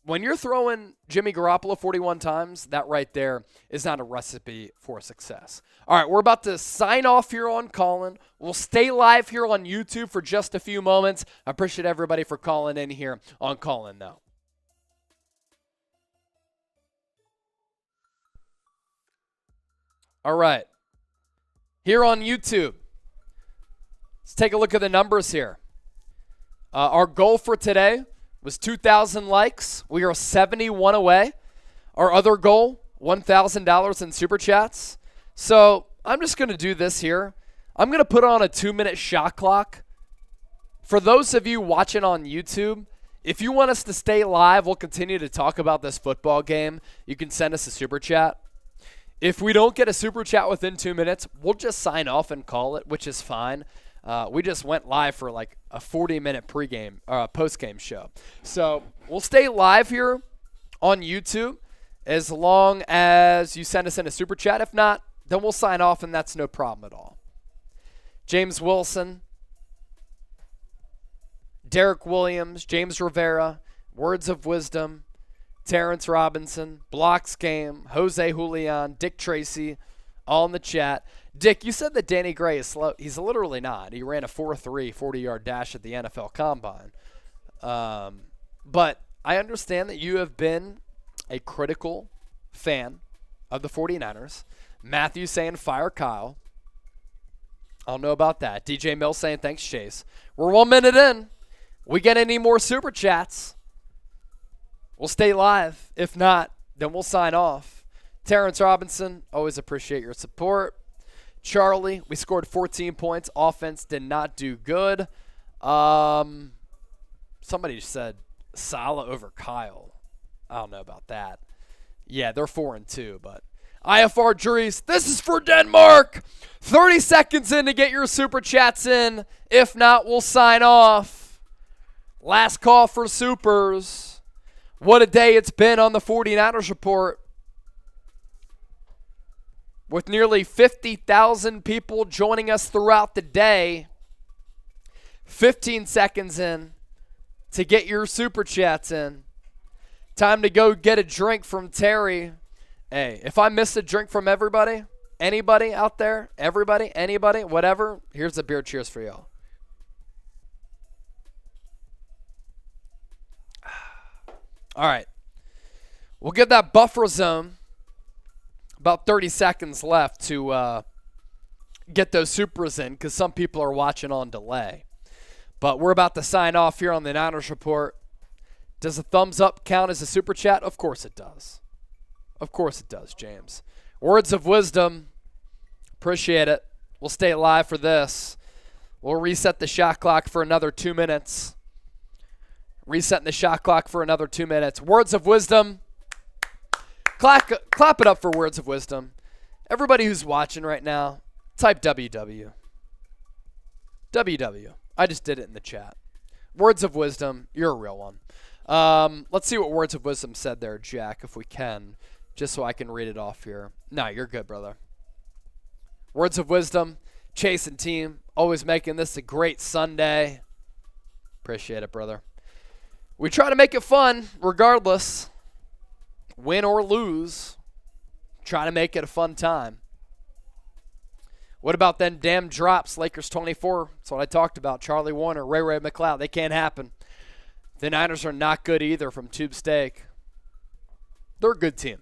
When you're throwing Jimmy Garoppolo 41 times, that right there is not a recipe for success. All right, we're about to sign off here on Callin'. We'll stay live here on YouTube for just a few moments. I appreciate everybody for calling in here on Callin' though. All right, here on YouTube, let's take a look at the numbers here. Our goal for today was 2,000 likes. We are 71 away. Our other goal, $1,000 in Super Chats. So I'm just going to do this here. I'm going to put on a 2-minute shot clock. For those of you watching on YouTube, if you want us to stay live, we'll continue to talk about this football game. You can send us a Super Chat. If we don't get a Super Chat within 2 minutes, we'll just sign off and call it, which is fine. We just went live for like a 40-minute postgame show. So we'll stay live here on YouTube as long as you send us in a Super Chat. If not, then we'll sign off, and that's no problem at all. James Wilson, Derek Williams, James Rivera, Words of Wisdom, Terrence Robinson, Blocks Game, Jose Julian, Dick Tracy, all in the chat. Dick, you said that Danny Gray is slow. He's literally not. He ran a 4.3 40-yard dash at the NFL Combine. But I understand that you have been a critical fan of the 49ers. Matthew saying fire Kyle. I don't know about that. DJ Mills saying thanks, Chase. We're 1 minute in. We get any more Super Chats, we'll stay live. If not, then we'll sign off. Terrence Robinson, always appreciate your support. Charlie, we scored 14 points. Offense did not do good. Somebody said Salah over Kyle. I don't know about that. Yeah, they're 4-2, but IFR Dries, this is for Denmark. 30 seconds in to get your Super Chats in. If not, we'll sign off. Last call for supers. What a day it's been on the 49ers report. With nearly 50,000 people joining us throughout the day. 15 seconds in to get your Super Chats in. Time to go get a drink from Terry. Hey, if I missed a drink from everybody, anybody out there, everybody, anybody, whatever, here's a beer cheers for y'all. All right. We'll give that buffer zone about 30 seconds left to get those supers in because some people are watching on delay. But we're about to sign off here on the Niners Report. Does a thumbs up count as a Super Chat? Of course it does. Of course it does, James. Words of wisdom. Appreciate it. We'll stay live for this. We'll reset the shot clock for another 2 minutes. Resetting the shot clock for another 2 minutes. Words of wisdom. Clap it up for words of wisdom. Everybody who's watching right now, type WW. WW. I just did it in the chat. Words of wisdom. You're a real one. Let's see what words of wisdom said there, Jack, if we can, just so I can read it off here. No, you're good, brother. Words of wisdom. Chase and team, always making this a great Sunday. Appreciate it, brother. We try to make it fun, regardless. Win or lose. Try to make it a fun time. What about them damn drops? Lakers 24. That's what I talked about. Charlie Warner, Ray McLeod. They can't happen. The Niners are not good either from Tube Steak. They're a good team.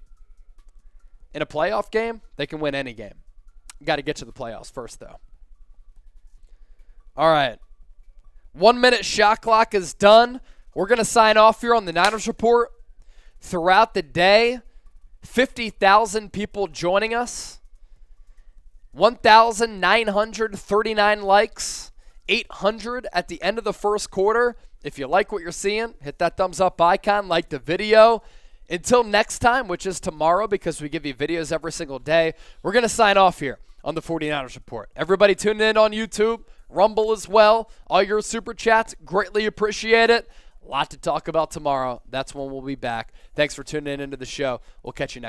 In a playoff game, they can win any game. Got to get to the playoffs first, though. All right. 1 minute shot clock is done. We're going to sign off here on the Niners Report. Throughout the day, 50,000 people joining us. 1,939 likes. 800 at the end of the first quarter. If you like what you're seeing, hit that thumbs up icon, like the video. Until next time, which is tomorrow because we give you videos every single day, we're going to sign off here on the 49ers Report. Everybody tuning in on YouTube, Rumble as well. All your Super Chats, greatly appreciate it. A lot to talk about tomorrow. That's when we'll be back. Thanks for tuning in into the show. We'll catch you next